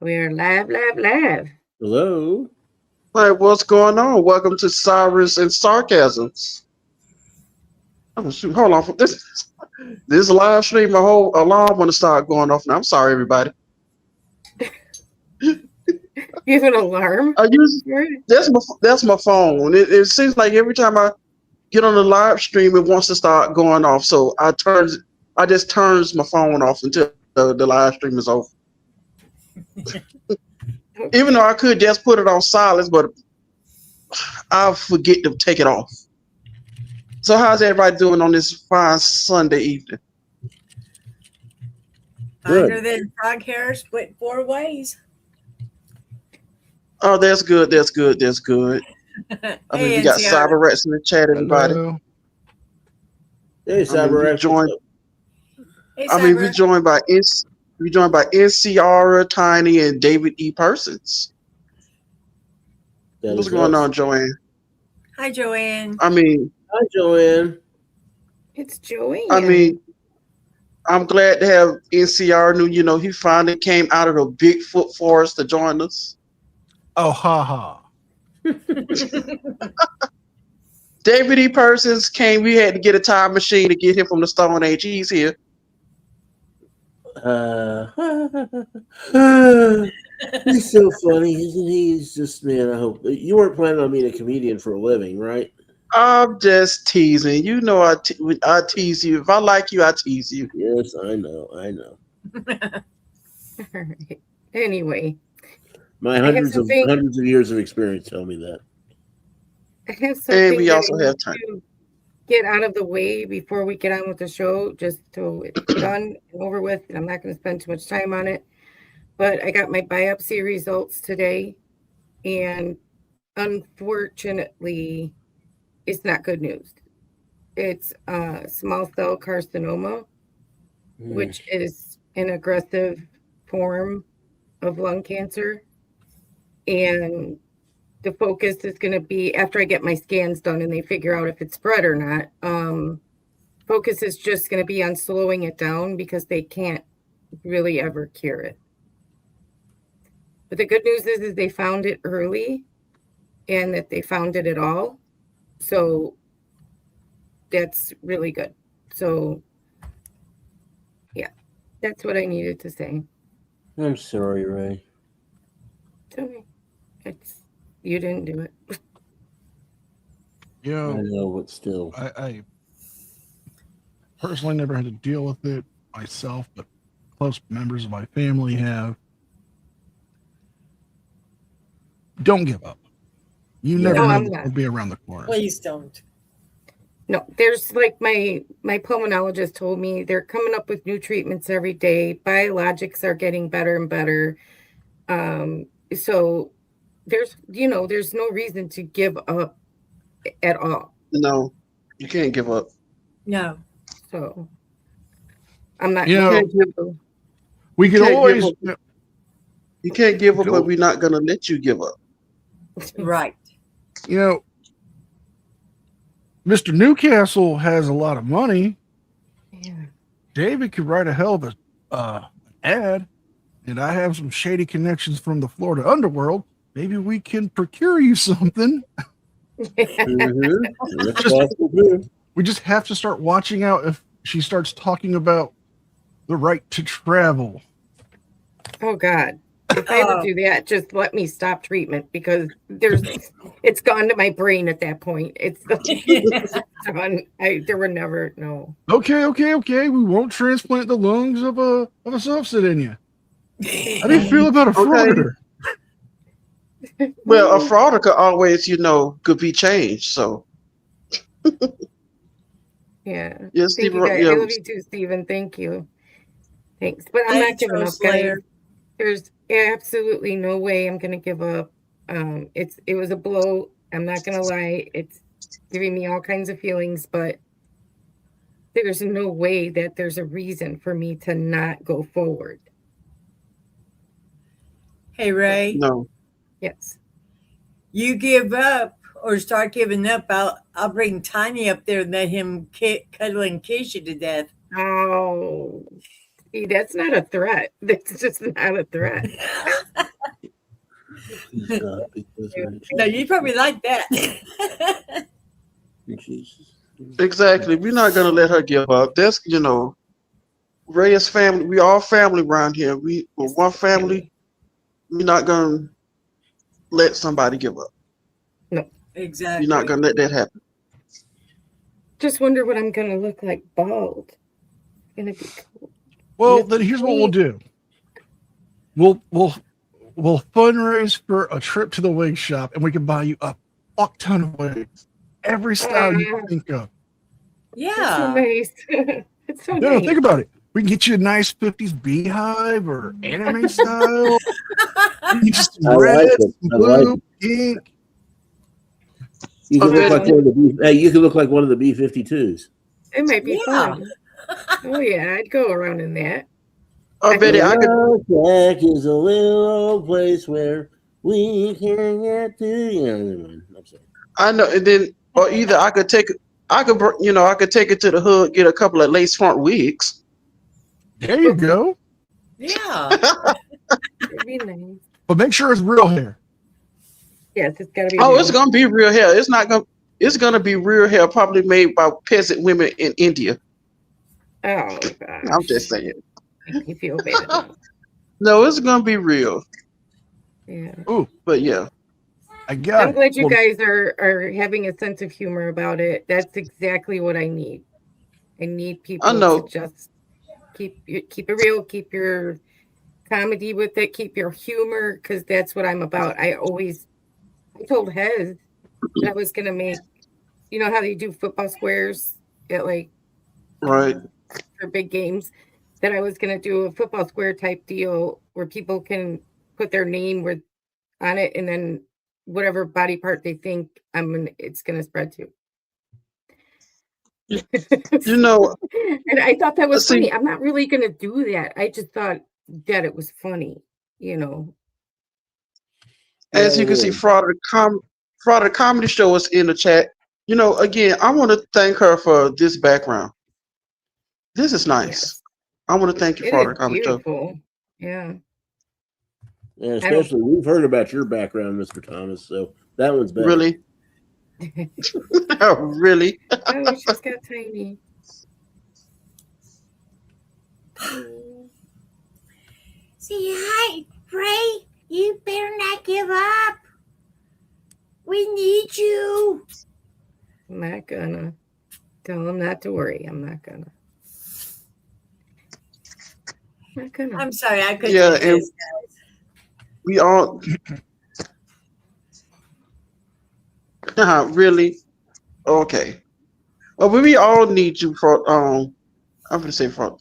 We're live. Hello. Hey, what's going on? Welcome to Cyrus and Sarcasms. Oh, shoot, hold on. This live stream, my whole alarm want to start going off now. I'm sorry, everybody. You have an alarm? That's my phone. It seems like every time I get on the live stream, it wants to start going off. So I just turns my phone off until the live stream is over. Even though I could just put it on silence, but I'll forget to take it off. So how's everybody doing on this fine Sunday evening? Finer than frog hair split 4 ways. Oh, that's good. I mean, we got Cyber Rex in the chat, everybody. Hello. Hey, Cyber Rex. We joined by NCR, Tiny, and David E. Persons. What's going on, Joanne? Hi, Joanne. Hi, Joanne. It's Joanne. I'm glad to have NCR. He finally came out of the Bigfoot forest to join us. Oh, ha. David E. Persons came. We had to get a time machine to get him from the Stone Age. He's here. He's so funny, isn't he? He's just, man, I hope. You weren't planning on being a comedian for a living, right? I'm just teasing. I tease you. If I like you, I tease you. Yes, I know. All right. Anyway. My hundreds of years of experience tell me that. I have something and we also have time to get out of the way before we get on with the show, just so it's done and over with. And I'm not going to spend too much time on it. But I got my biopsy results today, and unfortunately, it's not good news. It's small cell carcinoma, which is an aggressive form of lung cancer. And the focus is going to be, after I get my scans done and they figure out if it's spread or not, focus is just going to be on slowing it down because they can't really ever cure it. But the good news is they found it early and that they found it at all. So that's really good. So, yeah, that's what I needed to say. I'm sorry, Ray. It's okay. You didn't do it. I know, but still. I personally never had to deal with it myself, but close members of my family have. Don't give up. You never know what will be around the corner. Please don't. No, there's like my pulmonologist told me they're coming up with new treatments every day. Biologics are getting better and better. So there's no reason to give up at all. No, you can't give up. No. So I'm not. We can always. You can't give up, but we're not going to let you give up. Right. Mr. Newcastle has a lot of money. Yeah. David could write a hell of an ad, and I have some shady connections from the Florida underworld. Maybe we can procure you something. We just have to start watching out if she starts talking about the right to travel. Oh God. If I ever do that, just let me stop treatment because it's gone to my brain at that point. It's done. There were never no. Okay. We won't transplant the lungs of a subset in you. How do you feel about a frauditor? Well, a frauditor always, could be changed. So Yeah. Yes, Thank Steve. you guys. Yeah, I love you too, Stephen. Thank you. Thanks. But I'm not Thanks, giving up, Rose guys. Slayer. There's absolutely no way I'm gonna give up. It was a blow. I'm not gonna lie. It's giving me all kinds of feelings, but there's no way that there's a reason for me to not go forward. Hey, Ray, no. Yes. you give up or start giving up, I'll bring Tiny up there and let him cuddle and kiss you to death. Oh, see, that's not a threat. That's just not a threat. Please God, because No, you probably like that. Jesus. Exactly. We're not gonna let her give up. That's Ray is family. We all family around here. We're one family. We're not gonna let somebody give up. We're Exactly. not gonna let that happen. Just wonder what I'm gonna look like bald. It's gonna be cool. Well, then here's what we'll do. We'll fundraise for a trip to the wig shop, and we can buy you a fuck ton of wigs, every style you can think of. That's so Yeah. nice. It's so No, nice. think about it. We can get you a nice 50s beehive or anime style. We can get you some I red, like it. some I like blue, it. pink. You can look Okay. like one of the hey, you can look like one of the B-52s. It might be Yeah. fun. Oh yeah, I'd go around in that. Oh, Betty, I could. Jack is a little old place where we can get to. I'm sorry. I know, and then or either I could take. I could take it to the hood, get a couple of lace front wigs. There you go. Yeah. It'd be nice. But make sure it's real hair. Yes, it's gotta be. Oh, real. it's gonna be real hair. It's not gonna. It's gonna be real hair, probably made by peasant women in India. Oh gosh. I'm just saying. Make me feel bad now. No, it's gonna be real. Yeah. Ooh, But yeah, I got I'm it. glad you Well, guys are having a sense of humor about it. That's exactly what I need. I need people to know. just keep it real, keep your comedy with it, keep your humor, because that's what I'm about. I told Hez that I was gonna make, you know how they do football squares at like Right. for big games, that I was gonna do a football square type deal where people can put their name on it, and then whatever body part they think it's gonna spread to. You know, And I thought that was see, funny. I'm not really gonna do that. I just thought that it was funny, you know. as you can see, Fraud of the Comedy Show is in the chat. Again, I want to thank her for this background. This is nice. Yes, I want to thank you, it Fraud of is the Comedy Show. beautiful. Yeah. And I don't especially, we've heard about your background, Mr. Thomas, so that one's better. Really? Really? Oh, she's got tiny. See, hi, Ray. You better not give up. We need you. I'm not gonna tell him not to worry. I'm not gonna. I'm sorry, I couldn't Yeah, and resist. we all really okay. Well, we all need you for I'm gonna say fraud.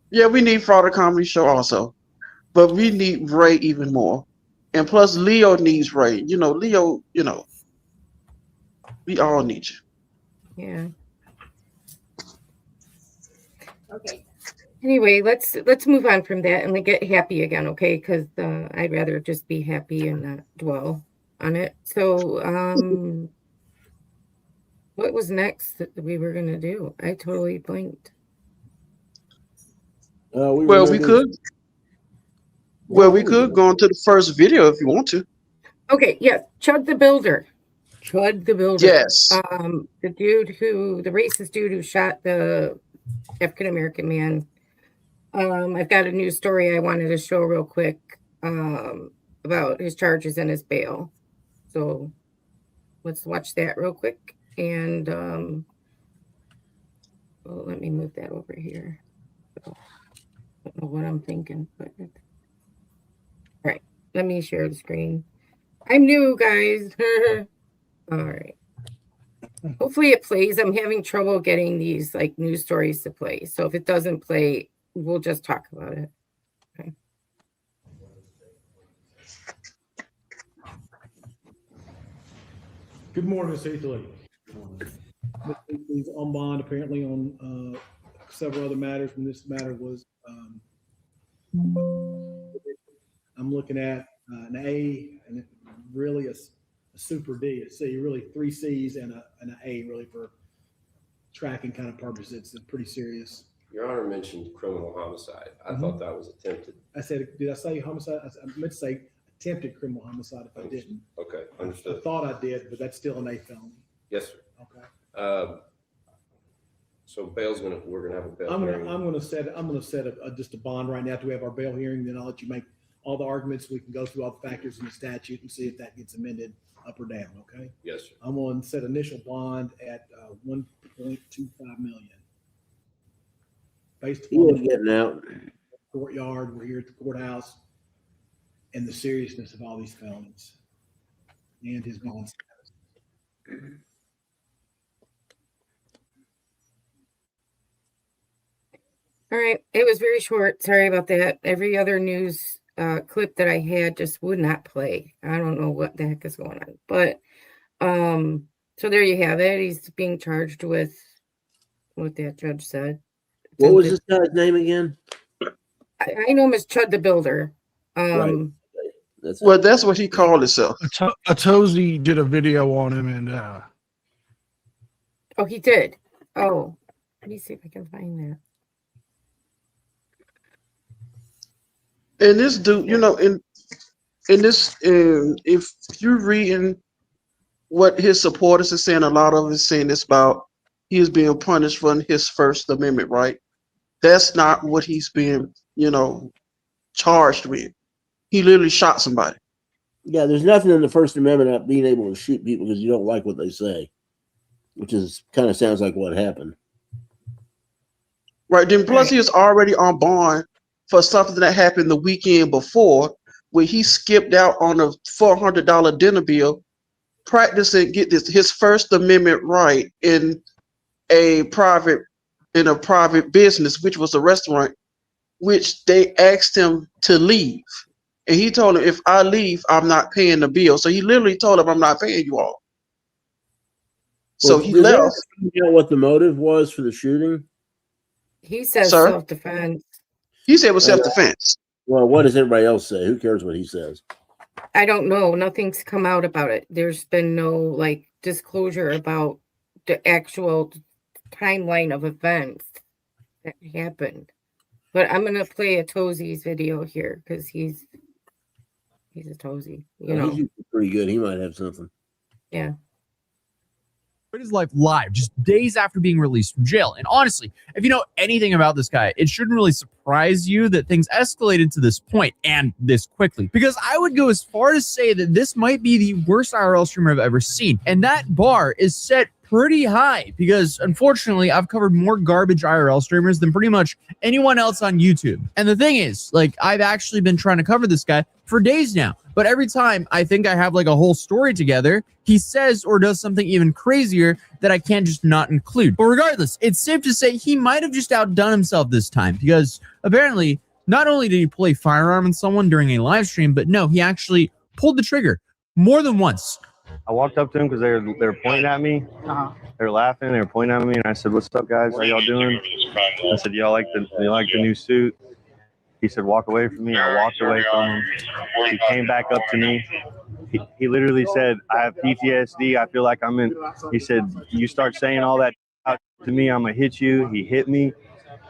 Yeah, we need Fraud of the Comedy Show also, but we need Ray even more, and plus Leo needs Ray. Leo. We all need you. Yeah. Okay. Anyway, let's move on from that and get happy again, okay? Because I'd rather just be happy and not dwell on it. So, what was next that we were gonna do? I totally blanked. We Well, were we gonna could. do- Well, Yeah, we could go into the first video if you want to. Okay, yes, Chud the Builder. Chud the Builder. Yes. The racist dude who shot the African American man. I've got a news story I wanted to show real quick about his charges and his bail. So let's watch that real quick. And let me move that over here. I don't know what I'm thinking, but all right. Let me share the screen. I'm new, guys. All right. Hopefully it plays. I'm having trouble getting these like news stories to play. So if it doesn't play, we'll just talk about it. Okay. Good morning, Ms. Heathley. Ms. Heathley's on bond apparently on several other matters. When this matter was, I'm looking at an A and really a super D, a C, really 3 C's and an A really for tracking kind of purposes. It's pretty serious. Your Honor mentioned criminal homicide. I thought that was attempted. I said, did I say homicide? I meant to say attempted criminal homicide if I didn't. Okay, I understood. thought I did, but that's still an A felony. Yes, sir. Okay. So we're gonna have a bail I'm hearing. gonna set just a bond right now. After we have our bail hearing, then I'll let you make all the arguments. We can go through all the factors in the statute and see if that gets amended up or down. Okay. Yes, sir. I'm going to set initial bond at 1.25 million. Based He on ain't getting out. the courtyard, we're here at the courthouse, and the seriousness of all these felonies and his bond status. All right. It was very short. Sorry about that. Every other news clip that I had just would not play. I don't know what the heck is going on. But so there you have it. He's being charged with what that judge said. What was this guy's name again? I know him as Chud the Builder. Right. That's what he called himself. Atozi did a video on him, and Oh, he did. Oh, let me see if I can find that. And this dude, you know, in this, if you're reading what his supporters are saying, a lot of it is saying this about he is being punished for his First Amendment right. That's not what he's being, charged with. He literally shot somebody. Yeah, there's nothing in the First Amendment about being able to shoot people because you don't like what they say, which is kind of sounds like what happened. Right. Then plus he was already on bond for something that happened the weekend before where he skipped out on a $400 dinner bill, practicing, get this, his First Amendment right in a private business, which was a restaurant, which they asked him to leave. And he told him, if I leave, I'm not paying the bill. So he literally told him, I'm not paying you all. So he left. You know what the motive was for the shooting? He says Sir? self-defense. He said it was self-defense. Well, what does everybody else say? Who cares what he says? I don't know. Nothing's come out about it. There's been no disclosure about the actual timeline of events that happened. But I'm gonna play a Tozy's video here because he's a Tozy. He's usually pretty good. He might have something. Yeah. His life live just days after being released from jail. And honestly, if you know anything about this guy, it shouldn't really surprise you that things escalated to this point and this quickly, because I would go as far as say that this might be the worst IRL streamer I've ever seen. And that bar is set pretty high because unfortunately I've covered more garbage IRL streamers than pretty much anyone else on YouTube. And the thing is, I've actually been trying to cover this guy for days now, but every time I think I have a whole story together, he says or does something even crazier that I can't just not include. But regardless, it's safe to say he might have just outdone himself this time, because apparently not only did he pull a firearm on someone during a live stream, but no, he actually pulled the trigger more than once. I walked up to them because they were pointing at me. They were laughing. They were pointing at me, and I said, "What's up, guys? How y'all doing?" I said, "Y'all like the new suit?" He said, "Walk away from me." I walked away from him. He came back up to me. He literally said, "I have PTSD. I feel like I'm in." He said, "You start saying all that out to me, I'm gonna hit you." He hit me.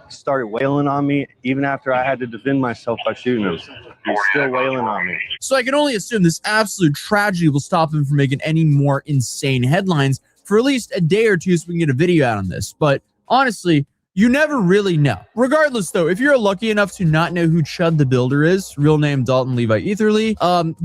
Started wailing on me even after I had to defend myself by shooting him. He's still wailing on me. So I can only assume this absolute tragedy will stop him from making any more insane headlines for at least a day or two so we can get a video out on this. But honestly, you never really know. Regardless, though, if you're lucky enough to not know who Chud the Builder is, real name Dalton Levi Etherly,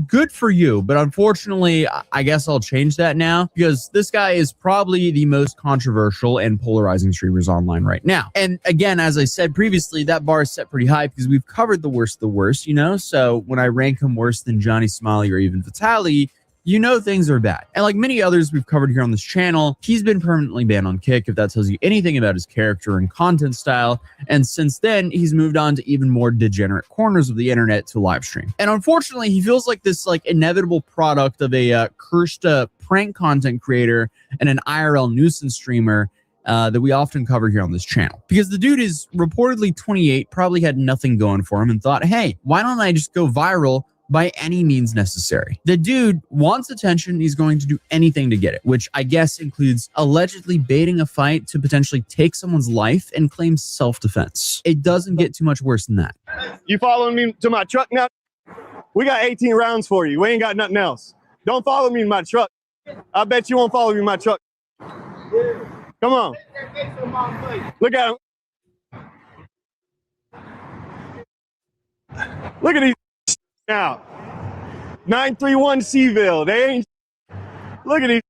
good for you. But unfortunately, I guess I'll change that now, because this guy is probably the most controversial and polarizing streamers online right now. And again, as I said previously, that bar is set pretty high because we've covered the worst of the worst, So when I rank him worse than Johnny Smiley or even Vitaly, you know things are bad. And like many others we've covered here on this channel, he's been permanently banned on Kick, if that tells you anything about his character and content style. And since then, he's moved on to even more degenerate corners of the internet to live stream. And unfortunately, he feels like this like inevitable product of a cursed prank content creator and an IRL nuisance streamer that we often cover here on this channel. Because the dude is reportedly 28, probably had nothing going for him and thought, hey, why don't I just go viral by any means necessary? The dude wants attention. He's going to do anything to get it, which I guess includes allegedly baiting a fight to potentially take someone's life and claim self-defense. It doesn't get too much worse than that. You following me to my truck now? We got 18 rounds for you. We ain't got nothing else. Don't follow me in my truck. I bet you won't follow me in my truck. Come on. Look at him. Look at these now. 931 Seville. They ain't. Look at these.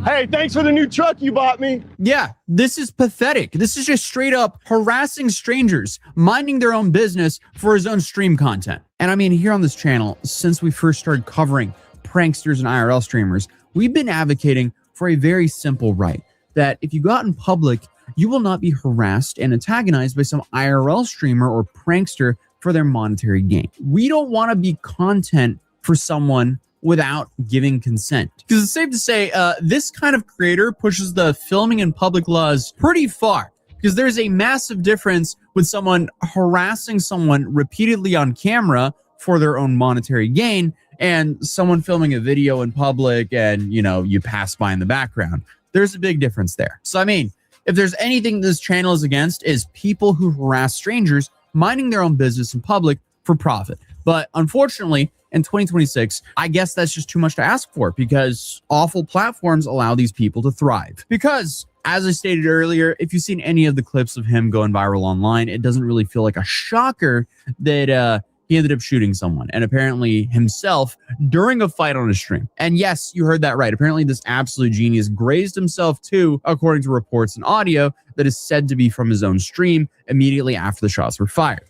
Hey, thanks for the new truck you bought me. Yeah, this is pathetic. This is just straight up harassing strangers, minding their own business for his own stream content. And I mean, here on this channel, since we first started covering pranksters and IRL streamers, we've been advocating for a very simple right, that if you go out in public, you will not be harassed and antagonized by some IRL streamer or prankster for their monetary gain. We don't want to be content for someone without giving consent. Because it's safe to say this kind of creator pushes the filming in public laws pretty far. Because there's a massive difference with someone harassing someone repeatedly on camera for their own monetary gain and someone filming a video in public and, you know, you pass by in the background. There's a big difference there. So, I mean, if there's anything this channel is against, is people who harass strangers minding their own business in public for profit. But unfortunately, in 2026, I guess that's just too much to ask for, because awful platforms allow these people to thrive. Because, as I stated earlier, if you've seen any of the clips of him going viral online, it doesn't really feel like a shocker that he ended up shooting someone, and apparently himself, during a fight on a stream. And yes, you heard that right. Apparently this absolute genius grazed himself too, according to reports and audio that is said to be from his own stream immediately after the shots were fired.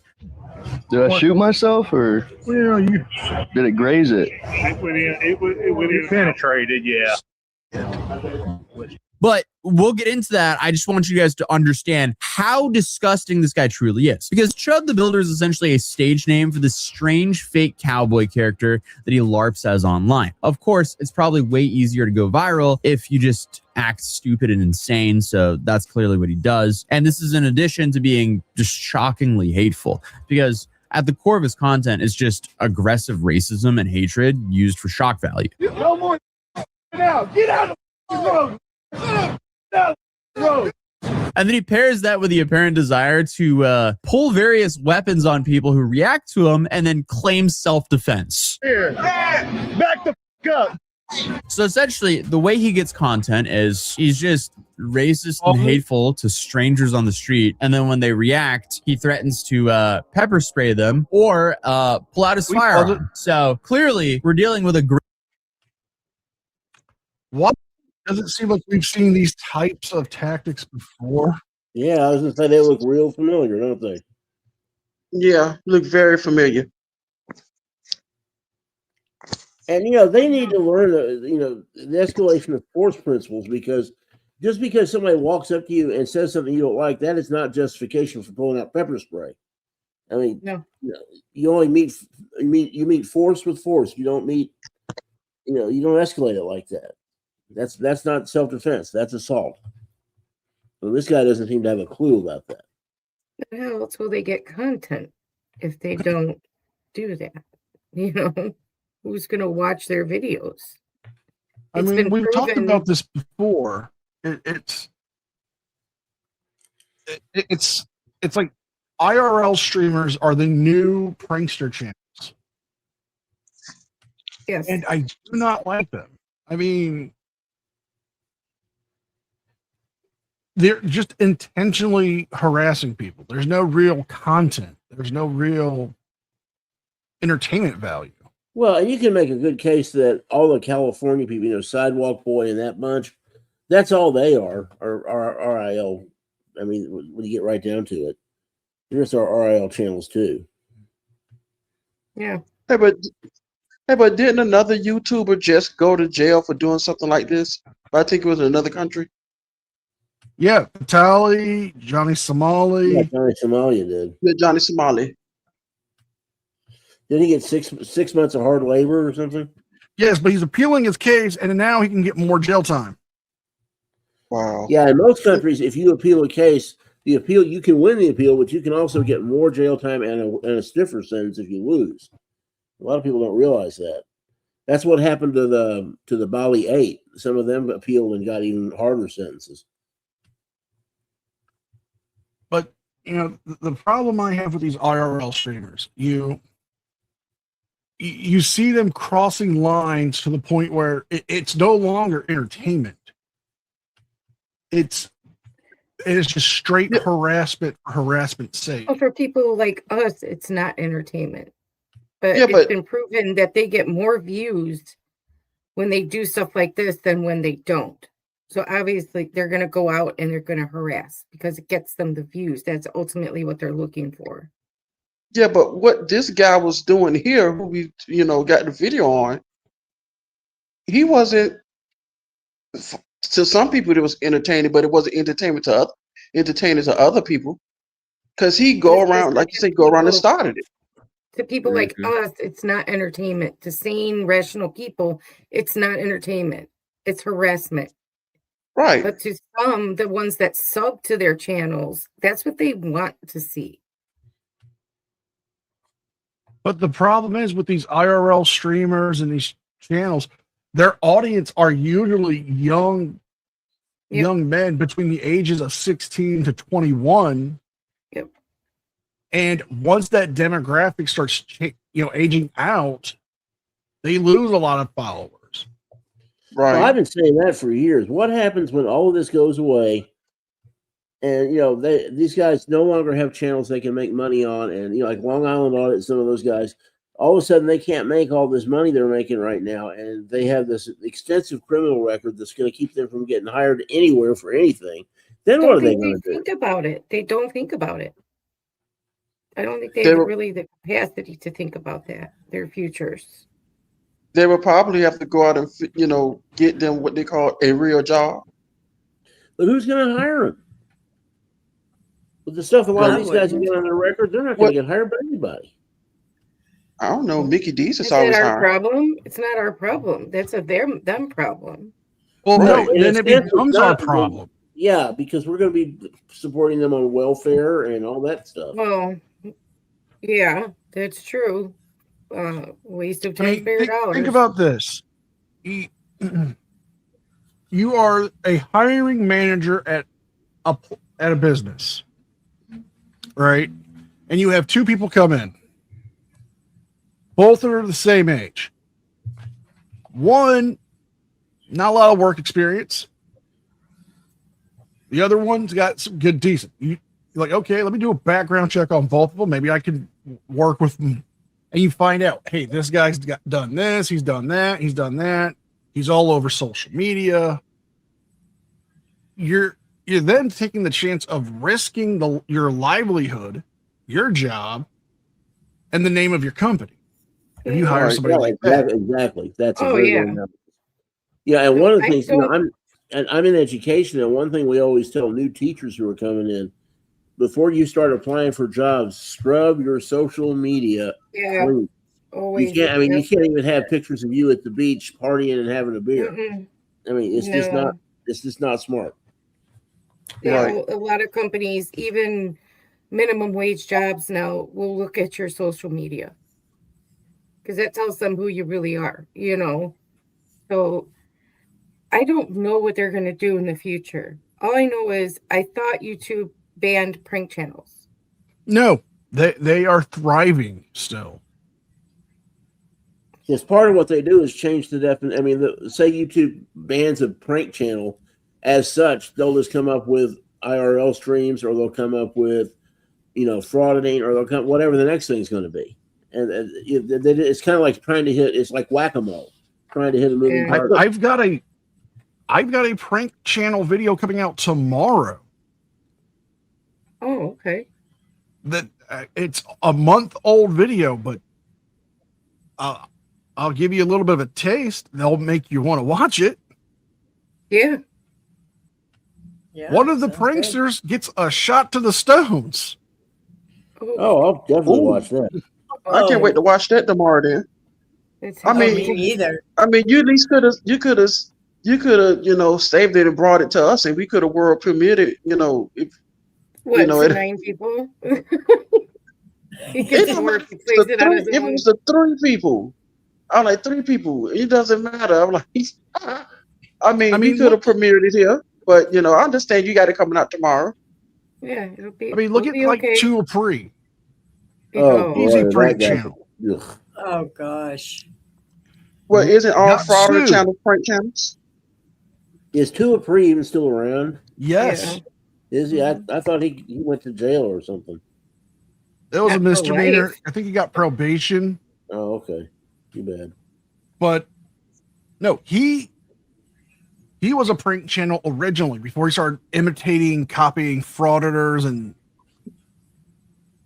Did I shoot myself, or Well, you did it graze it? it penetrated, yeah. But we'll get into that. I just want you guys to understand how disgusting this guy truly is. Because Chud the Builder is essentially a stage name for this strange fake cowboy character that he LARPs as online. Of course, it's probably way easier to go viral if you just act stupid and insane. So that's clearly what he does. And this is in addition to being just shockingly hateful. Because at the core of his content is just aggressive racism and hatred used for shock value. No more. Now, get out of the road. And then he pairs that with the apparent desire to pull various weapons on people who react to him and then claim self-defense. Here. Back the f up. So essentially, the way he gets content is he's just racist and hateful to strangers on the street. And then when they react, he threatens to pepper spray them or pull out his firearm. So clearly, we're dealing with a What? Does it seem like we've seen these types of tactics before? Yeah, I was gonna say they look real familiar, don't they? Yeah, look very familiar. And they need to learn the escalation of force principles, because just because somebody walks up to you and says something you don't like, that is not justification for pulling out pepper spray. I mean, No. You only meet force with force. You don't meet, you don't escalate it like that. That's not self-defense. That's assault. So this guy doesn't seem to have a clue about that. How else will they get content if they don't do that? Who's going to watch their videos? I mean, we've talked about this before. It's like IRL streamers are the new prankster channels. Yes. And I do not like them. I mean, they're just intentionally harassing people. There's no real content. There's no real entertainment value. Well, and you can make a good case that all the California people, Sidewalk Boy and that bunch, that's all they are RIL. I mean, when you get right down to it, the rest are RIL channels too. Yeah. Hey, but Hey, but didn't another YouTuber just go to jail for doing something like this? I think it was in another country. Yeah, Vitali, Johnny Yeah, Somali. Johnny Somalia did. Yeah, Johnny Somali. Did he get 6 months of hard labor or something? Yes, but he's appealing his case, and now he can get more jail time. Wow. Yeah, in most countries, if you appeal a case, you can win the appeal, but you can also get more jail time and a stiffer sentence if you lose. A lot of people don't realize that. That's what happened to the Bali 8. Some of them appealed and got even harder sentences. But the problem I have with these IRL streamers, you see them crossing lines to the point where it's no longer entertainment. It is just straight harassment for harassment's sake. Well, for people like us, it's not entertainment. But Yeah, it's but- been proven that they get more views when they do stuff like this than when they don't. So obviously they're going to go out and they're going to harass because it gets them the views. That's ultimately what they're looking for. Yeah, but what this guy was doing here, who we got the video on, he wasn't. To some people, it was entertaining, but it wasn't entertaining to other people, because he go It's around, like you say, go around and started it. To people like us, it's not entertainment. To sane, rational people, it's not entertainment. It's harassment. Right. But to some, the ones that sub to their channels, that's what they want to see. But the problem is with these IRL streamers and these channels, their audience are usually young men between the ages of 16 to 21. Yep. And once that demographic starts aging out, they lose a lot of followers. Right. Well, I've been saying that for years. What happens when all of this goes away and these guys no longer have channels they can make money on, and like Long Island Audit, some of those guys, all of a sudden they can't make all this money they're making right now, and they have this extensive criminal record that's going to keep them from getting hired anywhere for anything. Then what are they going to do? Think about it. They don't think about it. I don't think they They have were- really the capacity to think about that, their futures. They would probably have to go out and get them what they call a real job. But who's going to hire them? With the stuff a lot of I these guys have wouldn't. got on their record, they're not going to get hired by anybody. I don't know. Mickey D's is Is that always our hiring. problem? It's not our problem. That's them problem. Well, Right. no, And then it's it becomes our not- problem. Yeah, because we're going to be supporting them on welfare and all that stuff. Well, yeah, that's true. Waste of I mean, taxpayer dollars. think about this. You are a hiring manager at a business, right? And you have two people come in. Both are the same age. One, not a lot of work experience. The other one's got some good, decent. You're like, okay, let me do a background check on both of them. Maybe I can work with them. And you find out, hey, this guy's done this, he's done that, he's done that. He's all over social media. You're then taking the chance of risking your livelihood, your job, and the name of your company. If you hire Right. somebody Yeah, like that. exactly. That's a Oh, very yeah. good number. Yeah, and one of the I things, don't- I'm in education, and one thing we always tell new teachers who are coming in, before you start applying for jobs, scrub your social media. Yeah, Clean. always. You can't. I mean, Yep. you can't even have pictures of you at the beach partying and having a beer. Mm-mm. I mean, it's just No. not. It's just not smart. Now, a lot of companies, even minimum wage jobs now, will look at your social media because that tells them who you really are, So I don't know what they're going to do in the future. All I know is I thought YouTube banned prank channels. No, they are thriving still. Because part of what they do is change the definition. I mean, say YouTube bans a prank channel, as such, they'll just come up with IRL streams, or they'll come up with, frauditing, or they'll come whatever the next thing is going to be. And it's kind of like trying to hit. It's like whack-a-mole, trying to hit a moving Yeah. target. I've got a prank channel video coming out tomorrow. Oh, okay. That it's a month-old video, but I'll give you a little bit of a taste. They'll make you want to watch it. Yeah. Yeah, One of the sounds good. pranksters gets a shot to the stones. Oh, I'll definitely Ooh. watch that. I can't wait to watch that tomorrow. Then It's I Oh, mean- me either. you at least could have saved it and brought it to us, and we could have world premiered it. If what, you know, to it- 9 people? He it gets don't more matter if he if plays it's it the on three- his if own. it's the 3 people. I'm like 3 people. It doesn't matter. I'm like, we mean, could have look- premiered it here, but I understand you got it coming out tomorrow. Yeah, it'll be. I mean, look it'll at be like okay. Two Apri. Oh, Easy boy, prank that guy. channel. Ugh. Oh gosh. Well, isn't all Got Frauditor sued. channels prank channels? Is Tuapri even still around? Yes, Is he? I thought he went to jail or something. it was a Not for misdemeanor. life. I think he got probation, Oh, okay. Too bad. but no, he was a prank channel originally before he started imitating, copying frauditors and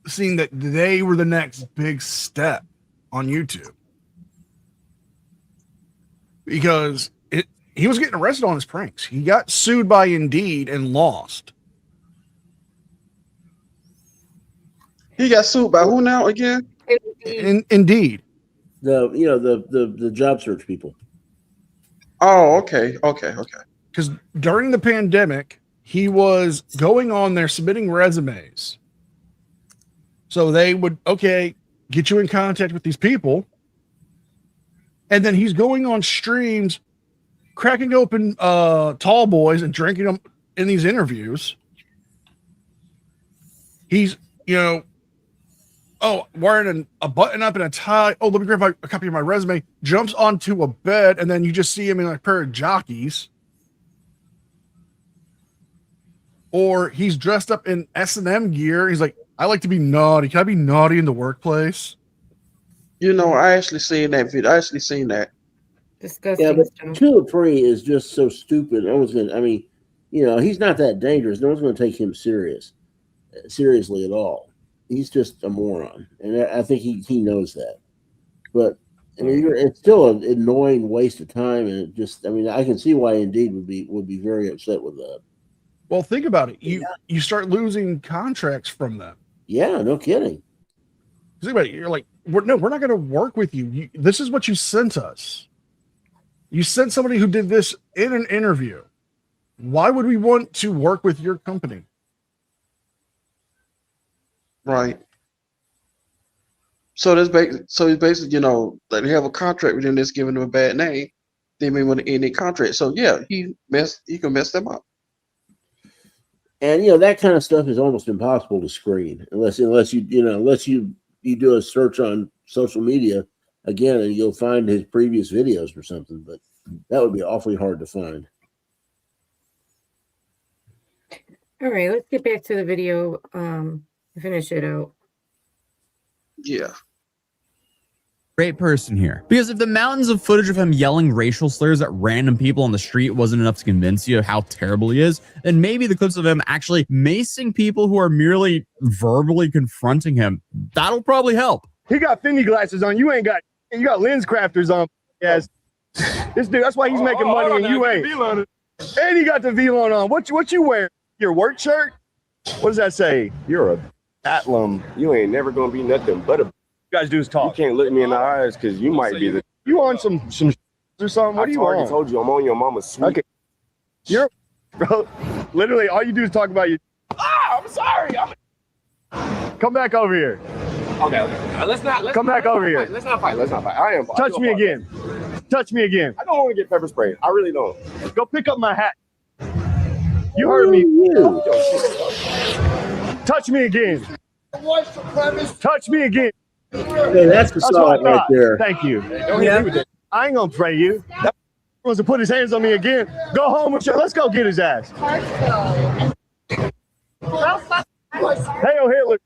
seeing that they were the next big step on YouTube. Because he was getting arrested on his pranks. He got sued by Indeed and lost. He got sued by who now again? Indeed. The job search people. Oh, okay. Because during the pandemic, he was going on there submitting resumes. So they would, get you in contact with these people. And then he's going on streams, cracking open tall boys and drinking them in these interviews. He's, wearing a button up and a tie. Oh, let me grab a copy of my resume. Jumps onto a bed, and then you just see him in a pair of jockeys. Or he's dressed up in S&M gear. He's like, I like to be naughty. Can I be naughty in the workplace? I actually seen that video. I actually seen that. Disgusting Yeah, but stuff. Tuapri is just so stupid. No one's gonna. I mean, he's not that dangerous. No one's going to take him seriously at all. He's just a moron, and I think he knows that. But I mean, it's still an annoying waste of time, and I can see why Indeed would be very upset with that. Well, think about it. You start losing contracts from them. Yeah, no kidding. Think about it. You're like, we're not going to work with you. This is what you sent us. You sent somebody who did this in an interview. Why would we want to work with your company? Right. So it's basically, they have a contract with them that's giving them a bad name. They may want to end their contract. So yeah, he can mess them up. And that kind of stuff is almost impossible to screen unless you do a search on social media again, and you'll find his previous videos or something. But that would be awfully hard to find. All right, let's get back to the video. Finish it out. Yeah. Great person here. Because if the mountains of footage of him yelling racial slurs at random people on the street wasn't enough to convince you of how terrible he is, then maybe the clips of him actually macing people who are merely verbally confronting him, that'll probably help. He got Fendi glasses on. You got lens crafters on. Yes. This dude, that's why he's making money and you ain't. And he got the V-Lone on. What you wear? Your work shirt? What does that say? You're a Atlum. You ain't never gonna be nothing but a. You guys do is You talk. can't look me in the eyes because you might be the. You on some or something? What I are you already on? told you I'm on your mama's suite. Okay. Bro, literally all you do is talk about you. I'm sorry. Come back over here. Okay. Let's not. Come back over here. Let's not fight. I am. Touch me again. Touch me again. I don't want to get pepper sprayed. I really don't. Go pick up my hat. You heard me. Touch me again. Touch me again. Hey, that's the That's song what I right thought. there. Thank you. Don't hit me with that. I ain't gonna pray you. That wants to put his hands on me again. Go home with you. Let's go get his ass. Hey, oh Hitler.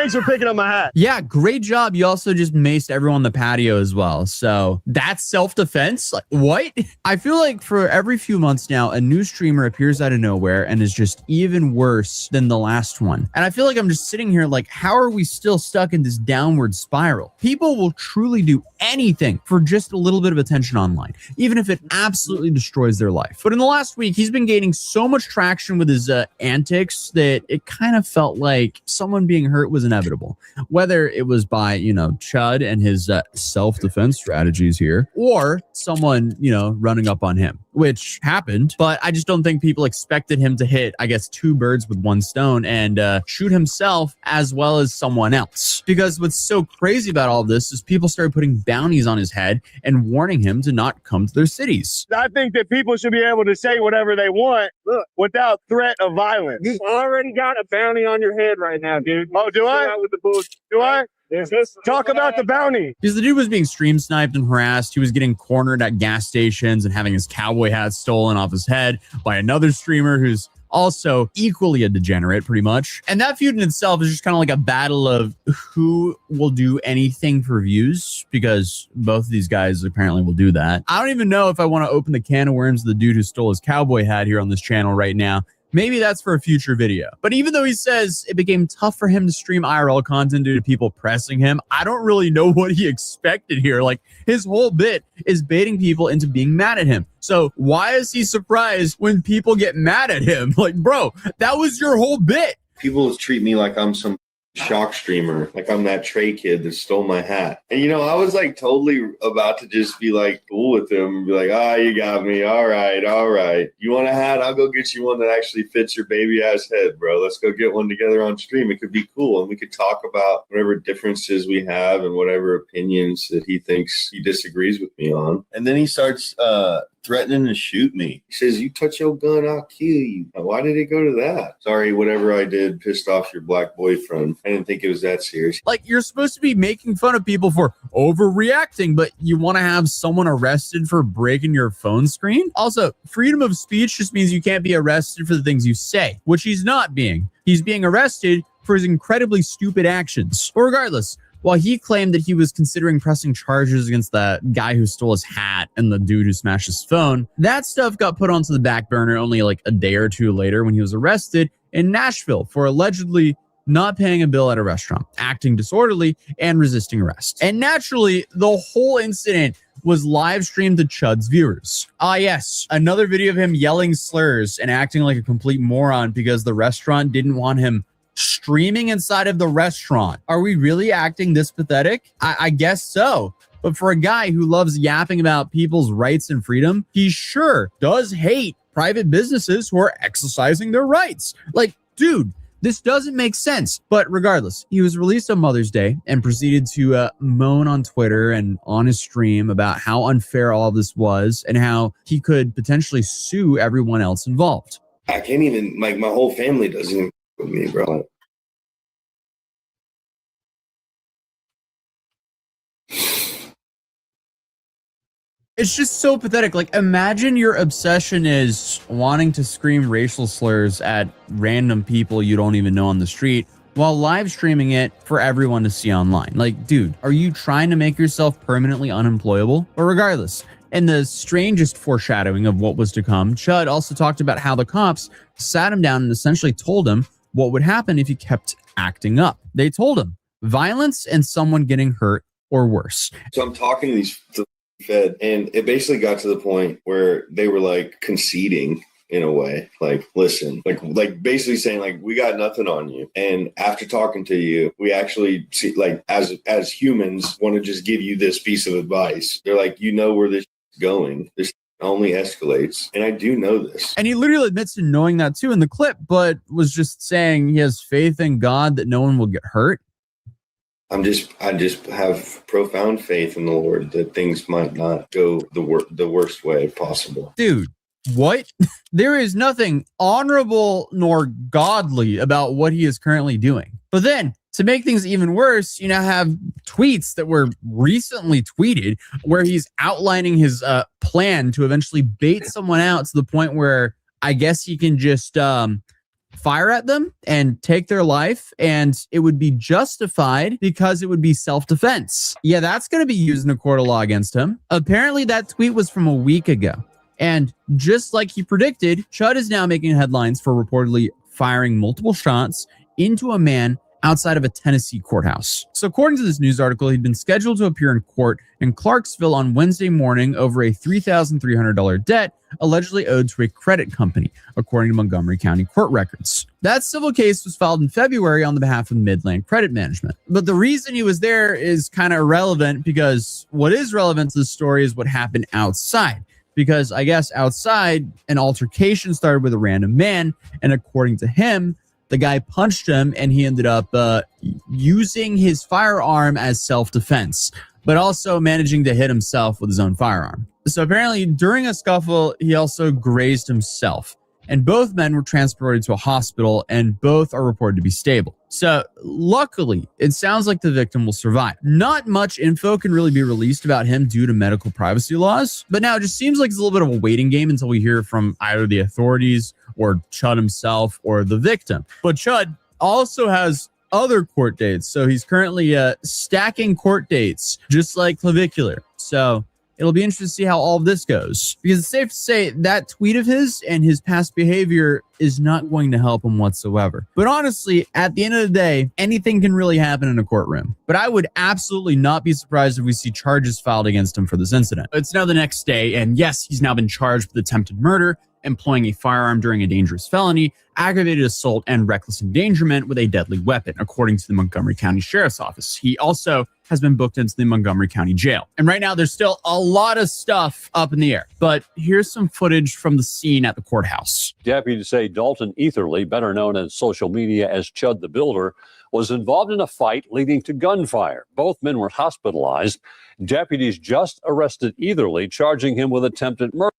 Thanks for picking up my hat. Yeah, great job. You also just maced everyone on the patio as well. So that's self-defense? Like, what? I feel like for every few months now, a new streamer appears out of nowhere and is just even worse than the last one. And I feel like I'm just sitting here like, how are we still stuck in this downward spiral? People will truly do anything for just a little bit of attention online, even if it absolutely destroys their life. But in the last week, he's been gaining so much traction with his antics that it kind of felt like someone being hurt was inevitable. Whether it was by, Chud and his self-defense strategies here, or someone, running up on him, which happened. But I just don't think people expected him to hit, I guess, two birds with one stone and shoot himself as well as someone else. Because what's so crazy about all of this is people started putting bounties on his head and warning him to not come to their cities. I think that people should be able to say whatever they want without threat of violence. You already got a bounty on your head right now, dude. Oh, do I? With the bullshit. Do I? Talk about the bounty. Because the dude was being stream sniped and harassed. He was getting cornered at gas stations and having his cowboy hat stolen off his head by another streamer who's also equally a degenerate, pretty much. And that feud in itself is just kind of like a battle of who will do anything for views, because both of these guys apparently will do that. I don't even know if I want to open the can of worms of the dude who stole his cowboy hat here on this channel right now. Maybe that's for a future video. But even though he says it became tough for him to stream IRL content due to people pressing him, I don't really know what he expected here. Like, his whole bit is baiting people into being mad at him. So why is he surprised when people get mad at him? Like, bro, that was your whole bit. People treat me like I'm some shock streamer, like I'm that Trey kid that stole my hat. And I was like totally about to just be like cool with him and be like, you got me. All right. You want a hat? I'll go get you one that actually fits your baby ass head, bro. Let's go get one together on stream. It could be cool. And we could talk about whatever differences we have and whatever opinions that he thinks he disagrees with me on. And then he starts threatening to shoot me. He says, you touch your gun, I'll kill you. Why did it go to that? Sorry, whatever I did pissed off your black boyfriend. I didn't think it was that serious. Like, you're supposed to be making fun of people for overreacting, but you want to have someone arrested for breaking your phone screen? Also, freedom of speech just means you can't be arrested for the things you say, which he's not being. He's being arrested for his incredibly stupid actions. But regardless, while he claimed that he was considering pressing charges against the guy who stole his hat and the dude who smashed his phone, that stuff got put onto the back burner only like a day or two later when he was arrested in Nashville for allegedly not paying a bill at a restaurant, acting disorderly, and resisting arrest. And naturally, the whole incident was live streamed to Chud's viewers. Yes, another video of him yelling slurs and acting like a complete moron because the restaurant didn't want him streaming inside of the restaurant. Are we really acting this pathetic? I guess so. But for a guy who loves yapping about people's rights and freedom, he sure does hate private businesses who are exercising their rights. Like, dude, this doesn't make sense. But regardless, he was released on Mother's Day and proceeded to moan on Twitter and on his stream about how unfair all of this was and how he could potentially sue everyone else involved. I can't even, my whole family doesn't even with me, bro. It's just so pathetic. Like, imagine your obsession is wanting to scream racial slurs at random people you don't even know on the street while live streaming it for everyone to see online. Like, dude, are you trying to make yourself permanently unemployable? But regardless, in the strangest foreshadowing of what was to come, Chud also talked about how the cops sat him down and essentially told him what would happen if he kept acting up. They told him violence and someone getting hurt or worse. So I'm talking to these Fed, and it basically got to the point where they were like conceding in a way, like, listen, like basically saying like, we got nothing on you. And after talking to you, we actually see, like, as humans want to just give you this piece of advice. They're like, where this is going. This only escalates. And I do know this. And he literally admits to knowing that too in the clip, but was just saying he has faith in God that no one will get hurt. I just have profound faith in the Lord that things might not go the worst way possible. Dude, what? There is nothing honorable nor godly about what he is currently doing. But then, to make things even worse, you now have tweets that were recently tweeted where he's outlining his plan to eventually bait someone out to the point where I guess he can just fire at them and take their life, and it would be justified because it would be self-defense. Yeah, that's going to be used in a court of law against him. Apparently, that tweet was from a week ago. And just like he predicted, Chud is now making headlines for reportedly firing multiple shots into a man outside of a Tennessee courthouse. So according to this news article, he'd been scheduled to appear in court in Clarksville on Wednesday morning over a $3,300 debt allegedly owed to a credit company, according to Montgomery County court records. That civil case was filed in February on the behalf of Midland Credit Management. But the reason he was there is kind of irrelevant, because what is relevant to the story is what happened outside. Because I guess outside, an altercation started with a random man, and according to him, the guy punched him, and he ended up using his firearm as self-defense, but also managing to hit himself with his own firearm. So apparently, during a scuffle, he also grazed himself. And both men were transported to a hospital, and both are reported to be stable. So luckily, it sounds like the victim will survive. Not much info can really be released about him due to medical privacy laws. But now it just seems like it's a little bit of a waiting game until we hear from either the authorities or Chud himself or the victim. But Chud also has other court dates. So he's currently stacking court dates, just like Clavicular. So it'll be interesting to see how all of this goes, because it's safe to say that tweet of his and his past behavior is not going to help him whatsoever. But honestly, at the end of the day, anything can really happen in a courtroom. But I would absolutely not be surprised if we see charges filed against him for this incident. It's now the next day, and yes, he's now been charged with attempted murder, employing a firearm during a dangerous felony, aggravated assault, and reckless endangerment with a deadly weapon, according to the Montgomery County Sheriff's Office. He also has been booked into the Montgomery County Jail. And right now, there's still a lot of stuff up in the air. But here's some footage from the scene at the courthouse. Deputies say Dalton Etherly, better known as social media as Chud the Builder, was involved in a fight leading to gunfire. Both men were hospitalized. Deputies just arrested Etherly, charging him with attempted murder,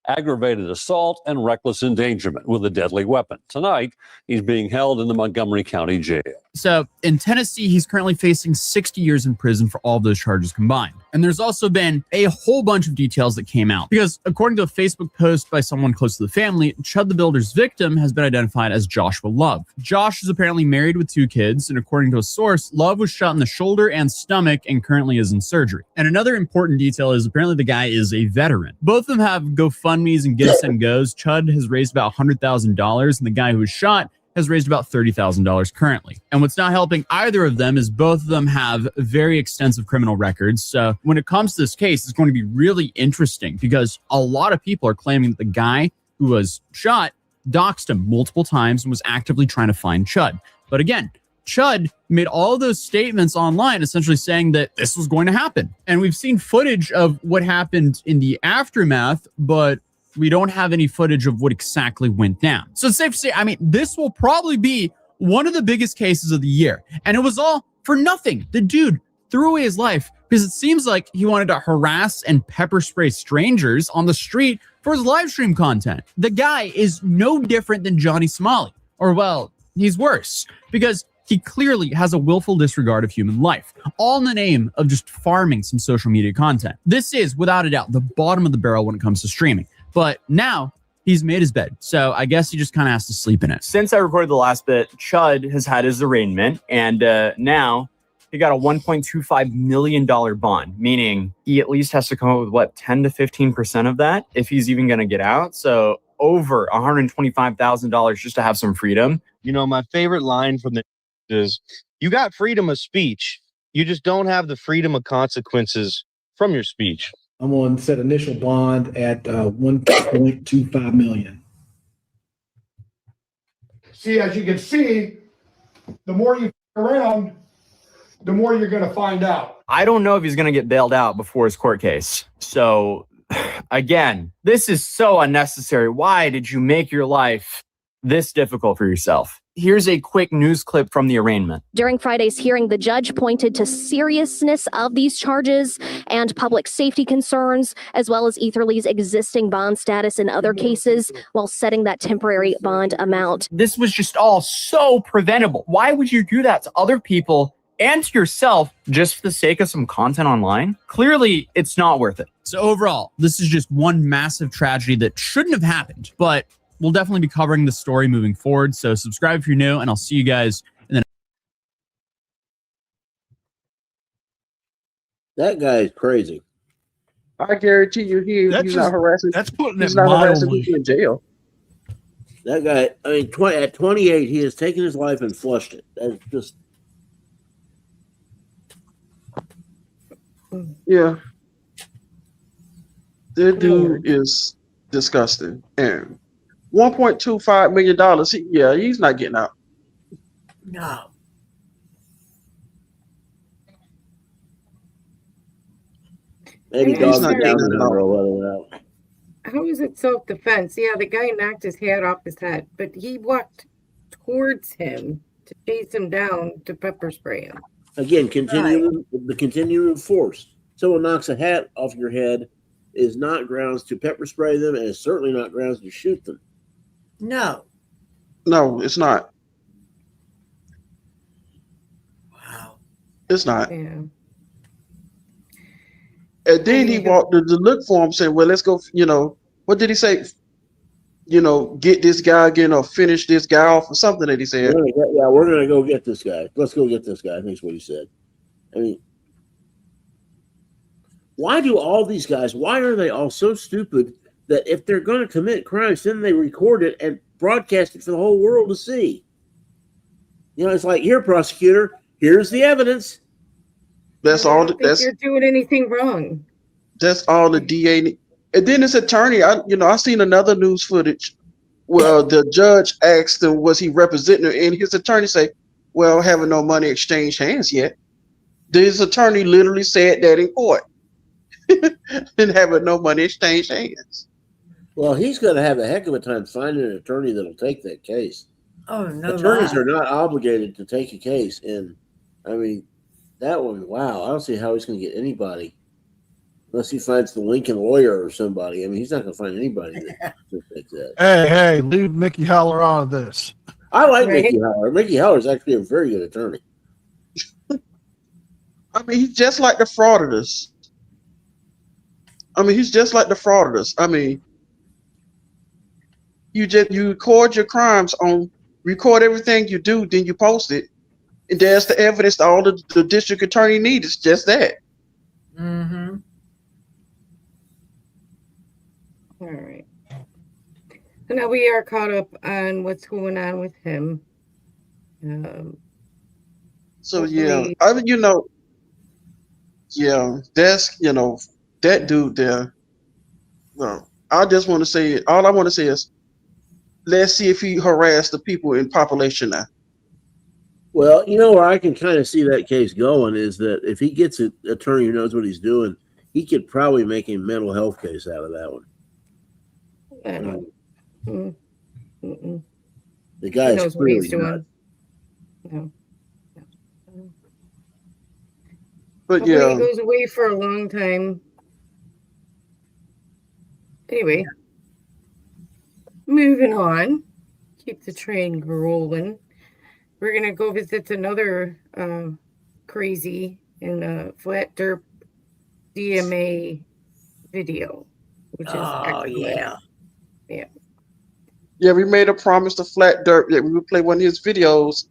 aggravated assault, and reckless endangerment with a deadly weapon. Tonight, he's being held in the Montgomery County Jail. So in Tennessee, he's currently facing 60 years in prison for all of those charges combined. And there's also been a whole bunch of details that came out, because according to a Facebook post by someone close to the family, Chud the Builder's victim has been identified as Joshua Love. Josh is apparently married with 2 kids, and according to a source, Love was shot in the shoulder and stomach and currently is in surgery. And another important detail is apparently the guy is a veteran. Both of them have GoFundMes and Gifts and Goes. Chud has raised about $100,000, and the guy who was shot has raised about $30,000 currently. And what's not helping either of them is both of them have very extensive criminal records. So when it comes to this case, it's going to be really interesting, because a lot of people are claiming that the guy who was shot doxed him multiple times and was actively trying to find Chud. But again, Chud made all those statements online essentially saying that this was going to happen. And we've seen footage of what happened in the aftermath, but we don't have any footage of what exactly went down. So it's safe to say, I mean, this will probably be one of the biggest cases of the year. And it was all for nothing. The dude threw away his life because it seems like he wanted to harass and pepper spray strangers on the street for his live stream content. The guy is no different than Johnny Somali. Or, well, he's worse, because he clearly has a willful disregard of human life, all in the name of just farming some social media content. This is, without a doubt, the bottom of the barrel when it comes to streaming. But now he's made his bed, so I guess he just kind of has to sleep in it. Since I recorded the last bit, Chud has had his arraignment, and now he got a $1.25 million bond, meaning he at least has to come up with, what, 10 to 15% of that if he's even going to get out. So over $125,000 just to have some freedom. You know, my favorite line from the is, you got freedom of speech, you just don't have the freedom of consequences from your speech. I'm going to set initial bond at $1.25 million. See, as you can see, the more you around, the more you're going to find out. I don't know if he's going to get bailed out before his court case. So again, this is so unnecessary. Why did you make your life this difficult for yourself? Here's a quick news clip from the arraignment. During Friday's hearing, the judge pointed to seriousness of these charges and public safety concerns, as well as Etherly's existing bond status in other cases, while setting that temporary bond amount. This was just all so preventable. Why would you do that to other people and to yourself just for the sake of some content online? Clearly, it's not worth it. So overall, this is just one massive tragedy that shouldn't have happened, but we'll definitely be covering the story moving forward. So subscribe if you're new, and I'll see you guys in the That guy is crazy. I guarantee you, he's not harassing. That's putting He's it not harassing mildly. people in jail. That guy, I mean, at 28, he has taken his life and flushed it. That's just. Yeah. That dude is disgusting. And $1.25 million, he's not getting out. No. Maybe And dogs I'm it down sorry. the number or let it out. How is it self-defense? Yeah, the guy knocked his hat off his head, but he walked towards him to chase him down to pepper spray him. Again, the continuum of force. Someone knocks a hat off your head is not grounds to pepper spray them, and it's certainly not grounds to shoot them. No. No, it's not. Wow. It's not. Yeah. And then he walked to look for him, saying, well, let's go, what did he say? Get this guy again or finish this guy off or something that he said. We're going to go get this guy. Let's go get this guy. I think is what he said. I mean, why do all these guys, why are they all so stupid that if they're going to commit crimes, then they record it and broadcast it for the whole world to see? It's like, here, prosecutor, here's the evidence. That's I all. don't think you're doing anything wrong. That's all the DA. And then this attorney, I seen another news footage where the judge asked him, was he representing her? And his attorney say, well, haven't no money exchanged hands yet. This attorney literally said that in court. And having no money exchanged hands. Well, he's going to have a heck of a time finding an attorney that'll take that case. Oh, no. Attorneys are not obligated to take a case. And, I mean, that one, wow, I don't see how he's going to get anybody unless he finds the Lincoln lawyer or somebody. I mean, he's not going to find anybody that takes that. Hey, leave Mickey Holler out of this. I like Mickey Holler. Mickey Holler is actually a very good attorney. I mean, he's just like the frauditors. I mean, you record your crimes record everything you do, then you post it. And there's the evidence all the district attorney needs. It's just that. Mm-hmm. All right. So now we are caught up on what's going on with him. So yeah, that's that dude there. No, I just want to say all I want to say is let's see if he harassed the people in population now. Well, where I can kind of see that case going is that if he gets an attorney who knows what he's doing, he could probably make a mental health case out of that one. The guy He knows what he's doing. No. But hopefully yeah, he goes away for a long time. Anyway, moving on. Keep the train rolling. We're gonna go visit another crazy in a flat dirt DMA video, which is excellent. Yeah, we made a promise to Flat Dirt that we would play one of his videos,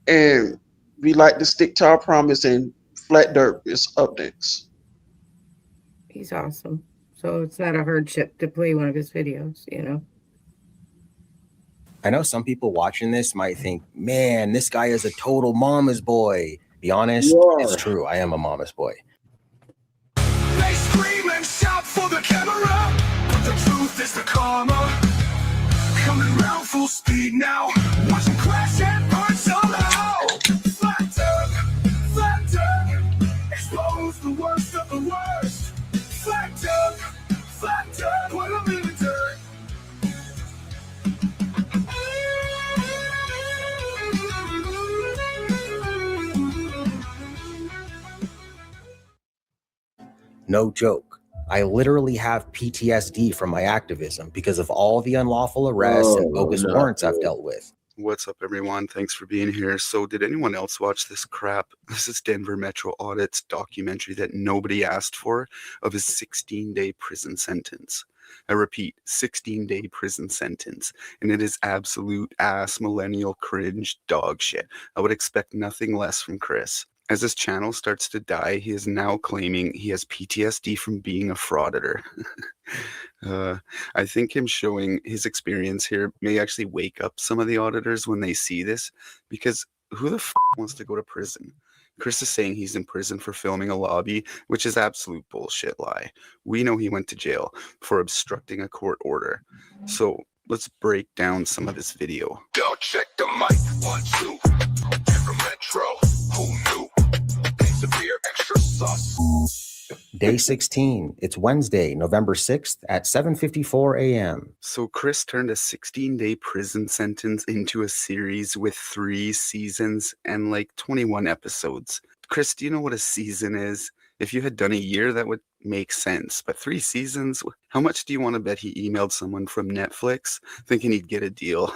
and we like to stick to our promise. And Flat Dirt is up next. He's awesome. So it's not a hardship to play one of his videos, I know some people watching this might think, man, this guy is a total mama's boy. Be honest, it's true. I am a mama's boy. They scream and shout for the camera, but the truth is the karma. Coming round full speed now, watch them crash and burn somehow. Flat dirt, expose the worst of the worst. Flat dirt, put them in the dirt. No joke. I literally have PTSD from my activism because of all the unlawful arrests and bogus warrants I've dealt with. What's up, everyone? Thanks for being here. So did anyone else watch this crap? This is Denver Metro Audit's documentary that nobody asked for of his 16-day prison sentence. I repeat, 16-day prison sentence. And it is absolute ass millennial cringe dog shit. I would expect nothing less from Chris. As his channel starts to die, he is now claiming he has PTSD from being a frauditor. I think him showing his experience here may actually wake up some of the auditors when they see this, because who the f wants to go to prison? Chris is saying he's in prison for filming a lobby, which is absolute bullshit lie. We know he went to jail for obstructing a court order. So let's break down some of this video. Go check the mic, 1, 2. From Metro, who knew? Severe extra sauce. Day 16. It's Wednesday, November 6th at 7:54 a.m. So Chris turned a 16-day prison sentence into a series with 3 seasons and like 21 episodes. Chris, do you know what a season is? If you had done a year, that would make sense. But 3 seasons? How much do you want to bet he emailed someone from Netflix thinking he'd get a deal?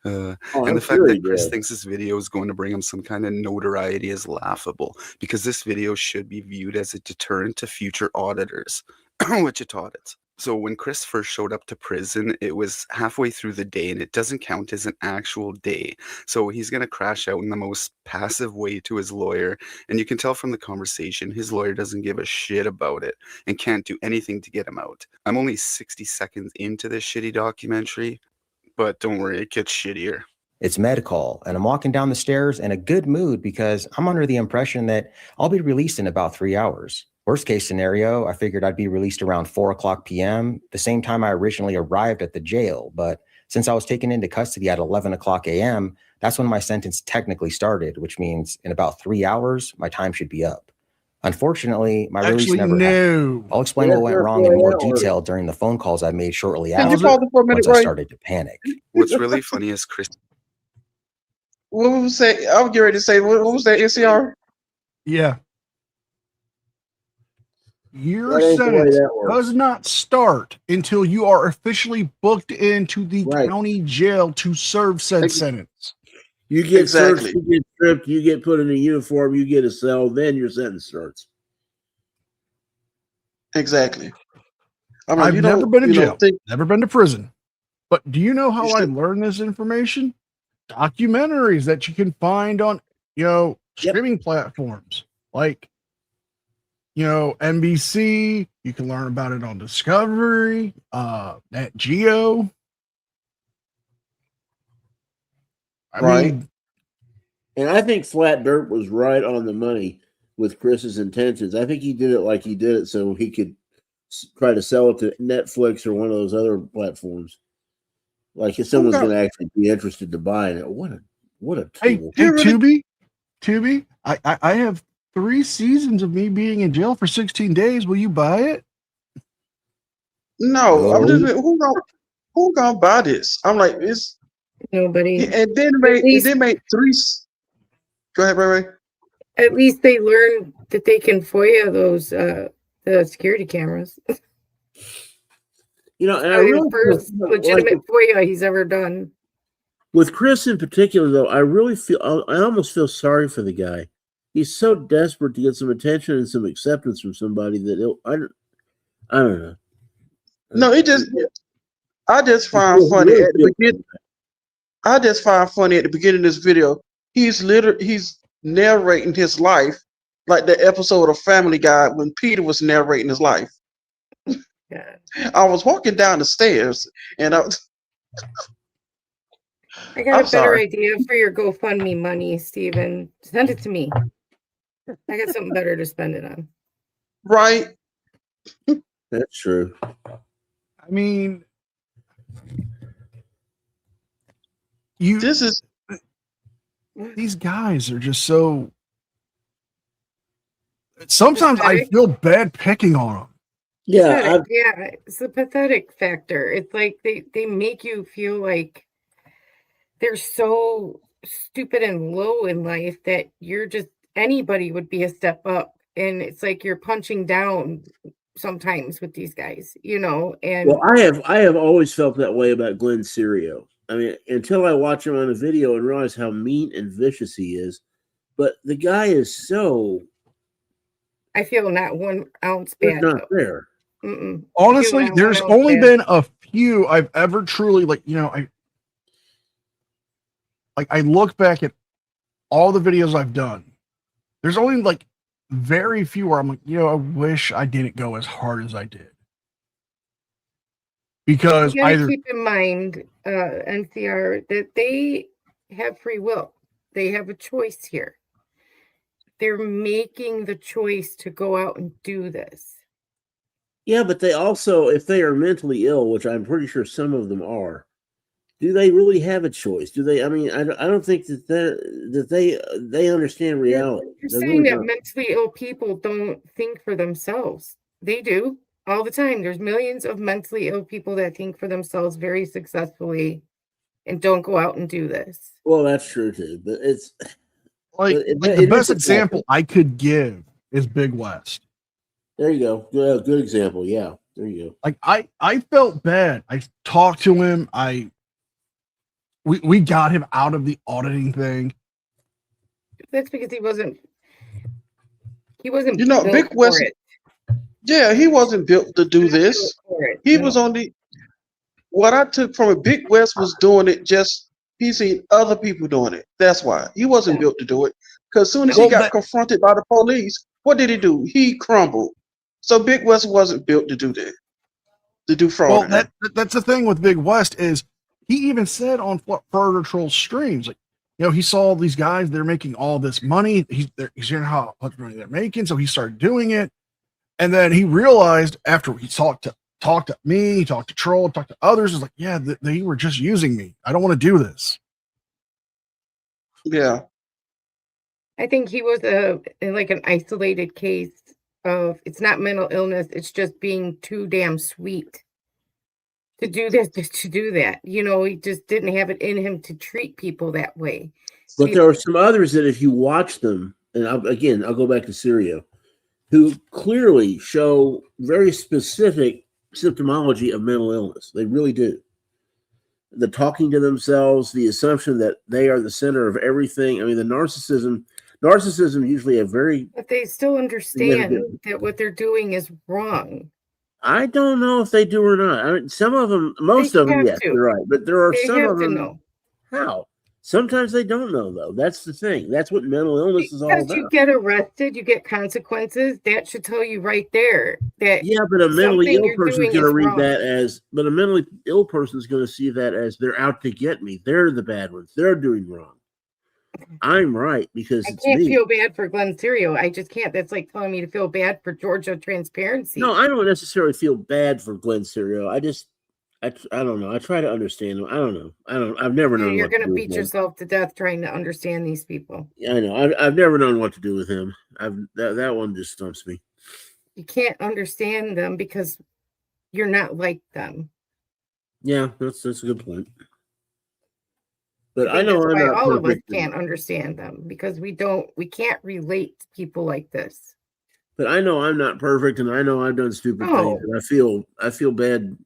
And the fact that Chris thinks this video is going to bring him some kind of notoriety is laughable, because this video should be viewed as a deterrent to future auditors, Wichita audits. So when Chris first showed up to prison, it was halfway through the day, and it doesn't count as an actual day. So he's going to crash out in the most passive way to his lawyer. And you can tell from the conversation, his lawyer doesn't give a shit about it and can't do anything to get him out. I'm only 60 seconds into this shitty documentary, but don't worry, it gets shittier. It's med call, and I'm walking down the stairs in a good mood because I'm under the impression that I'll be released in about 3 hours. Worst case scenario, I figured I'd be released around 4:00 p.m., the same time I originally arrived at the jail. But since I was taken into custody at 11:00 a.m., that's when my sentence technically started, which means in about 3 hours, my time should be up. Unfortunately, my release never happened. I'll explain what went wrong in more detail during the phone calls I made shortly after, once I started to panic. What's really funny is Chris. What was say? I was getting ready to say, what was that, NCR? Yeah. Your That ain't the way sentence that works. does not start until you are officially booked into the county jail to serve said sentence. You get searched, you get stripped, you get put in a uniform, you get a cell, then your sentence starts. Exactly. I've never been in jail, never been to prison. But do you know how I learned this information? Documentaries that you can find on, streaming platforms like, NBC. You can learn about it on Discovery, Nat Geo. I mean, and I think Flat Dirt was right on the money with Chris's intentions. I think he did it like he did it so he could try to sell it to Netflix or one of those other platforms. Like if someone's going to actually be interested to buy it, what a tool. Hey, Tubi, I have 3 seasons of me being in jail for 16 days. Will you buy it? No, I'm just who gonna buy this? I'm like, it's nobody. And then they made 3. Go ahead, Ray. At least they learned that they can FOIA those the security cameras. And I really first legitimate FOIA he's ever done. With Chris in particular, though, I almost feel sorry for the guy. He's so desperate to get some attention and some acceptance from somebody that I don't know. No, I just find funny at the beginning. I just find funny at the beginning of this video. He's narrating his life like the episode of Family Guy when Peter was narrating his life. Yeah. I was walking down the stairs and I got a better idea for your GoFundMe money, Steven. Send it to me. I got something better to spend it on. Right. That's true. I mean, these guys are just so. Sometimes I feel bad picking on them. Yeah, it's a pathetic factor. It's like they make you feel like they're so stupid and low in life that you're just anybody would be a step up, and it's like you're punching down sometimes with these guys, and well, I have always felt that way about Glenn Serio. I mean, until I watch him on a video and realize how mean and vicious he is. But the guy is so, I feel not 1 ounce it's bad. not fair. Mm-mm. Honestly, You know, there's when I was only bad. been a few I've ever truly I look back at all the videos I've done. There's only like very few where I'm like, I wish I didn't go as hard as I did. Because You gotta either keep in mind, NCR, that they have free will. They have a choice here. They're making the choice to go out and do this. Yeah, but they also, if they are mentally ill, which I'm pretty sure some of them are, do they really have a choice? Do they? I mean, I don't think that they understand reality. You're They saying really that don't. mentally ill people don't think for themselves. They do all the time. There's millions of mentally ill people that think for themselves very successfully and don't go out and do this. Well, that's true too, but it's like but the it is best a factor. example I could give is Big West. There you go. Good example. Yeah, there you go. Like I felt bad. I talked to him. We got him out of the auditing thing. That's because he wasn't You know, built Big for West. it. Yeah, he wasn't built to do this. For it. He No. was only what I took from it. Big West was doing it just he seen other people doing it. That's why he wasn't built to do it. Because soon as he Well, got confronted by the police, what did he do? He crumbled. So Big West wasn't built to do that. To do fraud. Well, that's the thing with Big West is he even said on Frauditor Troll streams, like, he saw these guys, they're making all this money. He's hearing how much money they're making. So he started doing it. And then he realized after he talked to me, he talked to Troll, talked to others, is like, yeah, they were just using me. I don't want to do this. Yeah. I think he was like an isolated case of it's not mental illness, it's just being too damn sweet to do this, to do that. He just didn't have it in him to treat people that way. But there are some others that if you watch them, and I'll go back to Syrio, who clearly show very specific symptomology of mental illness. They really do. The talking to themselves, the assumption that they are the center of everything. I mean, the narcissism usually a very... But they still understand that what they're doing is wrong. I don't know if they do or not. I mean, some of them, most of them, yes, you're right. But there are some of them. Know. How? Sometimes they don't know, though. That's the thing. That's what mental illness is all about. Because you get arrested, you get consequences. That should tell you right there that but a mentally ill person is going to read wrong. that as. But a mentally ill person is going to see that as they're out to get me. They're the bad ones. They're doing wrong. I'm right because I it's can't me. feel bad for Glenn Syrio. I just can't. That's like telling me to feel bad for Georgia Transparency. No, I don't necessarily feel bad for Glenn Syrio. I don't know. I try to understand him. I don't know. I've never known. You're going to beat yourself to death trying to understand these people. I know. I've never known what to do with him. That one just stumps me. You can't understand them because you're not like them. Yeah, that's a good point. But I know I'm not all of us perfect. can't understand them because we can't relate to people like this. But I know I'm not perfect, and I know I've done stupid things, and I feel bad.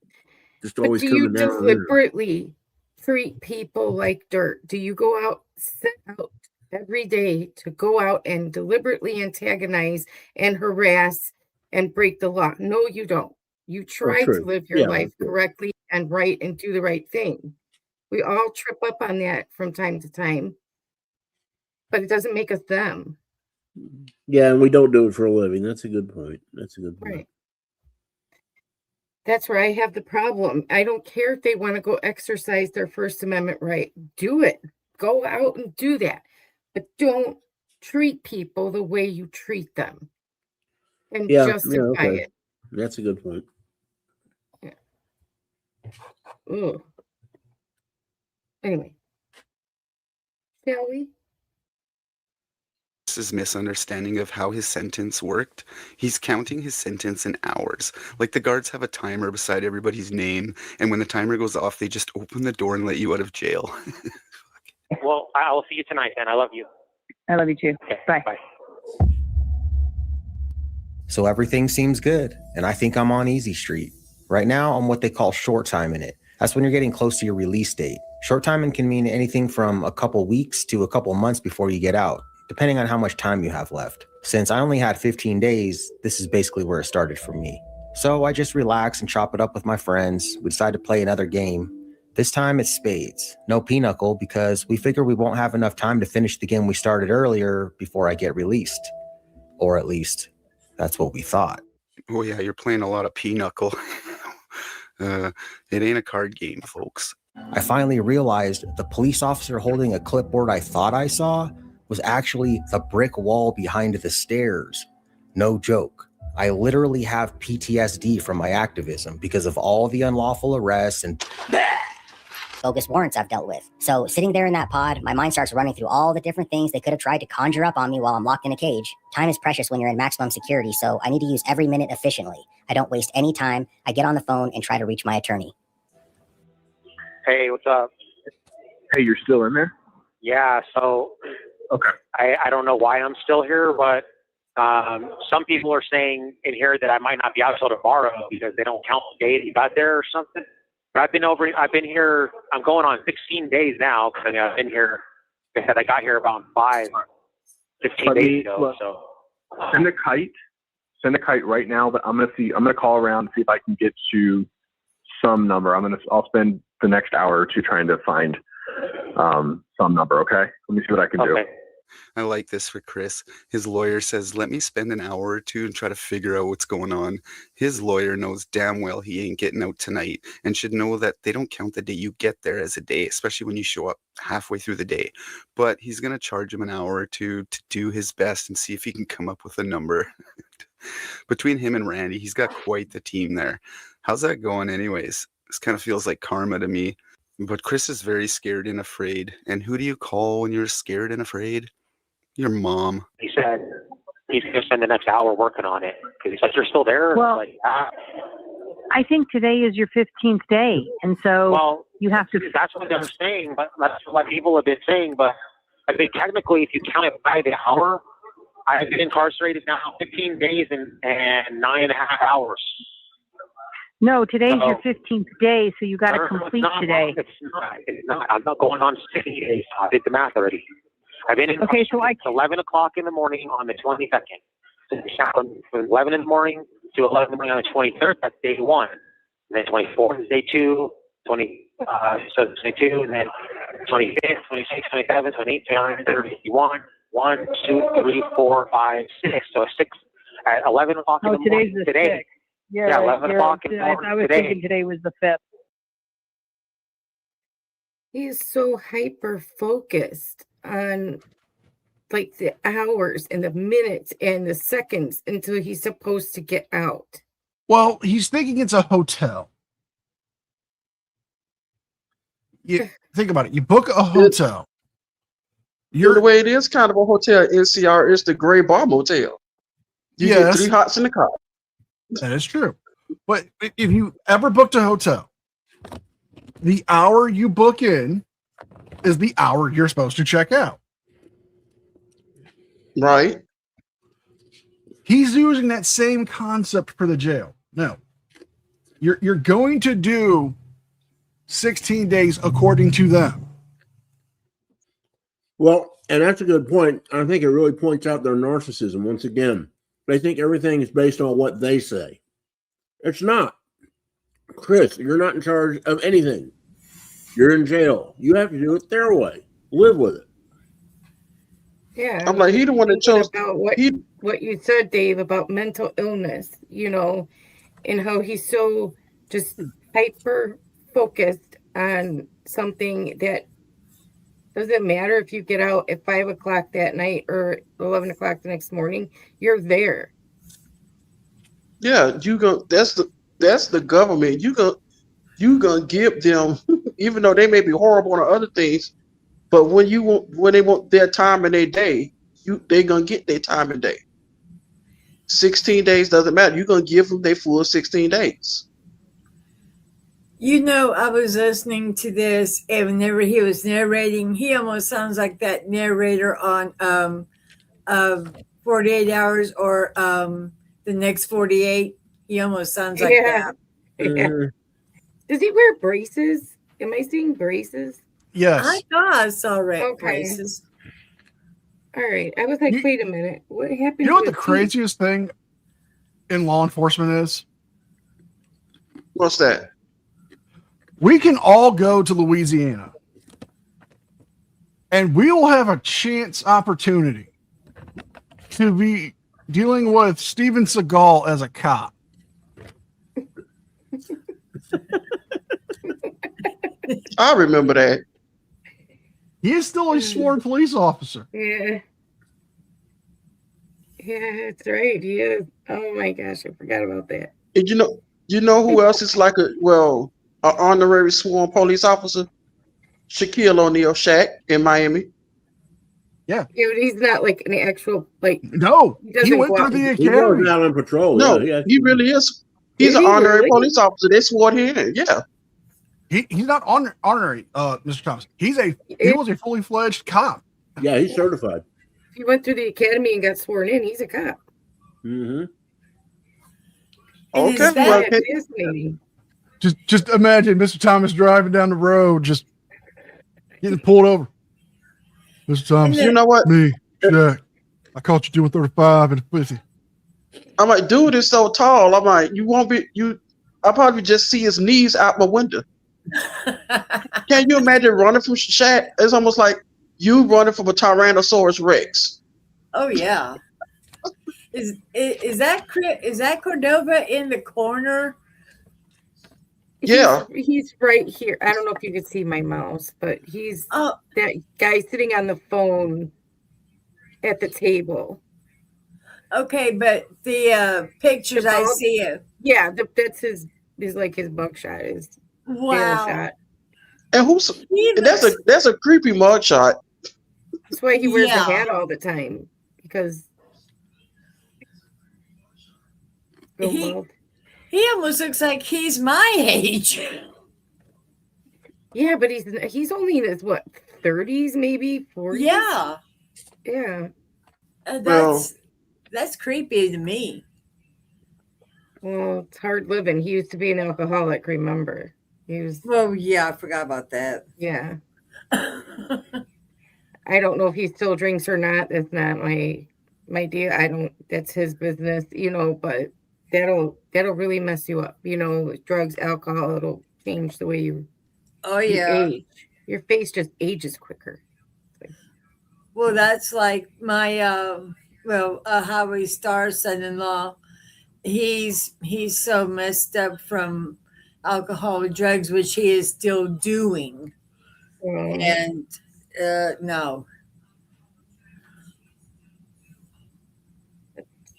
Just always coming down. Do you deliberately treat people like dirt? Do you go out, set out every day to go out and deliberately antagonize and harass and break the law? No, you don't. You try to live your life correctly and right and do the right thing. We all trip up on that from time to time, but it doesn't make us them. Yeah, and we don't do it for a living. That's a good point. Right. That's where I have the problem. I don't care if they want to go exercise their First Amendment right. Do it. Go out and do that. But don't treat people the way you treat them. And justify it. That's a good point. Yeah. Ooh. Anyway. Shall we? His misunderstanding of how his sentence worked. He's counting his sentence in hours. Like the guards have a timer beside everybody's name, and when the timer goes off, they just open the door and let you out of jail. Well, I'll see you tonight, then. I love you. I love you too. Okay, bye. So everything seems good, and I think I'm on easy street. Right now, I'm what they call short timing it. That's when you're getting close to your release date. Short timing can mean anything from a couple weeks to a couple months before you get out, depending on how much time you have left. Since I only had 15 days, this is basically where it started for me. So I just relax and chop it up with my friends. We decide to play another game. This time it's spades, no pinochle, because we figure we won't have enough time to finish the game we started earlier before I get released. Or at least, that's what we thought. Oh yeah, you're playing a lot of pinochle. It ain't a card game, folks. I finally realized the police officer holding a clipboard I thought I saw was actually the brick wall behind the stairs. No joke. I literally have PTSD from my activism because of all the unlawful arrests and bogus warrants I've dealt with. So sitting there in that pod, my mind starts running through all the different things they could have tried to conjure up on me while I'm locked in a cage. Time is precious when you're in maximum security, so I need to use every minute efficiently. I don't waste any time. I get on the phone and try to reach my attorney. Hey, what's up? Hey, you're still in there? Yeah, so Okay. I don't know why I'm still here, but some people are saying in here that I might not be out till tomorrow because they don't count the day that you got there or something. But I've been here, I'm going on 16 days now because I've been here, I said I got here about 15 days ago. Look, so send a kite right now, but I'm gonna call around and see if I can get you some number. I'll spend the next hour or two trying to find some number, okay? Let me see what I can do. I like this for Chris. His lawyer says, let me spend an hour or two and try to figure out what's going on. His lawyer knows damn well he ain't getting out tonight and should know that they don't count the day you get there as a day, especially when you show up halfway through the day. But he's going to charge him an hour or two to do his best and see if he can come up with a number. Between him and Randy, he's got quite the team there. How's that going anyways? This kind of feels like karma to me. But Chris is very scared and afraid. And who do you call when you're scared and afraid? Your mom. he said he's going to spend the next hour working on it because he said, you're still there? Well, Like, ah. I think today is your 15th day, and so Well, you have to. That's what they're saying, but that's what people have been saying. But I think technically, if you count it by the hour, I've been incarcerated now 15 days and 9.5 hours. No, today's So- your 15th day, so you got to No, complete it's not. today. It's not. I'm not going on 60 days. I did the math already. I've been in Okay, so it's 11 o'clock in the morning on the 22nd. So from 11 in the morning to 11 in the morning on the 23rd, that's day one. And then 24th is day two, so it's day two, and then 25th, 26th, 27th, 28th, 29th, 30th, 31, 1, 2, 3, 4, 5, 6. So 6 at 11 o'clock in Oh, the morning today's the today. 6th. Yeah, Yeah, 11 o'clock in the I morning was today. thinking today was the 5th. He is so hyper focused on like the hours and the minutes and the seconds until he's supposed to get out. Well, he's thinking it's a hotel. You think about it. You book a hotel. The way it is kind of a hotel NCR is the Gray Bar Motel. You get 3 hots in the car. That is true. But if you ever booked a hotel, the hour you book in is the hour you're supposed to check out. Right. He's using that same concept for the jail. No. You're going to do 16 days according to them. Well, and that's a good point. I think it really points out their narcissism once again. They think everything is based on what they say. It's not. Chris, you're not in charge of anything. You're in jail. You have to do it their way. Live with it. Yeah. I'm like, he the one that chose about what you said, Dave, about mental illness, and how he's so just hyper focused on something that doesn't matter if you get out at 5 o'clock that night or 11 o'clock the next morning, you're there. Yeah, that's the government. You gonna give them, even though they may be horrible on other things, but when they want their time and their day, they gonna get their time and day. 16 days doesn't matter. You're gonna give them their full 16 days. I was listening to this, and whenever he was narrating, he almost sounds like that narrator on 48 Hours or the next 48. He almost sounds like that. Yeah. Does he wear braces? Am I seeing braces? Yes. I thought I saw red braces. All right. I was like, wait a minute. What happened? You know what to the his teeth? craziest thing in law enforcement is? What's that? We can all go to Louisiana and we'll have a chance opportunity to be dealing with Steven Seagal as a cop. I remember that. He is still a sworn police officer. Yeah. Yeah, that's right. He is. Oh my gosh, I forgot about that. And you know who else is like an honorary sworn police officer? Shaquille O'Neal, Shaq in Miami. Yeah. Yeah, but he's not like an actual No, he doesn't went go through out the and- He goes out on patrol. No, yeah, he really is. He's Is an he honorary really? police officer. They swore him in. Yeah. He's not honorary, Mr. Thomas. He was a fully fledged cop. Yeah, he's certified. He went through the academy and got sworn in. He's a cop. Mm-hmm. And is Okay, well, that- Fascinating. Just imagine Mr. Thomas driving down the road, just getting pulled over. Mr. Thomas, You know what? me, Jack, I caught you doing 35 and 50. I'm like, dude is so tall. I'm like, you won't be you. I probably just see his knees out my window. Can you imagine running from Shaq? It's almost like you running from a Tyrannosaurus Rex. Oh yeah. Is that Cordova in the corner? Yeah. He's right here. I don't know if you can see my mouse, but he's that guy sitting on the phone at the table. Okay, but the pictures I see of Yeah, that's his like his mugshot is. Wow. Shot. And that's a creepy mugshot. That's why he wears Yeah. a hat all the time because Bill He- Weld. He almost looks like he's my age. Yeah, but he's only in his 30s, maybe 40s. Yeah. Yeah. That's creepy to me. Well, it's hard living. He used to be an alcoholic, remember? He was. Well, yeah, I forgot about that. Yeah. I don't know if he still drinks or not. That's not my deal. That's his business, but that'll really mess you up. Drugs, alcohol, it'll change the way you age. Your face just ages quicker. Well, that's like my Howie Starr son-in-law. He's so messed up from alcohol and drugs, which he is still doing. And no.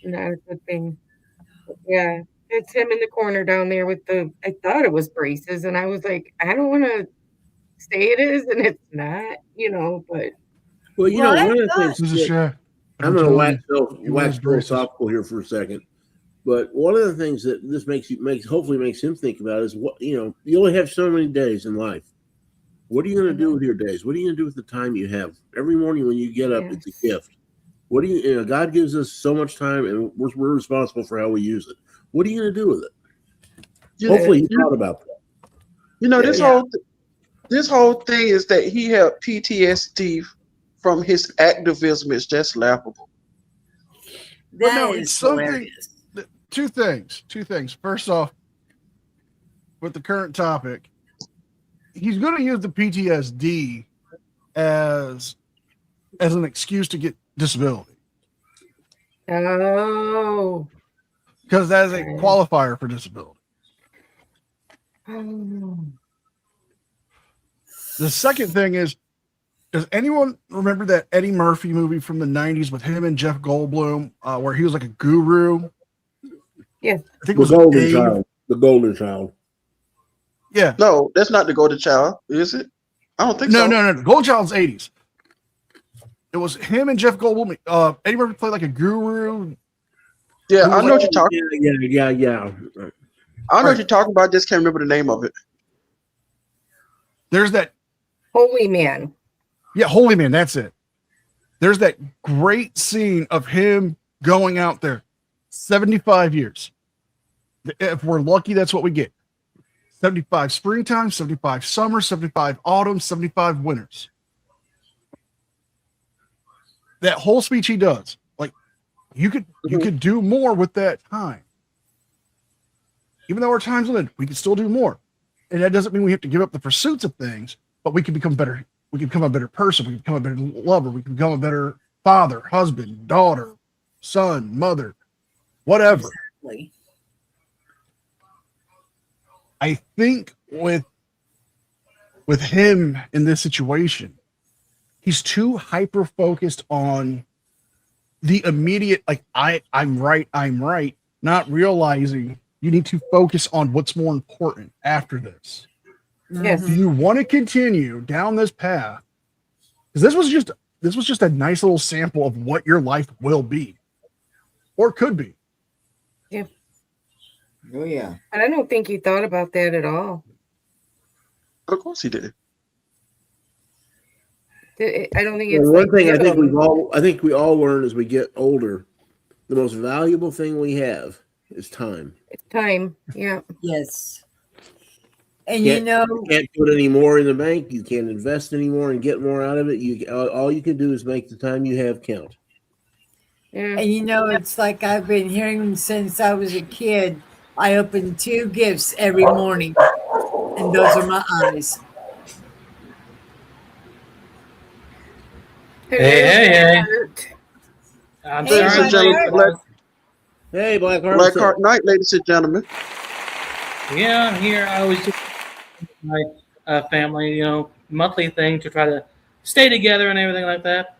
Not a good thing. Yeah. It's him in the corner down there with I thought it was braces, and I was like, I don't want to say it is, and it's not, but. Well, one of the things. This is Shaq. I'm going to wax wears braces. philosophical here for a second, but one of the things that this hopefully makes him think about is you only have so many days in life. What are you going to do with your days? What are you going to do with the time you have? Every morning when you get up, it's a gift. What do you God gives us so much time, and we're responsible for how we use it. What are you going to do with it? Hopefully, you thought about that. This whole thing is that he had PTSD from his activism is just laughable. But no, it's something. Two things. First off, with the current topic, he's going to use the PTSD as an excuse to get disability. Oh. Because that is a qualifier for disability. Oh. The second thing is, does anyone remember that Eddie Murphy movie from the 90s with him and Jeff Goldblum, where he was like a guru? Yes. I think it was The Golden Child. Yeah. No, that's not the Golden Child, is it? I don't think so. No. The Golden Child's 80s. It was him and Jeff Goldblum. Eddie Murphy played like a guru. Yeah, I know what you're talking. Yeah. I know what you're talking about. Just can't remember the name of it. There's that Holy Man. Yeah, Holy Man, that's it. There's that great scene of him going out there 75 years. If we're lucky, that's what we get. 75 springtime, 75 summer, 75 autumn, 75 winters. That whole speech he does, like you could do more with that time. even though our time's limited, we can still do more. And that doesn't mean we have to give up the pursuits of things, but we can become better. We can become a better person. We can become a better lover. We can become a better father, husband, daughter, son, mother, whatever. Exactly. I think with him in this situation, he's too hyper focused on the immediate, like I'm right, not realizing you need to focus on what's more important after this. Yes. Do you want to continue down this path? Because this was just a nice little sample of what your life will be, or could be. Yeah. Oh yeah. And I don't think he thought about that at all. Of course he did. I don't think Well, it's one like thing little. I think we all learn as we get older, the most valuable thing we have is time. It's time. Yeah. Yes. And You can't put any more in the bank. You can't invest anymore and get more out of it. All you can do is make the time you have count. Yeah. And it's like I've been hearing since I was a kid. I open 2 gifts every morning, and those are my eyes. Hey. I'm Ladies and gentlemen, Hey, Blackheart Night, ladies and gentlemen. Yeah, I'm here. I always do my family, monthly thing to try to stay together and everything like that.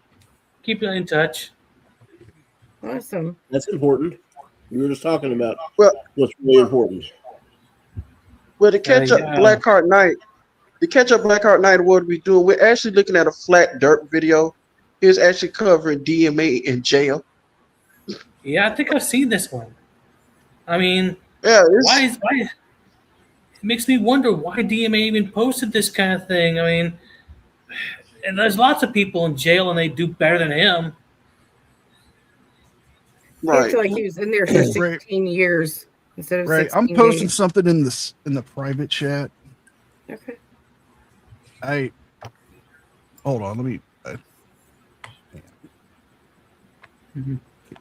Keep in touch. Awesome. That's important. You were just talking about what's really important. Well, to catch up yeah. Blackheart Night, what we doing? We're actually looking at a flat dirt video. It's actually covering DMA in jail. Yeah, I think I've seen this one. I mean, why it makes me wonder why DMA even posted this kind of thing. I mean, and there's lots of people in jail and they do better than him. It's like he was in there for 16 years instead of Right. 16 I'm posting days. something in the private chat. Okay. Hold on, let me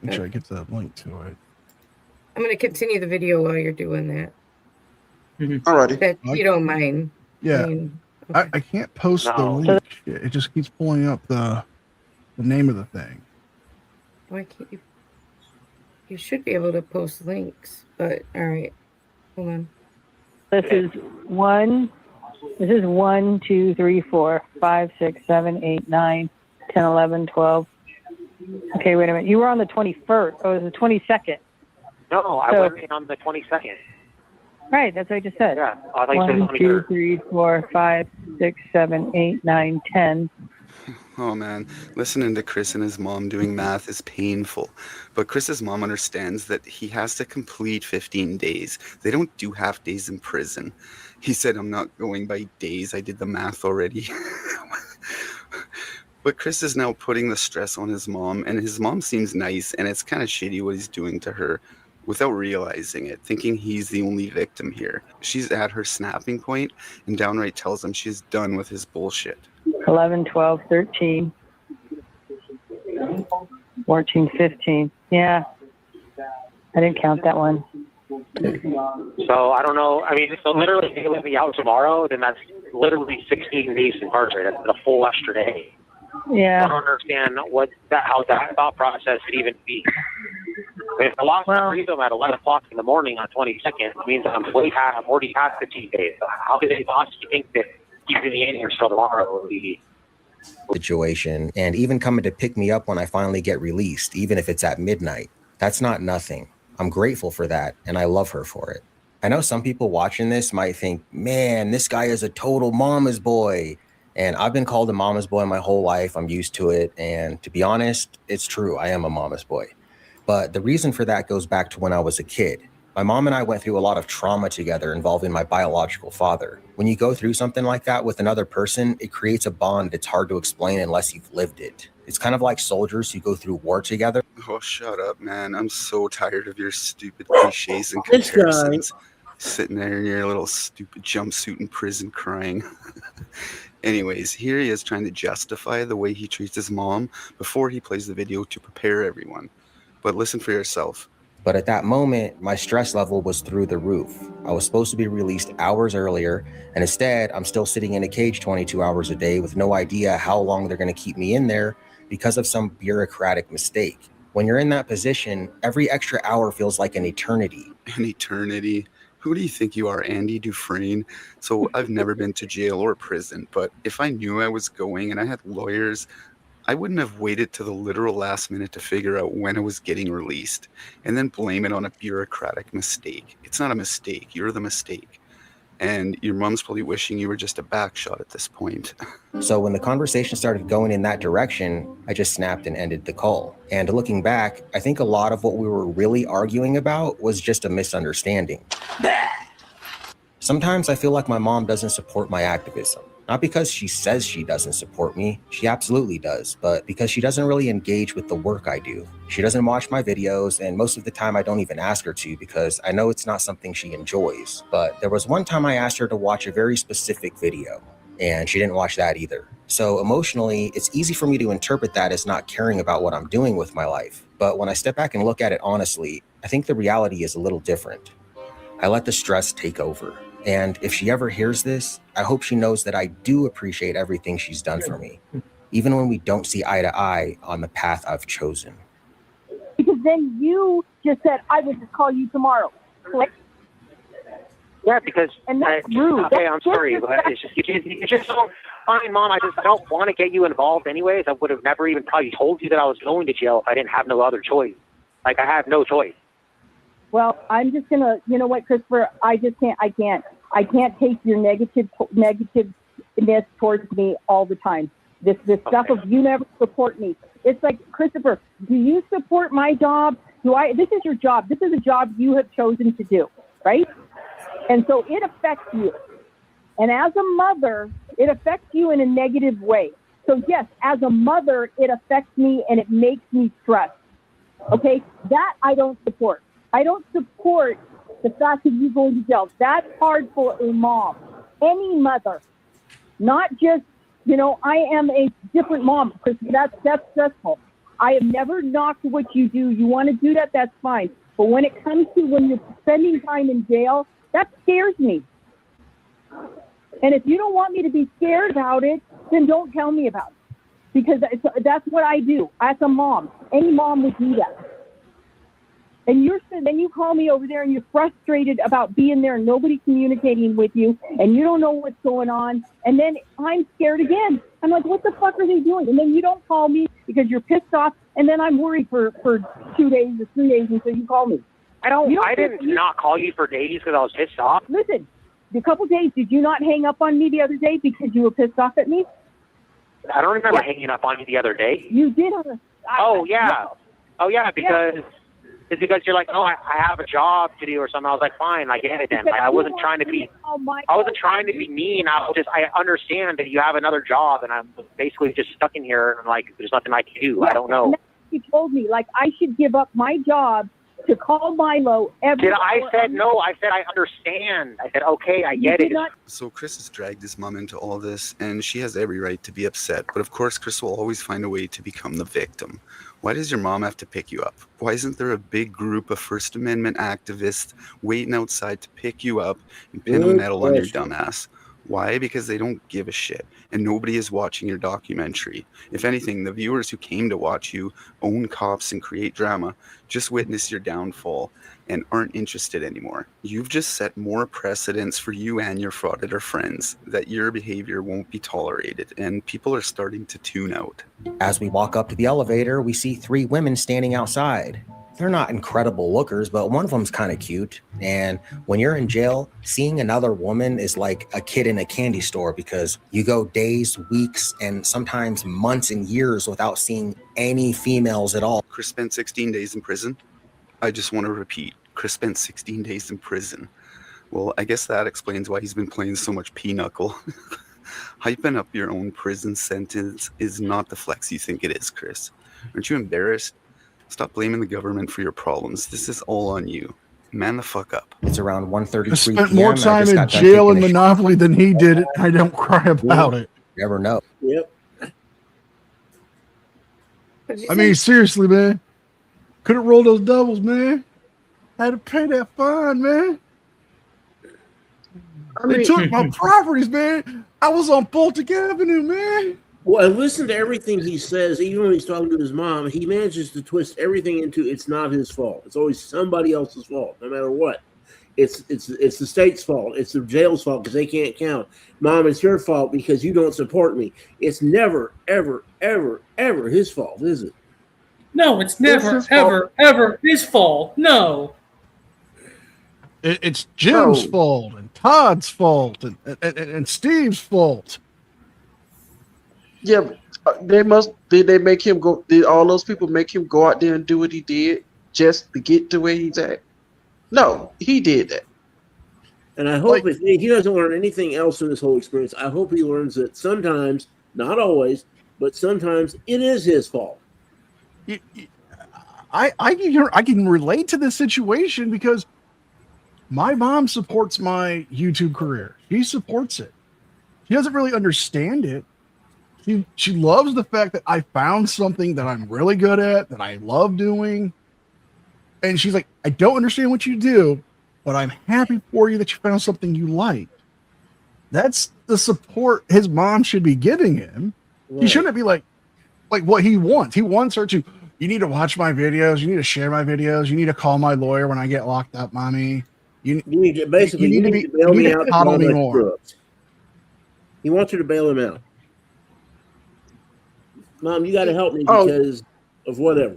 make sure I get the link to it. I'm going to continue the video while you're doing that. Alrighty. If you don't mind. Yeah. I mean, I can't post the link. It just keeps pulling up the name of the thing. why can't you? You should be able to post links, but all right. Hold on. This is 1, 2, 3, 4, 5, 6, 7, 8, 9, 10, 11, 12. Okay, wait a minute. You were on the 21st. Oh, it was the 22nd. No, I So- went in on the 22nd. Right, that's what I just said. Yeah, I thought you said 1, 2, 23rd. 3, 4, 5, 6, 7, 8, 9, 10. Oh man, listening to Chris and his mom doing math is painful. But Chris's mom understands that he has to complete 15 days. They don't do half days in prison. He said, I'm not going by days. I did the math already. But Chris is now putting the stress on his mom, and his mom seems nice, and it's kind of shitty what he's doing to her without realizing it, thinking he's the only victim here. She's at her snapping point and downright tells him she's done with his bullshit. 11, 12, 13, 14, 15. Yeah. I didn't count that one. So I don't know. I mean, so literally, if they let me out tomorrow, then that's literally 16 days incarcerated. That's a full extra day. Yeah. I don't understand how that thought process could even be. If the law frees them at 11 o'clock in the morning on 22nd, it means I'm already past 15 days. How could they possibly think that keeping me in here till tomorrow would be? Situation, and even coming to pick me up when I finally get released, even if it's at midnight. That's not nothing. I'm grateful for that, and I love her for it. I know some people watching this might think, man, this guy is a total mama's boy. And I've been called a mama's boy my whole life. I'm used to it. And to be honest, it's true. I am a mama's boy. But the reason for that goes back to when I was a kid. My mom and I went through a lot of trauma together involving my biological father. When you go through something like that with another person, it creates a bond that's hard to explain unless you've lived it. It's kind of like soldiers who go through war together. Oh, shut up, man. I'm so tired of your stupid cliches and This guy- comparisons. Sitting there in your little stupid jumpsuit in prison crying. Anyways, here he is trying to justify the way he treats his mom before he plays the video to prepare everyone. But listen for yourself. But at that moment, my stress level was through the roof. I was supposed to be released hours earlier, and instead, I'm still sitting in a cage 22 hours a day with no idea how long they're going to keep me in there because of some bureaucratic mistake. When you're in that position, every extra hour feels like an eternity. An eternity? Who do you think you are, Andy Dufresne? So I've never been to jail or prison, but if I knew I was going and I had lawyers, I wouldn't have waited to the literal last minute to figure out when I was getting released and then blame it on a bureaucratic mistake. It's not a mistake. You're the mistake. And your mom's probably wishing you were just a backshot at this point. So when the conversation started going in that direction, I just snapped and ended the call. And looking back, I think a lot of what we were really arguing about was just a misunderstanding. Sometimes I feel like my mom doesn't support my activism. Not because she says she doesn't support me, she absolutely does, but because she doesn't really engage with the work I do. She doesn't watch my videos, and most of the time I don't even ask her to because I know it's not something she enjoys. But there was one time I asked her to watch a very specific video, and she didn't watch that either. So emotionally, it's easy for me to interpret that as not caring about what I'm doing with my life. But when I step back and look at it honestly, I think the reality is a little different. I let the stress take over. And if she ever hears this, I hope she knows that I do appreciate everything she's done for me, even when we don't see eye to eye on the path I've chosen. Because then you just said, I will just call you tomorrow. Click. Yeah, because And that's rude. Okay, That's I'm sorry, just- but it's just so fine, Mom. I don't want to get you involved anyways. I would have never even probably told you that I was going to jail if I didn't have no other choice. Like, I have no choice. Well, I'm just gonna, you know what, Christopher? I can't take your negativeness towards me all the time. This stuff of you never support me. It's like, Christopher, do you support my job? This is your job. This is a job you have chosen to do, right? And so it affects you. And as a mother, it affects you in a negative way. So yes, as a mother, it affects me and it makes me stressed. Okay, that I don't support. I don't support the fact that you going to jail. That's hard for a mom, any mother, not just, I am a different mom, because that's stressful. I have never knocked what you do. You want to do that, that's fine. But when it comes to when you're spending time in jail, that scares me. And if you don't want me to be scared about it, then don't tell me about it. Because that's what I do as a mom. Any mom would do that. And then you call me over there and you're frustrated about being there and nobody communicating with you and you don't know what's going on. And then I'm scared again. I'm like, what the fuck are they doing? And then you don't call me because you're pissed off. And then I'm worried for 2 days or 3 days until you call me. I didn't not call you for days because I was pissed off. Listen, a couple days, did you not hang up on me the other day because you were pissed off at me? I don't remember hanging up on you the other day. You did. Oh, yeah. Because it's because you're like, oh, I have a job to do or something. I was like, fine, I get it then. Like, I wasn't trying to be mean. I understand that you have another job and I'm basically just stuck in here and like, there's nothing I can do. I don't know. You told me like I should give up my job to call Milo every I said no. I said I understand. I said, okay, I get it. So Chris has dragged his mom into all this, and she has every right to be upset. But of course, Chris will always find a way to become the victim. Why does your mom have to pick you up? Why isn't there a big group of First Amendment activists waiting outside to pick you up and pin a medal on your dumbass? Why? Because they don't give a shit, and nobody is watching your documentary. If anything, the viewers who came to watch you own cops and create drama just witness your downfall and aren't interested anymore. You've just set more precedents for you and your frauditor friends that your behavior won't be tolerated, and people are starting to tune out. As we walk up to the elevator, we see 3 women standing outside. They're not incredible lookers, but one of them's kind of cute. And when you're in jail, seeing another woman is like a kid in a candy store because you go days, weeks, and sometimes months and years without seeing any females at all. Chris spent 16 days in prison. I just want to repeat, Chris spent 16 days in prison. Well, I guess that explains why he's been playing so much pinochle. Hyping up your own prison sentence is not the flex you think it is, Chris. Aren't you embarrassed? Stop blaming the government for your problems. This is all on you. Man the fuck up. It's around 1:33 I spent p.m. more time in jail and Monopoly than he did. I don't cry about it. Never know. Yep. I mean, seriously, man. Could have rolled those doubles, man. had to pay that fine, man. They mean- took my properties, man. I was on Baltic Avenue, man. Well, and listen to everything he says, even when he's talking to his mom. He manages to twist everything into it's not his fault. It's always somebody else's fault, no matter what. It's the state's fault. It's the jail's fault because they can't count. Mom, it's your fault because you don't support me. It's never, ever, ever, ever his fault, is it? No, it's never, his fault. ever, ever his fault. No. It's Jim's fault and Todd's fault and Steve's fault. Yeah, did they make him go? Did all those people make him go out there and do what he did just to get to where he's at? No, he did that. And I hope if he doesn't learn anything else in this whole experience, I hope he learns that sometimes, not always, but sometimes it is his fault. I can relate to this situation because my mom supports my YouTube career. She supports it. She doesn't really understand it. She loves the fact that I found something that I'm really good at, that I love doing. And she's like, I don't understand what you do, but I'm happy for you that you found something you like. That's the support his mom should be giving him. He shouldn't be like what he wants. He wants her to, you need to watch my videos. You need to share my videos. You need to call my lawyer when I get locked up, mommy. You need to basically you need to bail me out. Coddle me more. He wants her to bail him out. Mom, you got to help me because of whatever.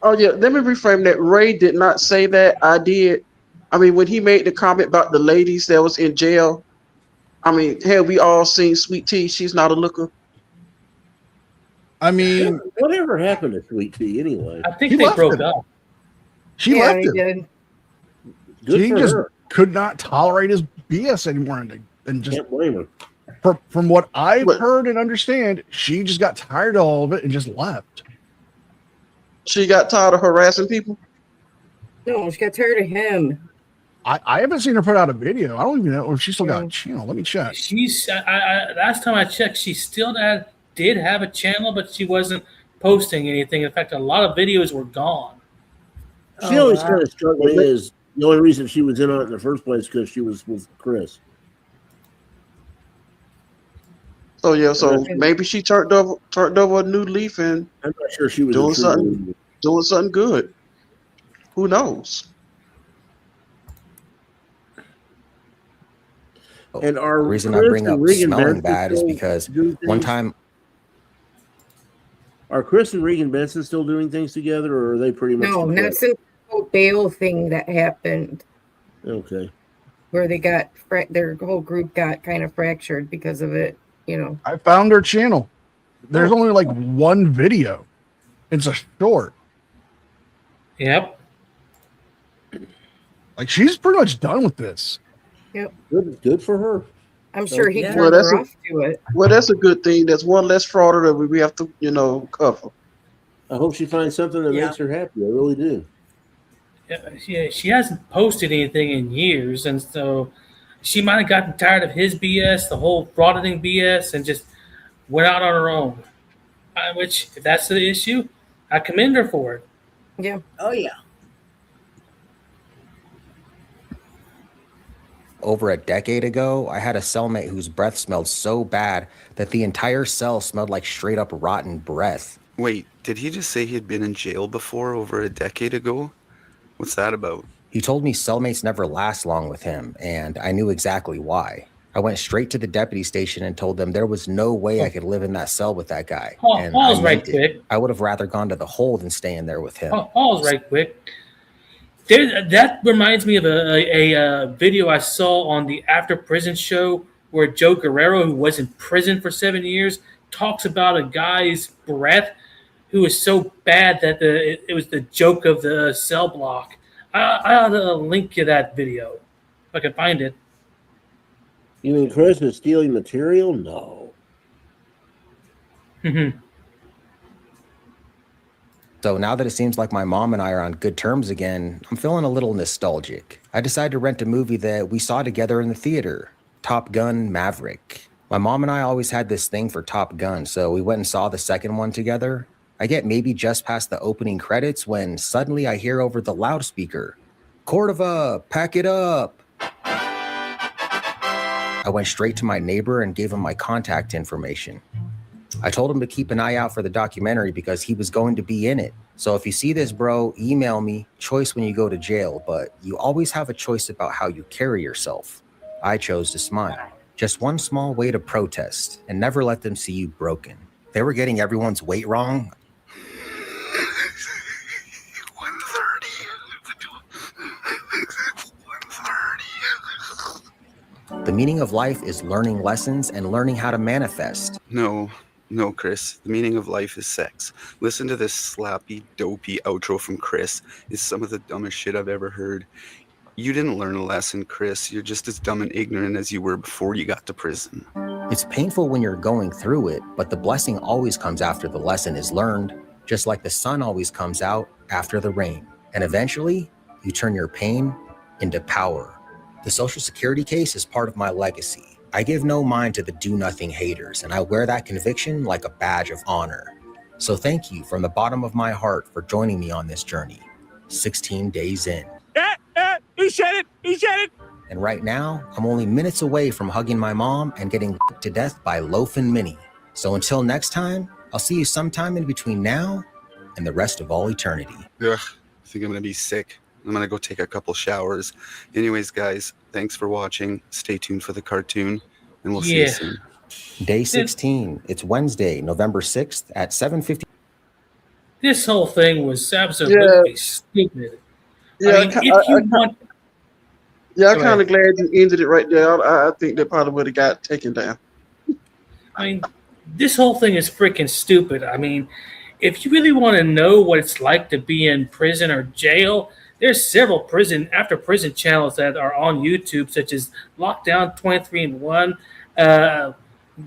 Oh yeah, let me reframe that. Ray did not say that. I did. I mean, when he made the comment about the ladies that was in jail, I mean, have we all seen Sweet Tea? She's not a looker. I mean, whatever happened to Sweet Tea anyway? I think they broke up. She left him. Did. Good She for just her. could not tolerate his BS anymore, and just Can't blame her. From what I've heard and understand, she just got tired of all of it and just left. She got tired of harassing people? No, she got tired of him. I haven't seen her put out a video. I don't even know if she still got a channel. Let me check. She's last time I checked, she still did have a channel, but she wasn't posting anything. In fact, a lot of videos were gone. She always kind of struggling is the only reason she was in on it in the first place because she was with Chris. So yeah, so maybe she turned over a new leaf and I'm not sure she was doing something good. Who knows? And The reason I bring up smelling bad is because one time are Chris and Regan Benson still doing things together, or are they pretty much? No, not since the whole bail thing that happened, Okay. where they got their whole group got kind of fractured because of it. You know, I found her channel. There's only like one video. It's a short. Yep. Like she's pretty much done with this. Yep. Good for her. I'm sure he Well, turned that's her a- off to it. Well, that's a good thing. That's one less fraud that we have to, cover. I hope she finds something that makes her happy. I really do. Yeah, she hasn't posted anything in years, and so she might have gotten tired of his BS, the whole frauditing BS, and just went out on her own. Which, if that's the issue, I commend her for it. Yeah. Oh yeah. over a decade ago, I had a cellmate whose breath smelled so bad that the entire cell smelled like straight up rotten breath. Wait, did he just say he had been in jail before over a decade ago? What's that about? He told me cellmates never last long with him, and I knew exactly why. I went straight to the deputy station and told them there was no way I could live in that cell with that guy. And Paul's I right meant it. quick. I would have rather gone to the hold than stay in there with him. Paul's right quick. That reminds me of a video I saw on the After Prison show where Joe Guerrero, who was in prison for 7 years, talks about a guy's breath who was so bad that it was the joke of the cell block. I ought to link you that video if I can find it. You mean Chris is stealing material? No. So now that it seems like my mom and I are on good terms again, I'm feeling a little nostalgic. I decided to rent a movie that we saw together in the theater, Top Gun Maverick. My mom and I always had this thing for Top Gun, so we went and saw the second one together. I get maybe just past the opening credits when suddenly I hear over the loudspeaker, Cordova, pack it up. I went straight to my neighbor and gave him my contact information. I told him to keep an eye out for the documentary because he was going to be in it. So if you see this, bro, email me. Choice when you go to jail, but you always have a choice about how you carry yourself. I chose to smile. Just one small way to protest and never let them see you broken. They were getting everyone's weight wrong. 130. The meaning of life is learning lessons and learning how to manifest. No, Chris. The meaning of life is sex. Listen to this slappy, dopey outro from Chris. It's some of the dumbest shit I've ever heard. You didn't learn a lesson, Chris. You're just as dumb and ignorant as you were before you got to prison. It's painful when you're going through it, but the blessing always comes after the lesson is learned, just like the sun always comes out after the rain. And eventually, you turn your pain into power. The Social Security case is part of my legacy. I give no mind to the do-nothing haters, and I wear that conviction like a badge of honor. So thank you from the bottom of my heart for joining me on this journey. 16 days in. He said it! And right now, I'm only minutes away from hugging my mom and getting to death by Loaf and Minnie. So until next time, I'll see you sometime in between now and the rest of all eternity. Ugh, I think I'm gonna be sick. I'm gonna go take a couple showers. Anyways, guys, thanks for watching. Stay tuned for the cartoon, and we'll see you soon. Day 16. It's Wednesday, November 6th at 7:50. This whole thing was absolutely stupid. Yeah, Go kind of glad you ended it right there. I think they probably would have got taken down. I mean, this whole thing is freaking stupid. I mean, if you really want to know what it's like to be in prison or jail, there's several prison channels that are on YouTube, such as Lockdown 23-1,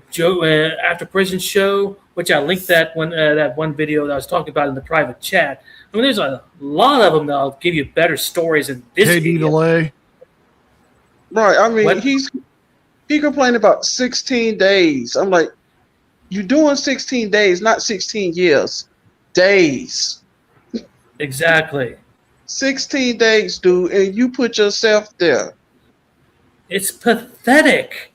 Joe After Prison Show, which I linked that one video that I was talking about in the private chat. I mean, there's a lot of them that'll give you better stories than this. KD delay. Right. I mean, he complained about 16 days. I'm like, you're doing 16 days, not 16 years. Days. Exactly. 16 days, dude, and you put yourself there. It's pathetic.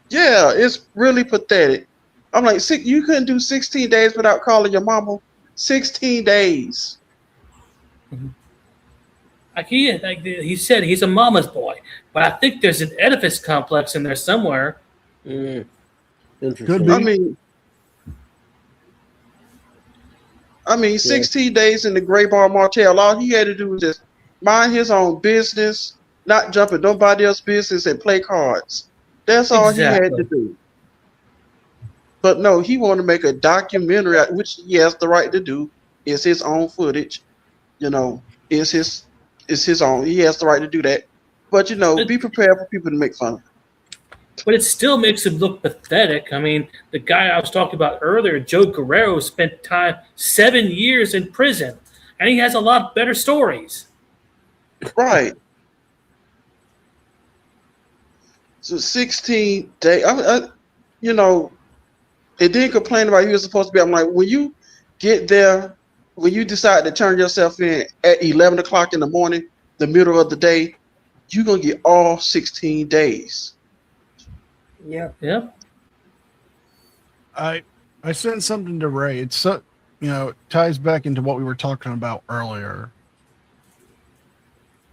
Yeah, it's really pathetic. I'm like, you couldn't do 16 days without calling your mama? 16 days. Like he said, he's a mama's boy, but I think there's an Oedipus complex in there somewhere. Interesting. I mean, 16 days in the Gray Bar Motel. All he had to do was just mind his own business, not jump in nobody else's business, and play cards. That's all he had to do. But no, he wanted to make a documentary, which he has the right to do. It's his own footage. You know, it's his own. He has the right to do that. But, you know, be prepared for people to make fun of him. But it still makes him look pathetic. I mean, the guy I was talking about earlier, Joe Guerrero, spent 7 years in prison, and he has a lot better stories. Right. So 16 days. You know, it didn't complain about he was supposed to be. I'm like, when you get there, when you decide to turn yourself in at 11 o'clock in the morning, the middle of the day, you're going to get all 16 days. Yeah. I sent something to Ray. It's it ties back into what we were talking about earlier,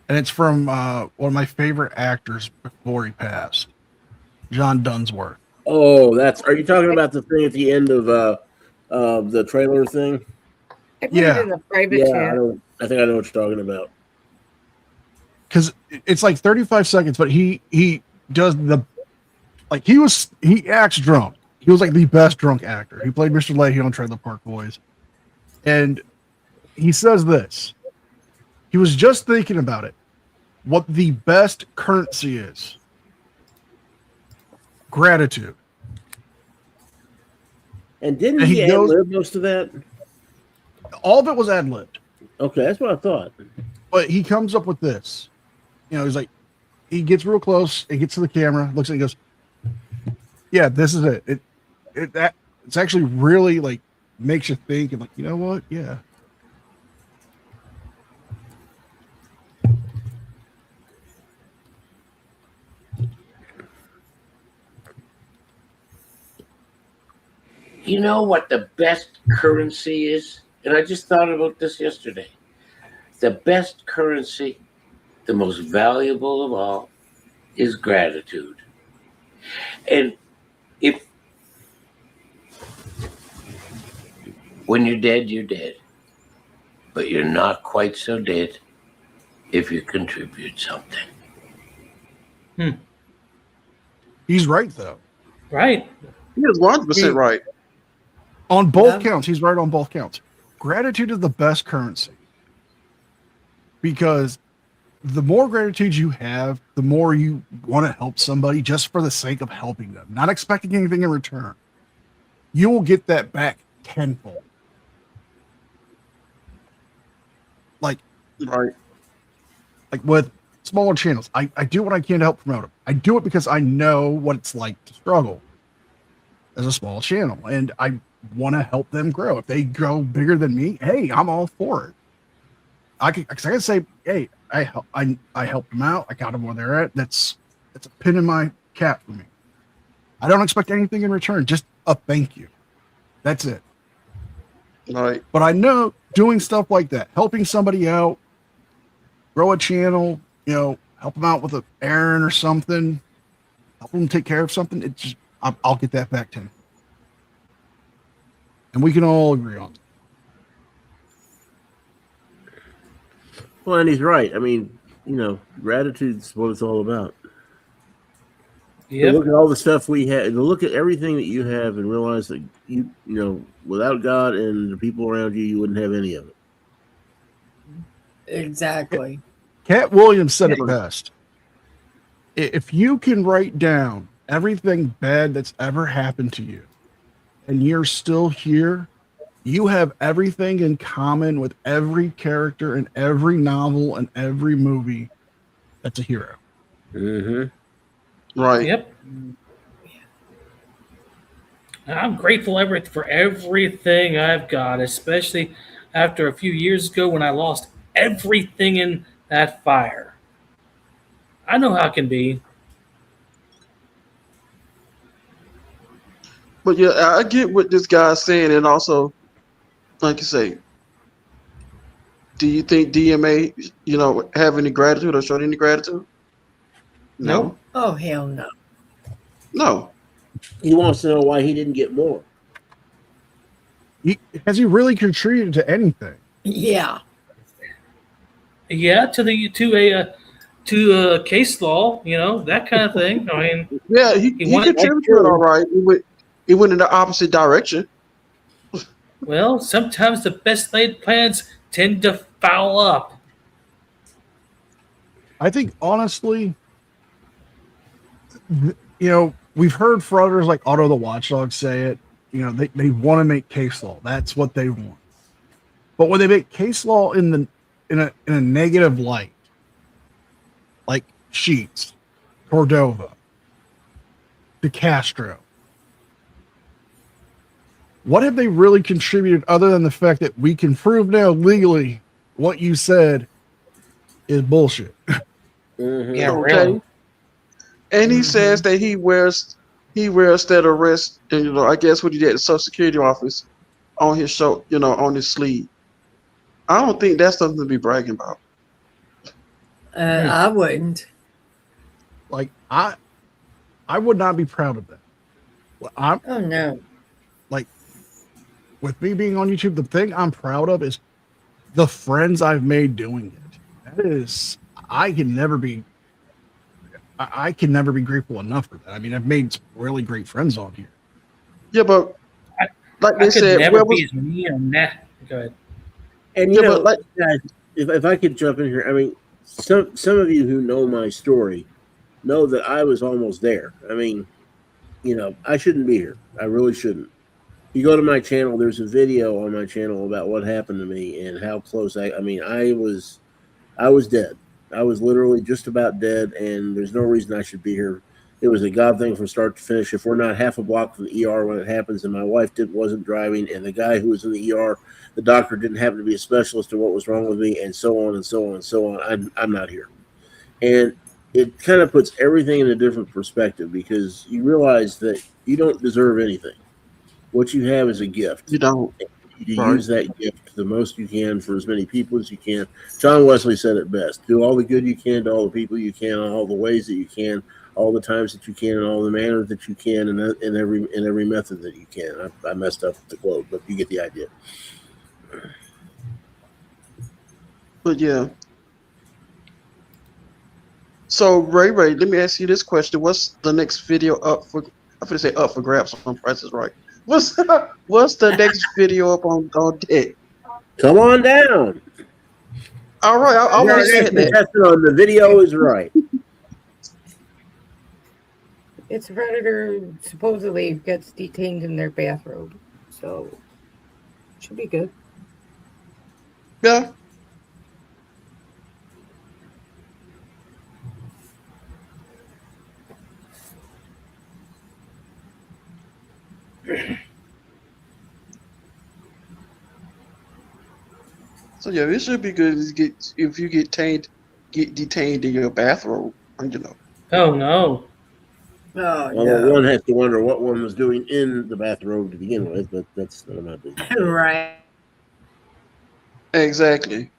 and it's from one of my favorite actors before he passed, John Dunsworth. Oh, are you talking about the thing at the end of the trailer thing? I put it in the private chat. I think I know what you're talking about. Because it's like 35 seconds, but he does he acts drunk. He was like the best drunk actor. He played Mr. Leahy on Trailer Park Boys. And he says this. He was just thinking about it. What the best currency is. Gratitude. And didn't he ad-lib most of that? All of it was ad-libbed. Okay, that's what I thought. But he comes up with this. He's like, he gets real close, he gets to the camera, looks at it, and goes, yeah, this is it. It's actually really like makes you think and like, you know what? Yeah. You know what the best currency is? And I just thought about this yesterday. The best currency, the most valuable of all, is gratitude. And if when you're dead, but you're not quite so dead if you contribute something. He's right, though. Right. He is 100% right. On both counts, he's right on both counts. Gratitude is the best currency because the more gratitude you have, the more you want to help somebody just for the sake of helping them, not expecting anything in return. You will get that back tenfold. Like with smaller channels, I do what I can to help promote them. I do it because I know what it's like to struggle as a small channel, and I want to help them grow. If they grow bigger than me, hey, I'm all for it. I can say, hey, I helped them out. I got them where they're at. That's a pin in my cap for me. I don't expect anything in return, just a thank you. That's it. Right. But I know doing stuff like that, helping somebody out, grow a channel, help them out with an errand or something, help them take care of something. It just, I'll get that back to him. And we can all agree on it. Well, and he's right. I mean, gratitude's what it's all about. Yep. Look at all the stuff we have. Look at everything that you have, and realize that without God and the people around you, you wouldn't have any of it. Exactly. Cat Williams said it best. If you can write down everything bad that's ever happened to you, and you're still here, you have everything in common with every character in every novel and every movie that's a hero. Mm-hmm. Right. Yep. I'm grateful for everything I've got, especially after a few years ago when I lost everything in that fire. I know how it can be. But yeah, I get what this guy's saying, and also, like you say, do you think DMA, have any gratitude or showed any gratitude? No. Oh, hell no. No. He wants to know why he didn't get more. Has he really contributed to anything? Yeah. Yeah, to a case law, that kind of thing. I mean, Yeah, he contributed all right. He went in the opposite direction. Well, sometimes the best laid plans tend to foul up. I think, honestly, we've heard frauders like Otto the Watchdog say it. They want to make case law. That's what they want. But when they make case law in a negative light, like Sheets, Cordova, DeCastro, what have they really contributed other than the fact that we can prove now legally what you said is bullshit? Mm-hmm. Yeah, Okay. really. And he says that he wears that arrest, and I guess what he did at the Social Security office on his show, on his sleeve. I don't think that's something to be bragging about. I wouldn't. Like I would not be proud of that. Oh no. Like with me being on YouTube, the thing I'm proud of is the friends I've made doing it. That is, I can never be grateful enough for that. I mean, I've made some really great friends on here. Yeah, but like they I could said, never be as me on that. Go ahead. And guys, if I could jump in here, I mean, some of you who know my story know that I was almost there. I mean, I shouldn't be here. I really shouldn't. You go to my channel, there's a video on my channel about what happened to me and how close I was dead. I was literally just about dead, and there's no reason I should be here It was a God thing from start to finish. If we're not half a block from the ER when it happens, and my wife wasn't driving, and the guy who was in the ER, the doctor didn't happen to be a specialist of what was wrong with me, and so on and so on and so on, I'm not here. And it kind of puts everything in a different perspective because you realize that you don't deserve anything. What you have is a gift. You don't. You Right. use that gift the most you can for as many people as you can. John Wesley said it best: do all the good you can to all the people you can, in all the ways that you can, all the times that you can, in all the manners that you can, and in every method that you can. I messed up the quote, but you get the idea. But yeah. So Ray, let me ask you this question: what's the next video up for? I'm gonna say up for grabs on Price is Right. What's the next video up on deck? Come on down. All right, I want to see it. On the video is right. It's Predator supposedly gets detained in their bathrobe, so should be good. Yeah. So yeah, it should be good if you get detained in your bathrobe, you know. Oh no. Oh, Although one has to wonder what one was doing in the bathrobe to begin with, but that's none of my business. Right. Exactly.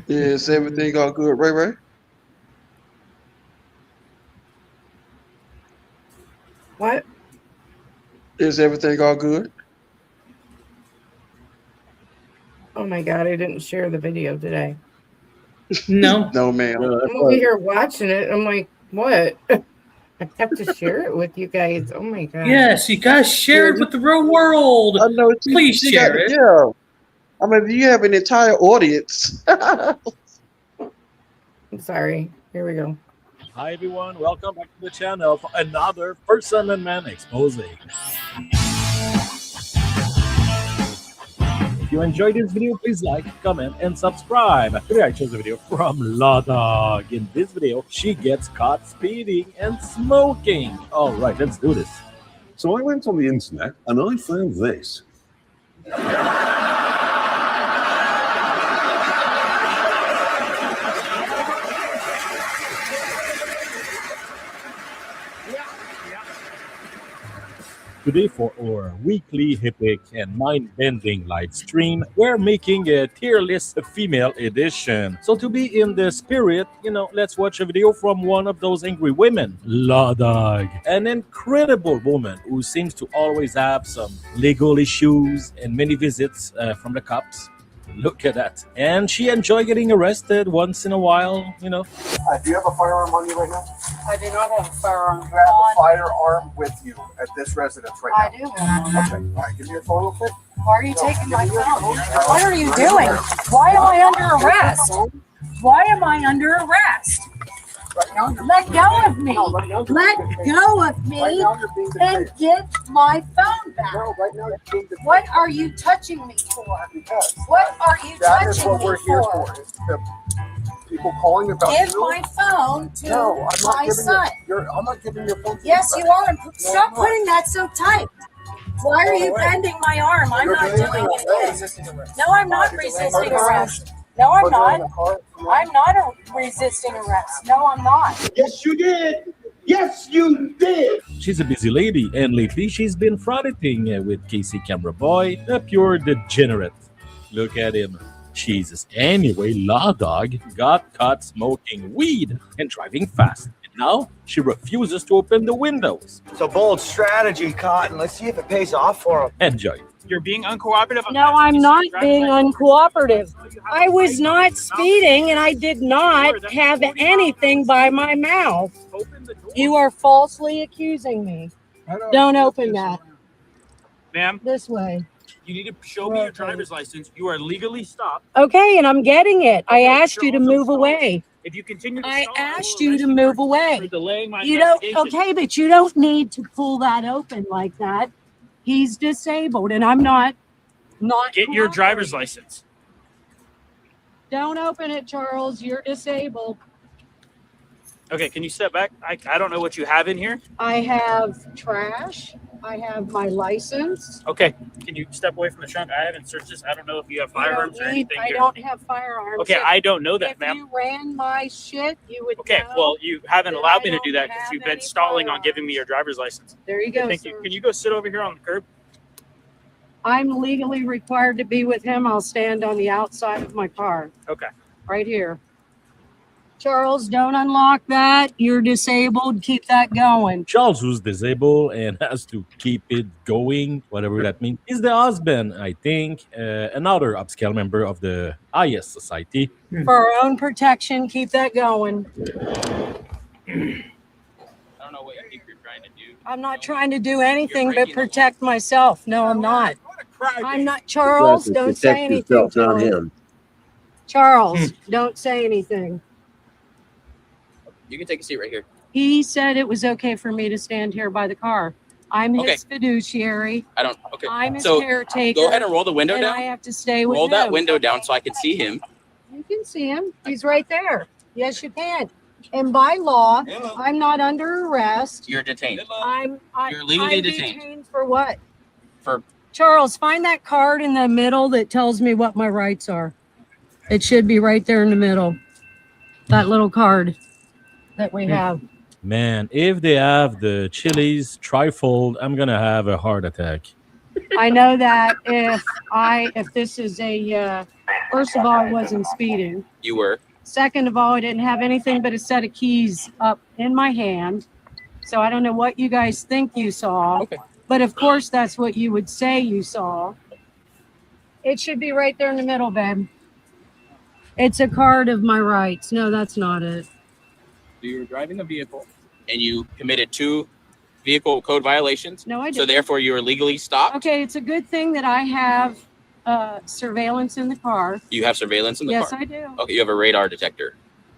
Is everything all good, Ray? What? Is everything all good? Oh my god, I didn't share the video today. No. No, ma'am. I'm over here watching it. I'm like, what? I have to share it with you guys. Oh my god. Yes, you guys share it with the real world. I know. Please share it. Yeah. I mean, you have an entire audience. I'm sorry. Here we go. Hi everyone, welcome back to the channel for another First and Man expose. If you enjoyed this video, please like, comment, and subscribe. Today I chose a video from Ladog. In this video, she gets caught speeding and smoking. All right, let's do this. So I went on the internet and I found this. Today for our weekly epic and mind-bending live stream, we're making a tier list female edition. So to be in the spirit, let's watch a video from one of those angry women, Ladog, an incredible woman who seems to always have some legal issues and many visits from the cops. Look at that. And she enjoys getting arrested once in a while, Do you have a firearm on you right now? I do not have a firearm. You have a firearm with you at this residence right now? I do have one. Okay. All right, give me your phone real quick. Why are you taking my phone? What are you doing? Why am I under arrest? Why am I under arrest? Let go of me. Let go of me and get my phone back. What are you touching me for? What are you That is touching what me we're here for? for. Is the people calling about Give you. my phone to No, I'm not my giving son. I'm not giving your phone to Yes, you. you are. And stop I'm not. putting that so tight. Why are you bending my arm? I'm not doing anything. No, I'm not resisting arrest. No, I'm not. I'm not resisting arrest. No, I'm not. Yes, you did. Yes, you did. She's a busy lady, and lately she's been frauditing with Casey Camera Boy, a pure degenerate. Look at him. Jesus. Anyway, Ladog got caught smoking weed and driving fast. And now she refuses to open the windows. It's a bold strategy, Cotton. Let's see if it pays off for him. Enjoy. You're being uncooperative. No, I'm not being uncooperative. I was not speeding and I did not have anything by my mouth. You are falsely accusing me. Don't open that. Ma'am, This way. you need to show me your driver's license. You are legally stopped. Okay, and I'm getting it. I Okay, asked you're you to also move stalled. away. If you continue to I stall, asked will you arrest to move for away. delaying my You don't, investigation. okay, but you don't need to pull that open like that. He's disabled, and I'm not Get your driver's license. Don't open it, Charles. You're disabled. Okay, can you step back? I don't know what you have in here. I have trash. I have my license. Okay, can you step away from the trunk? I haven't searched this. I don't know if you have firearms or anything I here. don't have firearms. Okay, I don't know that, if ma'am. you ran my shit, you would Okay, know. well, you haven't that allowed I me to do don't that because have you've been any stalling on giving me your driver's license. There you Okay, go, thank sir. you. Can you go sit over here on the curb? I'm legally required to be with him. I'll stand on the outside of my car. Okay. Right here. Charles, don't unlock that. You're disabled. Keep that going. Charles, who's disabled and has to keep it going, whatever that means, is the husband, I think, another upscale member of the highest society. For our own protection, keep that going. I don't know what you think you're trying to do. I'm not trying to do anything but protect myself. No, I'm not. I'm not. Charles, You have to don't say protect anything. yourself, not to him. him. Charles, don't say anything. You can take a seat right here. He said it was okay for me to stand here by the car. I'm Okay. his fiduciary. I don't. Okay. I'm his So caretaker. go ahead and roll the window and down. I have to stay with Roll him. that window down so I can see him. You can see him. He's right there. Yes, you can. And by law, I'm not under arrest. You're detained. You're legally detained. Detained for what? For Charles, find that card in the middle that tells me what my rights are. It should be right there in the middle. That little card that we have. Man, if they have the Chili's trifold, I'm gonna have a heart attack. I know that if this is a first of all, I wasn't speeding. you were. Second of all, I didn't have anything but a set of keys up in my hand. So I don't know what you guys think you saw. Okay. But of course, that's what you would say you saw. It should be right there in the middle, babe. It's a card of my rights. No, that's not it. So you were driving a vehicle and you committed 2 vehicle code violations. No, I So didn't. therefore, you were legally stopped. Okay, it's a good thing that I have surveillance in the car. You have surveillance in the Yes, car. I do. Okay, you have a radar detector.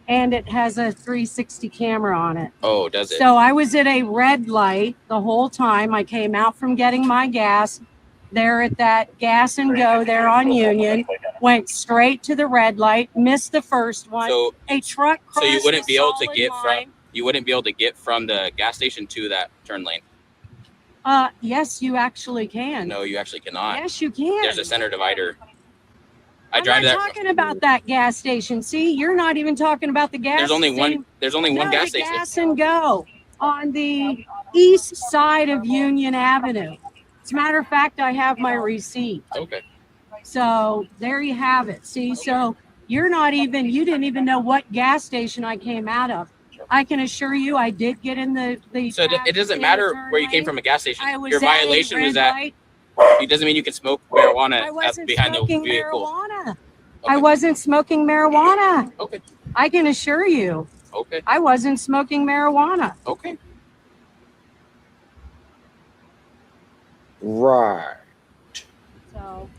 And it has a 360 camera on it. Oh, does it? So I was at a red light the whole time. I came out from getting my gas there at that gas and go there on Union, went straight to the red light, missed the first one. So- a truck So crossed you wouldn't a be able to solid get line. from the gas station to that turn lane. Yes, you actually can. No, you actually cannot. Yes, you can. There's a center divider. I I'm drive not that. talking about that gas station. See, you're not even talking about the gas There's only station. one. There's only one No, gas the station. Gas and Go on the east side of Union Avenue. As a matter of fact, I have my receipt. Okay. So there you have it. See, so you didn't even know what gas station I came out of. I can assure you I did get in the So it doesn't matter where you came from a gas station. I was Your at a violation was red that light. it doesn't mean you can smoke marijuana I wasn't behind the smoking vehicle. marijuana. I wasn't smoking marijuana. Okay. I can assure you. Okay. I wasn't smoking marijuana. Okay. Right. So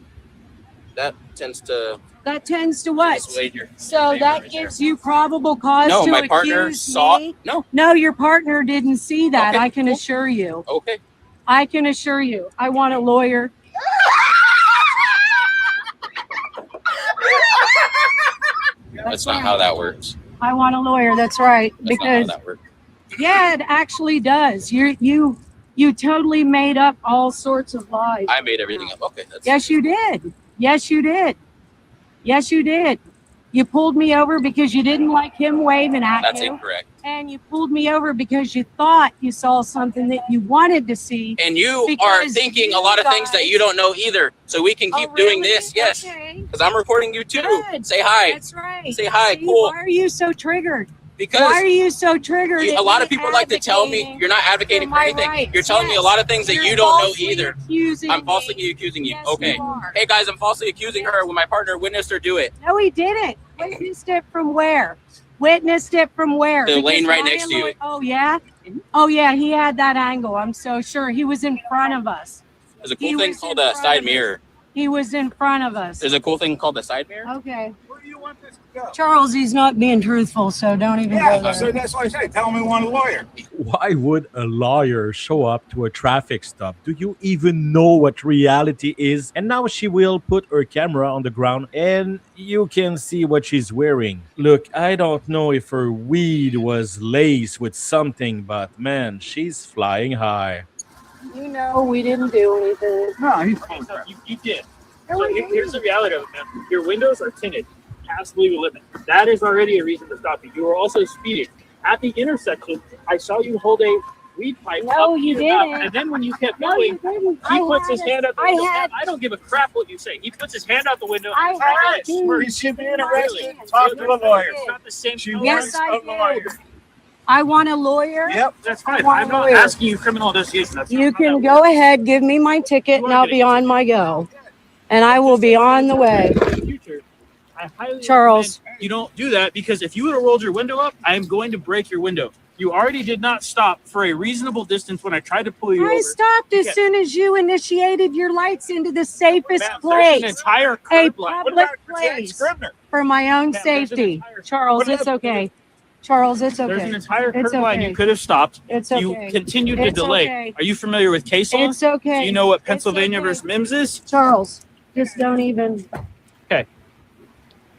That tends to what? dissuade your. So that gives you probable cause No, to my partner accuse saw. me? No. No, your partner didn't see that. Okay, I can assure you. Okay. I can assure you. I want a lawyer. That's not how that works. I want a lawyer. That's right. That's because not how that works. yeah, it actually does. You totally made up all sorts of lies. I made everything up. Okay. That's, Yes, you did. Yes, you did. Yes, you did. You pulled me over because you didn't like him waving at That's you. incorrect. And you pulled me over because you thought you saw something that you wanted to see. And you are Because thinking a you lot of things that guys- you don't know either. So we can keep doing this. Yes. Okay. Because I'm recording you too. Good. Say hi. That's right. Say hi. See, Cool. Why are you so triggered? Because why are you so triggered? a at lot me of people like to tell me advocating you're not advocating for my anything. rights? You're telling me a Yes. lot of things that You're you don't know falsely either. accusing I'm me. falsely accusing you. Yes, Okay. you are. Hey guys, I'm falsely accusing her when my partner witnessed her do it. No, he didn't. Witnessed it from where? Witnessed it from where? The Because lane right my next to you. lawyer- Oh yeah. Oh yeah. He had that angle. I'm so sure he was in front of us. There's a cool thing called a side mirror. He was in front of us. There's a cool thing called the side mirror. Okay. Where do you want this to go? Charles, he's not being truthful, so don't even go there. So that's why I say, tell me one lawyer. Why would a lawyer show up to a traffic stop? Do you even know what reality is? And now she will put her camera on the ground and you can see what she's wearing. Look, I don't know if her weed was laced with something, but man, she's flying high. You know, we didn't do anything. No, You did. So here's the reality of it, man. Your windows are tinted past the legal limit. That is already a reason to stop you. You were also speeding. At the intersection, I saw you hold a weed pipe No, up you to your mouth, didn't. and then when you kept No, going, you didn't. he puts his hand out the window. I don't give a crap what you say. He puts his hand out the window. I and had says, to. He should be arrested. Really? Talk to a lawyer. It's not the same. She Yes, wants I a lawyer. did. I want a lawyer. Yep. That's fine. want I'm a not lawyer. asking you criminal investigation. That's You not how can that go works. ahead, give me my ticket, and I'll be on my go. And I will be on the way. In the future, I highly Charles. recommend you don't do that, because if you would have rolled your window up, I am going to break your window. You already did not stop for a reasonable distance when I tried to pull you over. I stopped as Okay. soon as you initiated your lights into the safest Ma'am, there's an place. entire A curb line. public place for my own Ma'am, there's an safety. entire- Charles, What it's about- okay. Charles, it's okay. There's an entire It's curb line okay. you could have stopped. It's You okay. continued to It's delay. okay. Are you familiar with case law? It's okay. Do you know what It's Pennsylvania okay. versus Mims is? Charles, just don't even. Okay.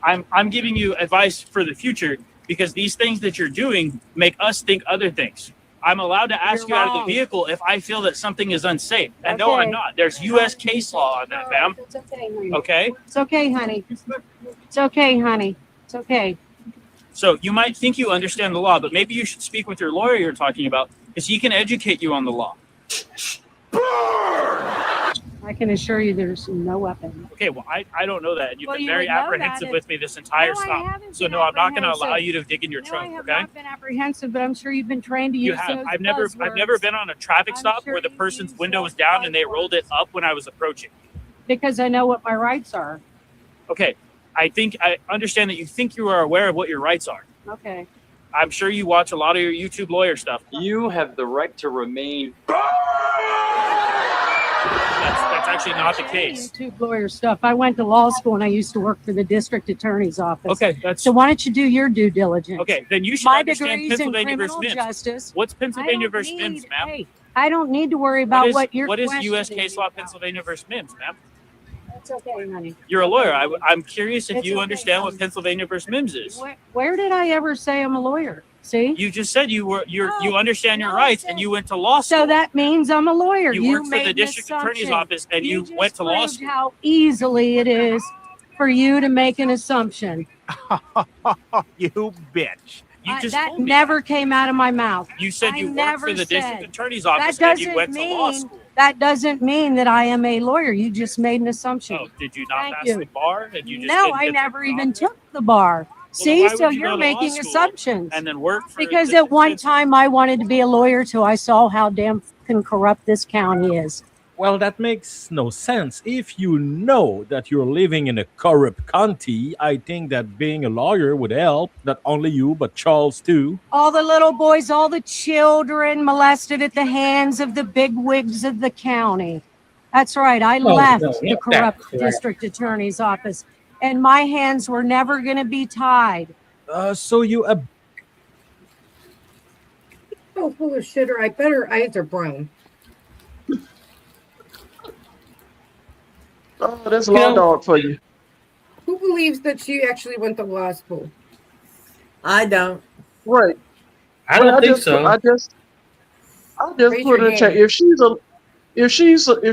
I'm giving you advice for the future, because these things that you're doing make us think other things. I'm allowed to ask You're you out of wrong. the vehicle if I feel that something is unsafe. And no, Okay. I'm not. There's U.S. case law on that, ma'am. It's okay, honey. Okay? It's okay, honey. It's okay, honey. It's okay. So you might think you understand the law, but maybe you should speak with your lawyer you're talking about, because he can educate you on the law. I can assure you there's no weapon. Okay, well, I don't know that. And you've Well, been you very would know apprehensive that with me this entire No, I stop. haven't So been no, I'm not going to allow apprehensive. you to dig in your No, trunk, I have okay? not been apprehensive, but I'm sure you've been trained to You use have. those I've never buzzwords been on a traffic I'm stop sure where the you person's use window those was down and they rolled it up when I was approaching. because I know what my rights are. Okay, I understand that you think you are aware of what your rights are. Okay. I'm sure you watch a lot of your YouTube lawyer stuff. You have the right to remain. That's actually not the case. YouTube lawyer stuff. I went to law school and I used to work for the district attorney's office. Okay, that's So why don't you do your due diligence? okay. Then you should My understand degree's in Pennsylvania versus criminal Mims. justice. What's Pennsylvania I don't versus Mims, need- ma'am? Hey, I don't need to worry about what you're what is U.S. questioning case me law about. Pennsylvania versus Mims, ma'am? It's okay, honey. You're a lawyer. I'm curious if It's you okay, understand what honey. Pennsylvania versus Mims is. Where did I ever say I'm a lawyer? See? You just said you understand your no, rights I and you went to law school. So that means I'm a lawyer. You worked for made the an district attorney's assumption. office and you just went to law proved school. How easily it is for you to make an assumption. You bitch. You just that told me never came out of my mouth. You said I you worked never for the district said. attorney's That office and you doesn't went to law mean school. that doesn't mean that I am a lawyer. You just made an assumption. Oh, did you not Thank pass you. the bar and you just No, didn't I get the never job? even took the bar. See, why so would you you're go to law making school assumptions. and then work for Because the at one defense- time I wanted to be a lawyer till I saw how damn fucking corrupt this county is. Well, that makes no sense. If you know that you're living in a corrupt county, I think that being a lawyer would help. Not only you, but Charles too. All the little boys, all the children molested at the hands of the big wigs of the county. That's right. I left no, the not that corrupt correct. district attorney's office, and my hands were never going to be tied. So you Oh, full of shitter. I bet her eyes are brown. Oh, that's a law dog for you. Who believes that she actually went to law school? I don't. Right. I don't think just, so. I just Raise put your in the chat. hand. If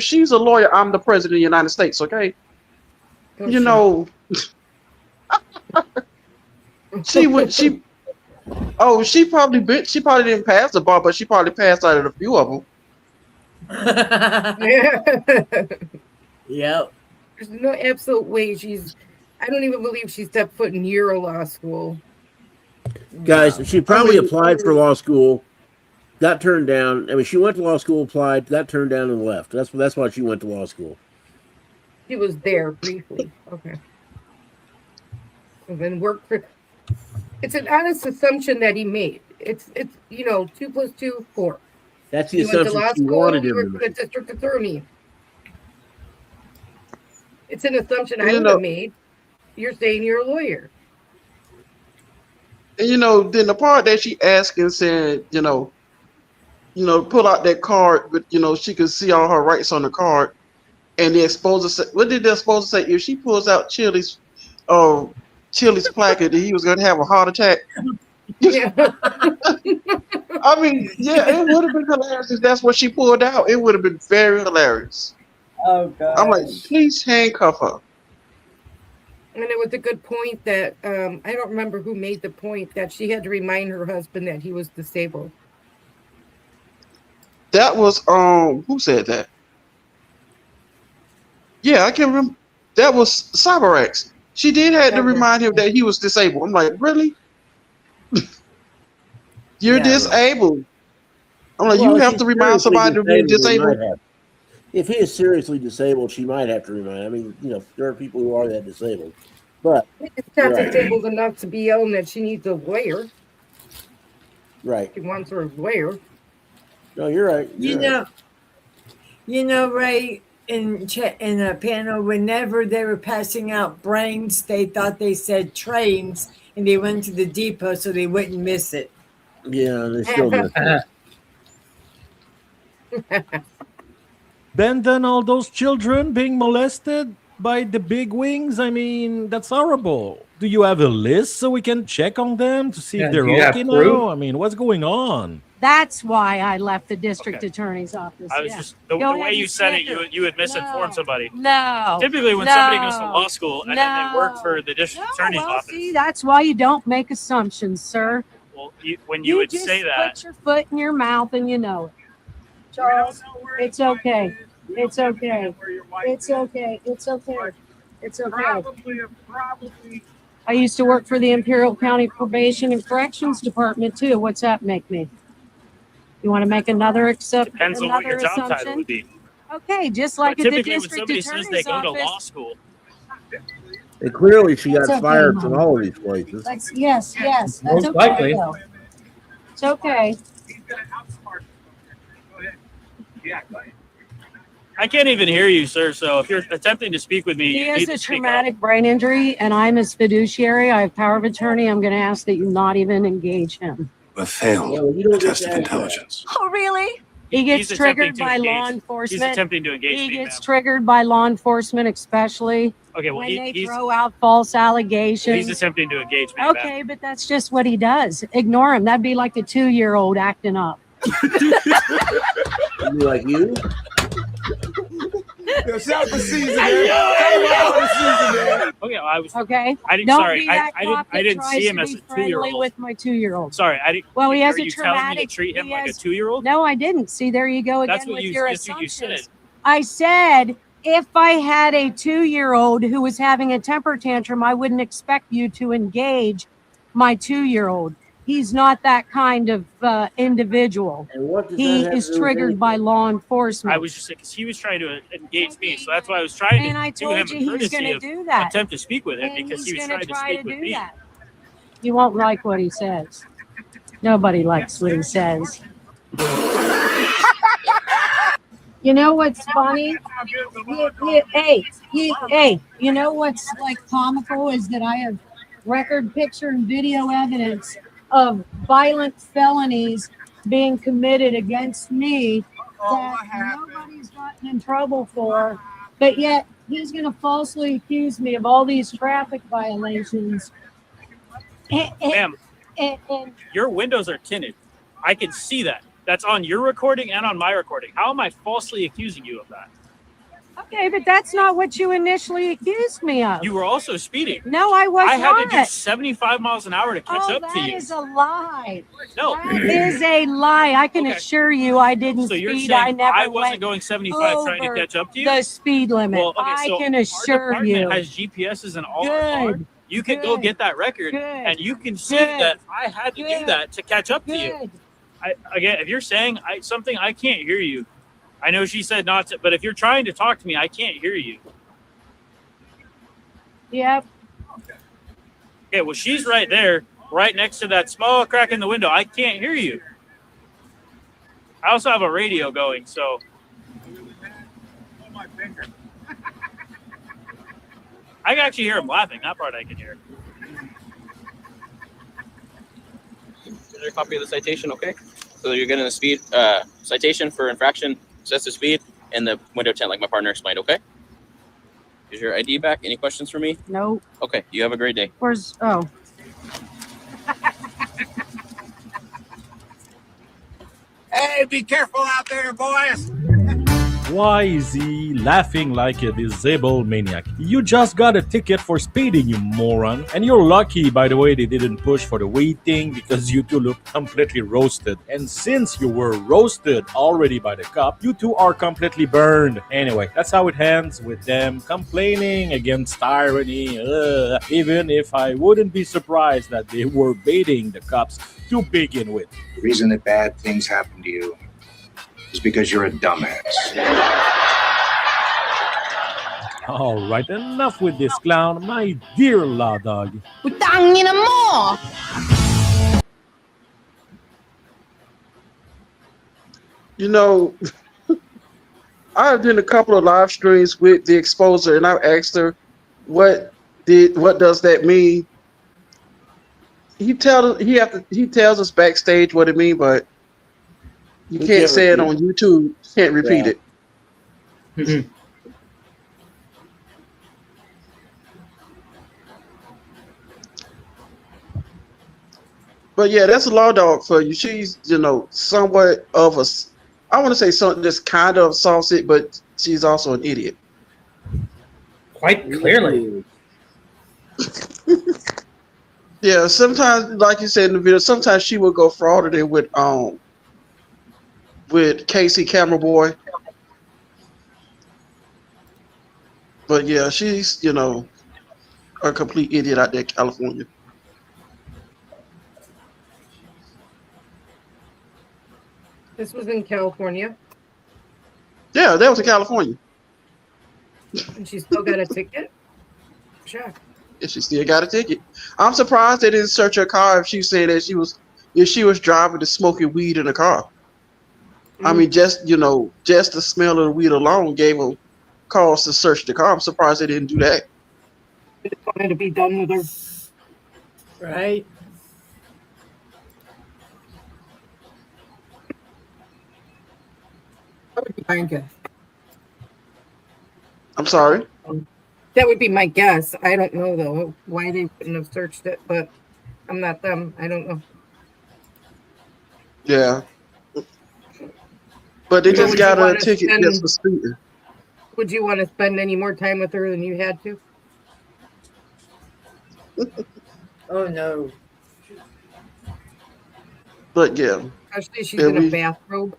she's a lawyer, I'm the president of the United States. Okay. Oh, You shit. know, she probably didn't pass the bar, but she probably passed out of a few of them. Yep. There's no absolute way I don't even believe she stepped foot in Euro law school. Guys, she probably applied for law school, got turned down. I mean, she went to law school, applied, got turned down, and left. That's why she went to law school. She was there briefly. Okay. And then worked for. It's an honest assumption that he made. It's 2 + 2 = 4. That's the You went to assumption law she school. wanted You him worked to for the make. district attorney. It's an assumption I You would have know, made. You're saying you're a lawyer. and then the part that she asked and said, pull out that card, but she could see all her rights on the card. And the exposer said, what did the exposer say? If she pulls out Chili's placard, that he was going to have a heart attack. Yeah. I mean, yeah, it would have been hilarious if that's what she pulled out. It would have been very hilarious. Oh god. I'm like, please handcuff her. And it was a good point that I don't remember who made the point that she had to remind her husband that he was disabled. That was who said that? Yeah, I can't remember. That was CyberX. She did have to remind him that he was disabled. I'm like, really? You're disabled. I'm like, Well, you if have he's to remind seriously somebody to be he disabled. might have. If he is seriously disabled, she might have to remind. I mean, there are people who are that disabled, but It's not right. disabled enough to be yelling that she needs a lawyer. Right. She wants her lawyer. No, you're right. Ray, in a panel, whenever they were passing out brains, they thought they said trains, and they went to the depot so they wouldn't miss it. Yeah, they still miss it. Then all those children being molested by the big wings, I mean, that's horrible. Do you have a list so we can check on them to see if they're do you have okay proof? now? I mean, what's going on? That's why I left the district attorney's office. I was yeah. just the way you said it, you would misinform somebody. No. Typically, when somebody goes to law school and then they work for the district attorney's well, office, see, that's why you don't make assumptions, sir. well, when you would just say that, put your foot in your mouth and you know it. Charles, it's okay. It's okay. It's okay. It's okay. It's okay. Probably. I used to work for the Imperial County Probation and Corrections Department too. What's that make me? You want to make another depends on what your job title assumption? would be. Okay, just like But at the typically, when district somebody says attorney's they go to office. law school, And clearly, she got It's okay, fired from Mom. all of these places. Yes. That's Most okay. likely. Though. It's okay. I can't even hear you, sir. So if you're attempting to speak with me, He you has need a to speak up. traumatic brain injury, and I'm his fiduciary. I have power of attorney. I'm going to ask that you not even engage him. A failed you don't test get of that. intelligence. Oh, really? He gets He's attempting triggered to by engage. law He's enforcement. attempting to engage He me, gets ma'am. triggered by law enforcement, especially Okay, well, when they he's throw out false allegations. attempting to engage me. Okay, but that's just what he does. Ignore him. That'd be like a 2-year-old acting up. Be like you. Yo, shout out for season, man. Shout out for season, man. Okay, I was. Okay. I didn't. Don't sorry, be that I cop that didn't tries see him to as be a friendly 2-year-old. with my 2-year-old. Sorry, I didn't. Well, he has are a you telling me to traumatic. treat him he like a has- 2-year-old? No, I didn't. See, there you go again That's what with you. your That's what you assumptions. said. I said if I had a 2-year-old who was having a temper tantrum, I wouldn't expect you to engage my 2-year-old. He's not that kind of individual. And what does He that have is to do with triggered by law enforcement. I was just because he was trying to engage me, so that's why I was trying And to I do him told a you he was courtesy going to of do that. attempt to speak with him And because he's he was going trying to to try speak to with do me. that. You won't like what he says. Nobody likes what he says. You know what's funny? Hey, you know what's like comical is that I have record, picture, and video evidence of violent felonies being committed against me that nobody's gotten in trouble for, but yet he's going to falsely accuse me of all these traffic violations. Ma'am, And your windows are tinted. I can see that. That's on your recording and on my recording. How am I falsely accusing you of that? okay, but that's not what you initially accused me of. You were also speeding. No, I was I had not. to do 75 miles an hour to catch up to That you. is a lie. No. That is a lie. I can Okay. assure you I didn't So you're speed. saying I never I wasn't went going 75 trying to over catch up to you? the speed limit. Well, okay, I so can our assure department you. has GPSs in all our car. Good. You can go Good. get that record, Good. and you can see Good. that I had to do Good. that to catch up to you. Good. Again, if you're saying something, I can't hear you. I know she said not to, but if you're trying to talk to me, I can't hear you. Yep. Okay, well, she's right there, right next to that small crack in the window. I can't hear you. I also have a radio going, so. I can actually hear him laughing. That part I can hear. Is there a copy of the citation? Okay. So you're getting a speed citation for infraction, excessive speed, and the window tint, like my partner explained. Okay. Is your ID back? Any questions for me? No. Okay. You have a great day. Where's, oh. Hey, be careful out there, boys. Why is he laughing like a disabled maniac? You just got a ticket for speeding, you moron. And you're lucky, by the way, they didn't push for the waiting because you two look completely roasted. And since you were roasted already by the cop, you two are completely burned. Anyway, that's how it ends, with them complaining against tyranny. Even if I wouldn't be surprised that they were baiting the cops to begin with. The reason that bad things happen to you is because you're a dumbass. All right, enough with this clown, my dear law dog. Utangin mo! You know, I've done a couple of live streams with the exposer, and I've asked her, what does that mean? He tells us backstage what it means, but you can't say it on YouTube. You can't repeat it. Mm-hmm. But yeah, that's a law dog for you. She's, somewhat of a, I want to say something that's kind of saucy, but she's also an idiot. Quite clearly. Yeah, sometimes, like you said in the video, sometimes she will go Frauditor with Casey Camera Boy. But yeah, she's, a complete idiot out there in California. This was in California. Yeah, that was in California. And she still got a ticket? Sure. And she still got a ticket. I'm surprised they didn't search her car if she said that she was driving to smoking weed in the car. I mean, just the smell of the weed alone gave them cause to search the car. I'm surprised they didn't do that. They just wanted to be done with her. Right. That would be my guess. I'm sorry? That would be my guess. I don't know, though, why they wouldn't have searched it, but I'm not them. I don't know. Yeah. But they just got a ticket just for speeding. Would you want to spend any more time with her than you had to? Oh, no. But yeah. Especially she's in a bathrobe.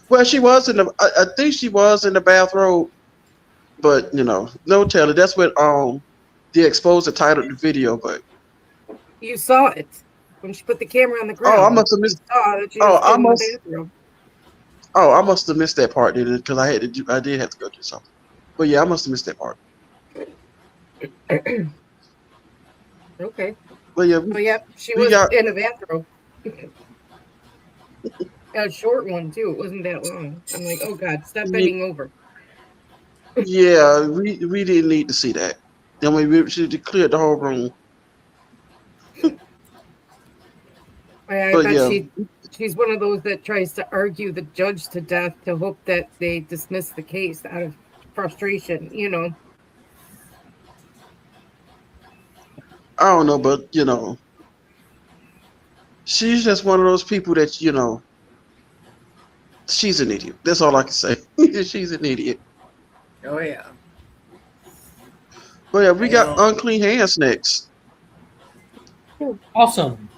Well, she was I think she was in the bathrobe, but no telling. That's what the exposer titled the video, but you saw it when she put the camera on the ground. Oh, I must have missed. I must have missed that part, because I did have to go do something. But yeah, I must have missed that part. Okay. But yeah, she was in a bathrobe. A short one too. It wasn't that long. I'm like, oh God, stop bending over. Yeah, we didn't need to see that. Then we should clear the whole room. I bet she's one of those that tries to argue the judge to death to hope that they dismiss the case out of frustration, I don't know, but she's just one of those people that she's an idiot. That's all I can say. She's an idiot. Oh yeah. But yeah, we got unclean hands next. Awesome.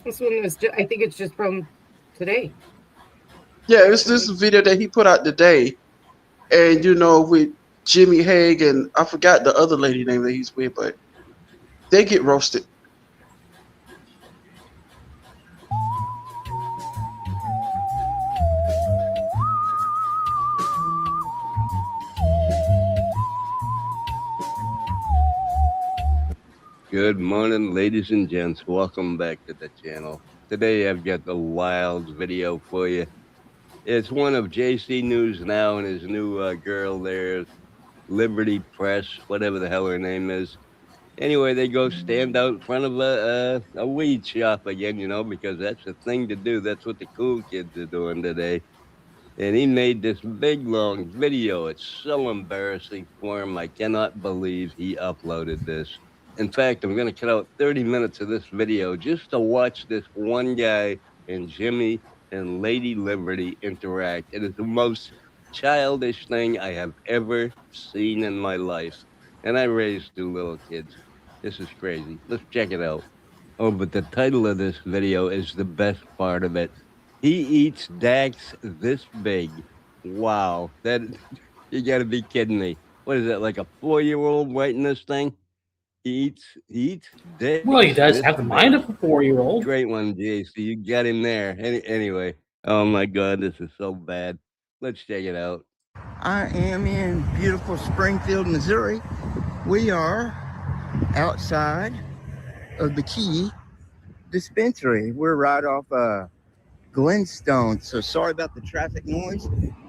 This one was, I think it's just from today. Yeah, it's this video that he put out today, and with Jimmy Haig and I forgot the other lady name that he's with, but they get roasted. Good morning, ladies and gents. Welcome back to the channel. Today I've got the wild video for you. It's one of JC News Now and his new girl there. Liberty Press, whatever the hell her name is. Anyway, they go stand out in front of a weed shop again, you know, because that's the thing to do. That's what the cool kids are doing today. And he made this big, long video. It's so embarrassing for him. I cannot believe he uploaded this. In fact, I'm going to cut out 30 minutes of this video just to watch this one guy and Jimmy and Lady Liberty interact. It is the most childish thing I have ever seen in my life. And I raised 2 little kids. This is crazy. Let's check it out. Oh, but the title of this video is the best part of it. He eats Dax this big. Wow. That you gotta be kidding me. What is that, like a 4-year-old writing this thing? He eats Dax. Well, he does this have the mind big. of a 4-year-old. Great one, JC. You got him there. Anyway. Oh my god, this is so bad. Let's check it out. I am in beautiful Springfield, Missouri. We are outside of the Key Dispensary. We're right off Glenstone. So sorry about the traffic noise.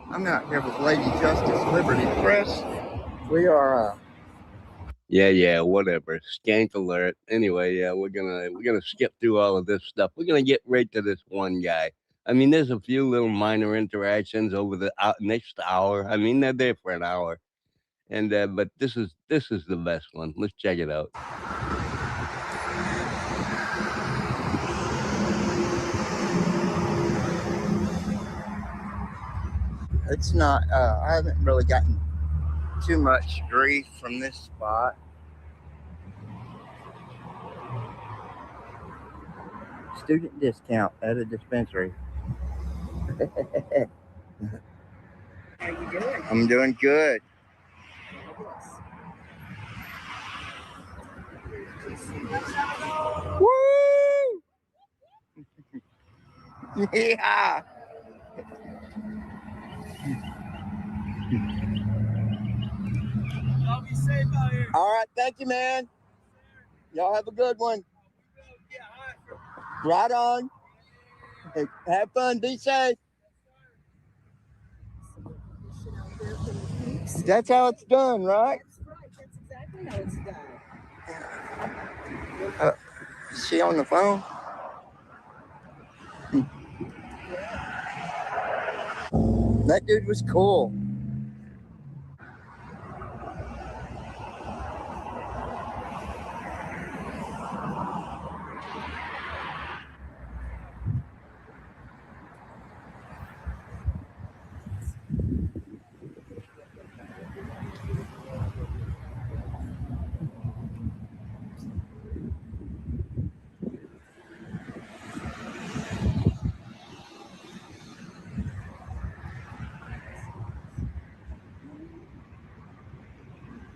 I'm out here with Lady Justice Liberty Press. We are Yeah, whatever. Skank alert. Anyway, yeah, we're gonna skip through all of this stuff. We're gonna get right to this one guy. I mean, there's a few little minor interactions over the next hour. I mean, they're there for an hour, and but this is the best one. Let's check it out. it's not I haven't really gotten too much grief from this spot. Student discount at a dispensary. How you doing? I'm doing good. Woo! Yeah. Y'all be safe out here. All right, thank you, man. Y'all have a good one. Right on. Hey, have fun. Be safe. That's how it's done, right? That's exactly how it's done. Is she on the phone? That dude was cool.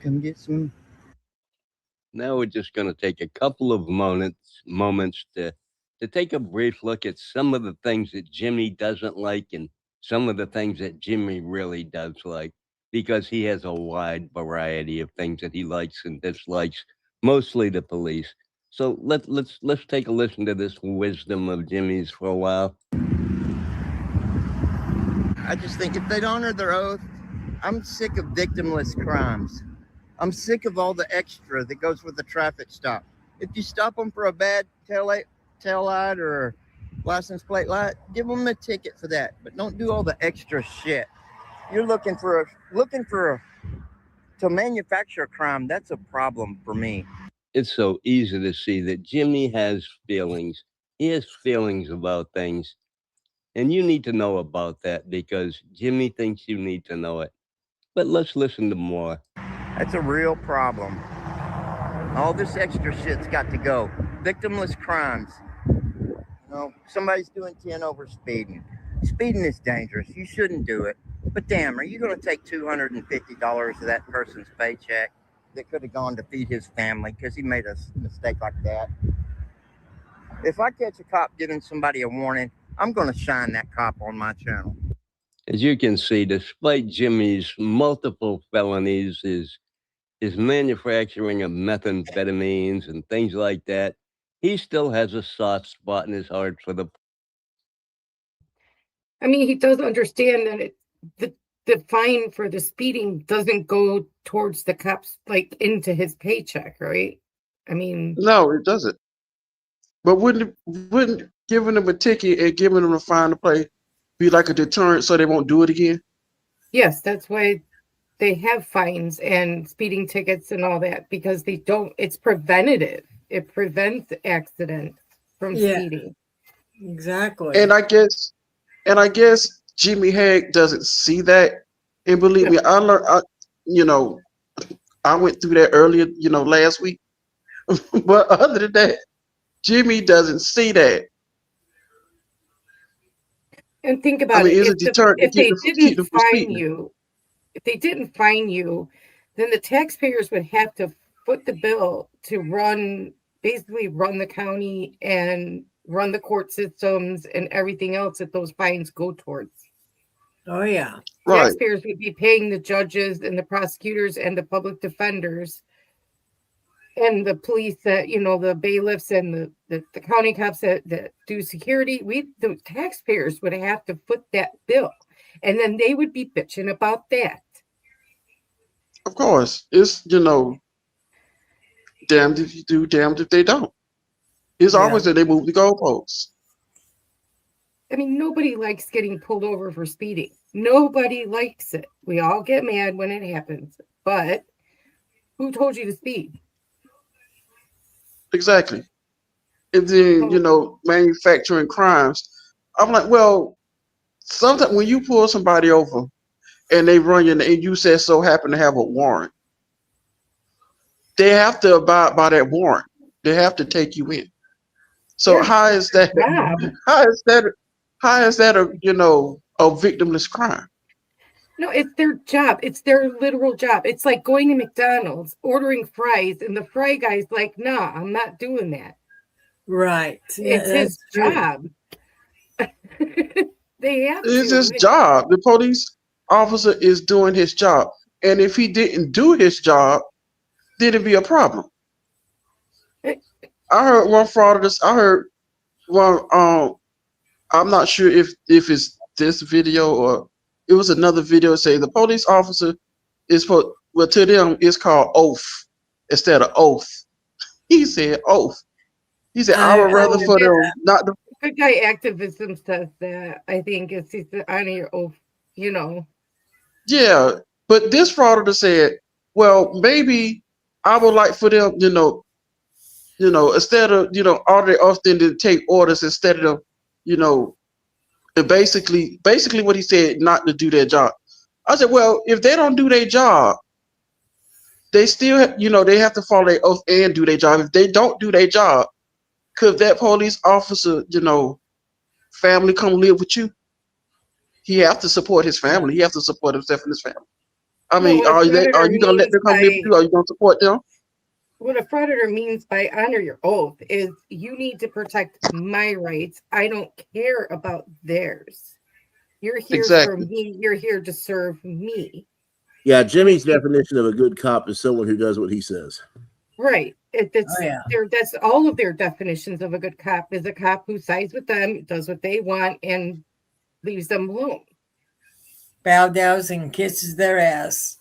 Come get some. Now we're just going to take a couple of moments to take a brief look at some of the things that Jimmy doesn't like and some of the things that Jimmy really does like, because he has a wide variety of things that he likes and dislikes, mostly the police. So let's take a listen to this wisdom of Jimmy's for a while. I just think if they'd honor their oath, I'm sick of victimless crimes. I'm sick of all the extra that goes with the traffic stop. If you stop them for a bad tail light or license plate light, give them a ticket for that. But don't do all the extra shit. You're looking to manufacture a crime. That's a problem for me. It's so easy to see that Jimmy has feelings. He has feelings about things. And you need to know about that because Jimmy thinks you need to know it. But let's listen to more. That's a real problem. All this extra shit's got to go. Victimless crimes. You know, somebody's doing 10 over speeding. Speeding is dangerous. You shouldn't do it. But damn, are you going to take $250 of that person's paycheck that could have gone to feed his family because he made a mistake like that? If I catch a cop giving somebody a warning, I'm going to shine that cop on my channel. As you can see, despite Jimmy's multiple felonies, his manufacturing of methamphetamines and things like that, he still has a soft spot in his heart for the. I mean, he does understand that the fine for the speeding doesn't go towards the cops, like into his paycheck, right? I mean, No, it doesn't. But wouldn't giving them a ticket and giving them a fine to play be like a deterrent so they won't do it again? yes, that's why they have fines and speeding tickets and all that, because they don't, it's preventative. It prevents accidents from Yeah. speeding. Exactly. And I guess Jimmy Hag doesn't see that. And believe me, I learned. I went through that earlier, last week. But other than that, Jimmy doesn't see that. And think I about mean, it. it's a deterrent to If they keep didn't them from fine speeding. you, if they didn't fine you, then the taxpayers would have to foot the bill to basically run the county and run the court systems and everything else that those fines go towards. Oh yeah. Right. Taxpayers would be paying the judges and the prosecutors and the public defenders and the police that, the bailiffs and the county cops that do security. The taxpayers would have to foot that bill, and then they would be bitching about that. Of course, it's damned if you do, damned if they don't. It's always that they move the goalposts. I mean, nobody likes getting pulled over for speeding. Nobody likes it. We all get mad when it happens, but who told you to speed? Exactly. And then manufacturing crimes. I'm like, well, sometimes when you pull somebody over and they run you and you so happen to have a warrant, they have to abide by that warrant. They have to take you in. So how is that? How is that a victimless crime? No, it's their job. It's their literal job. It's like going to McDonald's, ordering fries, and the fry guy's like, "Nah, I'm not doing that." Right. It's his job. They have It's to. his job. The police officer is doing his job. And if he didn't do his job, then it'd be a problem. I heard one frauditor. I heard one. I'm not sure if it's this video or it was another video saying the police officer is to them it's called oath instead of oath. He said oath. He said I would rather for them not to. Good guy activism says that. I think it's to honor your oath. Yeah, but this frauditor said, well, maybe I would like for them, instead of all they often to take orders instead of basically what he said, not to do their job. I said, well, if they don't do their job, they still they have to follow their oath and do their job. If they don't do their job, could that police officer family come live with you? He have to support his family. He have to support himself and his family. I mean, are you gonna let them come live with you? Are you gonna support them? What a frauditor means by honor your oath is you need to protect my rights. I don't care about theirs. You're here for me. You're here to serve me. Yeah, Jimmy's definition of a good cop is someone who does what he says. Right. That's all of their definitions of a good cop is a cop who sides with them, does what they want, and leaves them alone. Bow downs and kisses their ass.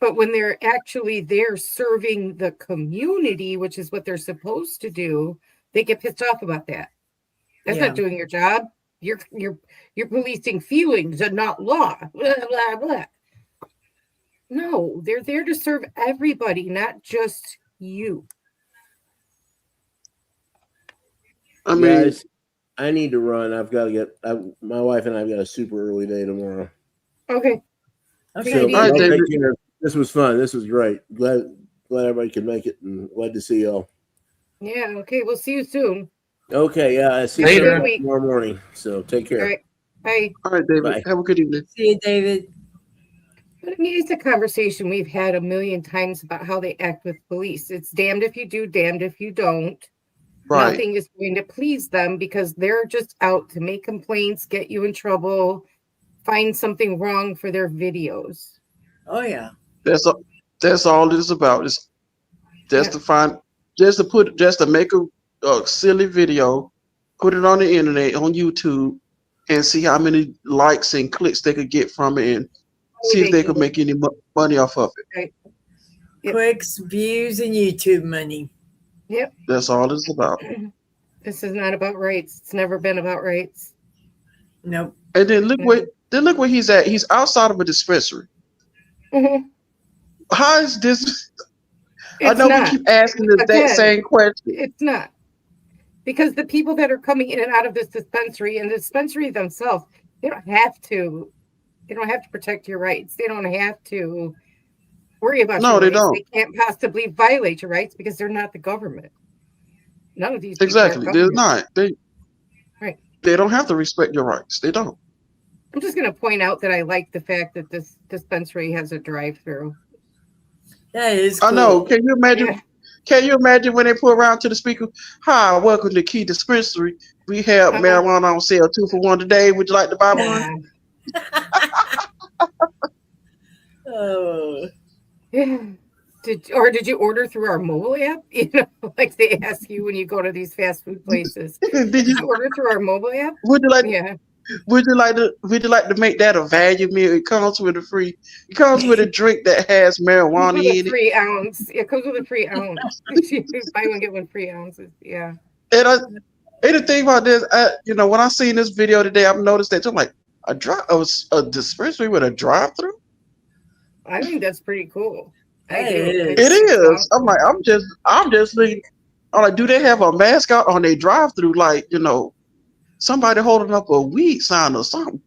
But when they're actually there serving the community, which is what they're supposed to do, they get pissed off about that. That's not doing your job. You're policing feelings and not law. Blah, blah, blah. No, they're there to serve everybody, not just you. I mean, guys, I need to run. I've got to get my wife and I've got a super early day tomorrow. Okay. So y'all take care. This was fun. This was great. Glad everybody could make it, and glad to see y'all. Yeah. Okay. We'll see you soon. Okay. Yeah. I see you tomorrow morning. So take care. All right. Bye. All right, David. Bye. Have a good evening. See you, David. But I mean, it's a conversation we've had a million times about how they act with police. It's damned if you do, damned if you don't. Right. Nothing is going to please them because they're just out to make complaints, get you in trouble, find something wrong for their videos. Oh yeah. That's all it is about. It's just to make a silly video, put it on the internet, on YouTube, and see how many likes and clicks they could get from it, and see if they could make any money off of it. Right. Clicks, views, and YouTube money. Yep. That's all it's about. This is not about rights. It's never been about rights. Nope. And then look where he's at. He's outside of a dispensary. Mm-hmm. How is this? I It's know not. we keep asking the Again, same question. It's not. Because the people that are coming in and out of this dispensary and the dispensary themselves, they don't have to protect your rights. They don't have to worry about No, your they rights. don't. They can't possibly violate your rights because they're not the government. None of these people Exactly. are They're government. not. Right. They don't have to respect your rights. They don't. I'm just going to point out that I like the fact that this dispensary has a drive-through. That is cool. I know. Can you imagine? Yeah. Can you imagine when they pull around to the speaker? Hi, welcome to Key Dispensary. We have marijuana on sale 2 for $1 today. Would you like to buy one? Oh. Did you order through our mobile app? You know, like they ask you when you go to these fast food places. Did you order through our mobile app? Would you like? Yeah. Would you like to make that a value meal? It comes with a drink that has marijuana With a in it. free ounce. It comes with a free ounce. Buy one, get one free ounces. Yeah. And the thing about this, when I seen this video today, I've noticed that I'm like a dispensary with a drive-through. I think that's pretty cool. It is. I'm like, I'm just thinking, I'm like, do they have a mascot on their drive-through? Like, somebody holding up a weed sign or something.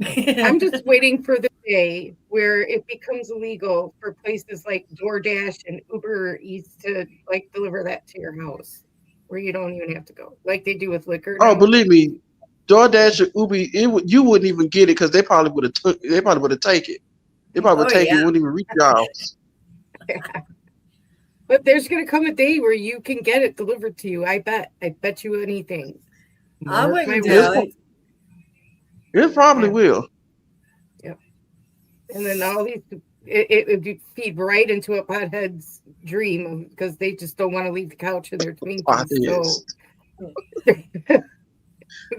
I'm just waiting for the day where it becomes illegal for places like DoorDash and Uber Eats to like deliver that to your house, where you don't even have to go, like they do with liquor. Oh, now. believe me, DoorDash and Uber, you wouldn't even get it because they probably would have taken it. They probably would take it, wouldn't even reach your house. But there's gonna come a day where you can get it delivered to you. I bet you anything. I Mark wouldn't my doubt words. it. It probably will. Yep. And then all these, it would feed right into a pothead's dream because they just don't want to leave the couch of their Twinkies. So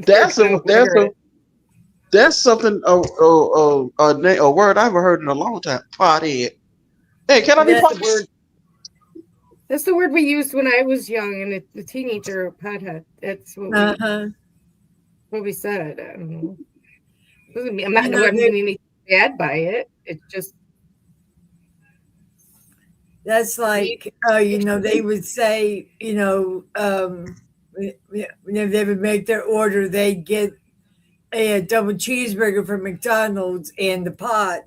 that's something a word I haven't heard in a long time. Pothead. Hey, can I be that's the word? That's the word we used when I was young and a teenager. Pothead. That's what we said. I don't know. I'm not doing anything bad by it. It's just that's like they would say, whenever they would make their order, they get a double cheeseburger from McDonald's and the pot.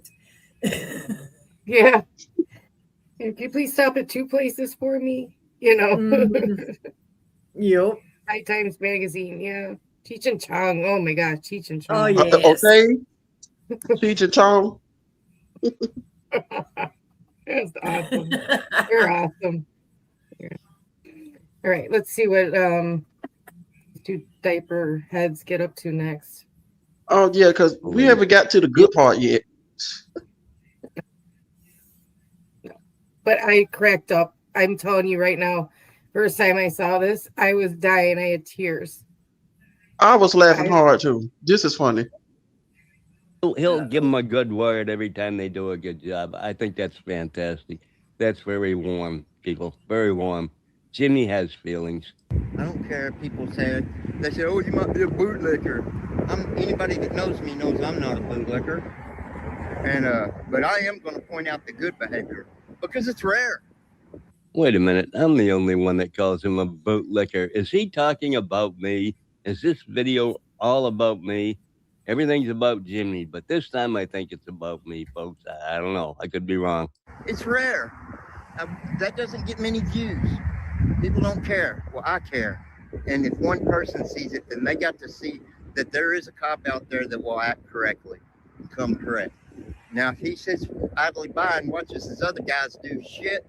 Yeah. Can you please stop at 2 places for me? Yep. High Times Magazine. Yeah. Cheech and Chong. Oh my gosh, Cheech and Chong. Oh yes. Okay. Cheech and Chong. That's awesome. You're awesome. Yeah. All right, let's see what 2 diaper heads get up to next. Oh yeah, because we haven't got to the good part yet. But I cracked up. I'm telling you right now, first time I saw this, I was dying. I had tears. I was laughing hard too. This is funny. He'll give them a good word every time they do a good job. I think that's fantastic. That's very warm, people. Very warm. Jimmy has feelings. I don't care if people say it. They say, "Oh, you might be a bootlicker." Anybody that knows me knows I'm not a bootlicker. And but I am going to point out the good behavior because it's rare. Wait a minute. I'm the only one that calls him a bootlicker. Is he talking about me? Is this video all about me? Everything's about Jimmy, but this time I think it's about me, folks. I don't know. I could be wrong. It's rare. That doesn't get many views. People don't care. Well, I care. And if one person sees it, then they got to see that there is a cop out there that will act correctly and come correct. Now, if he sits idly by and watches his other guys do shit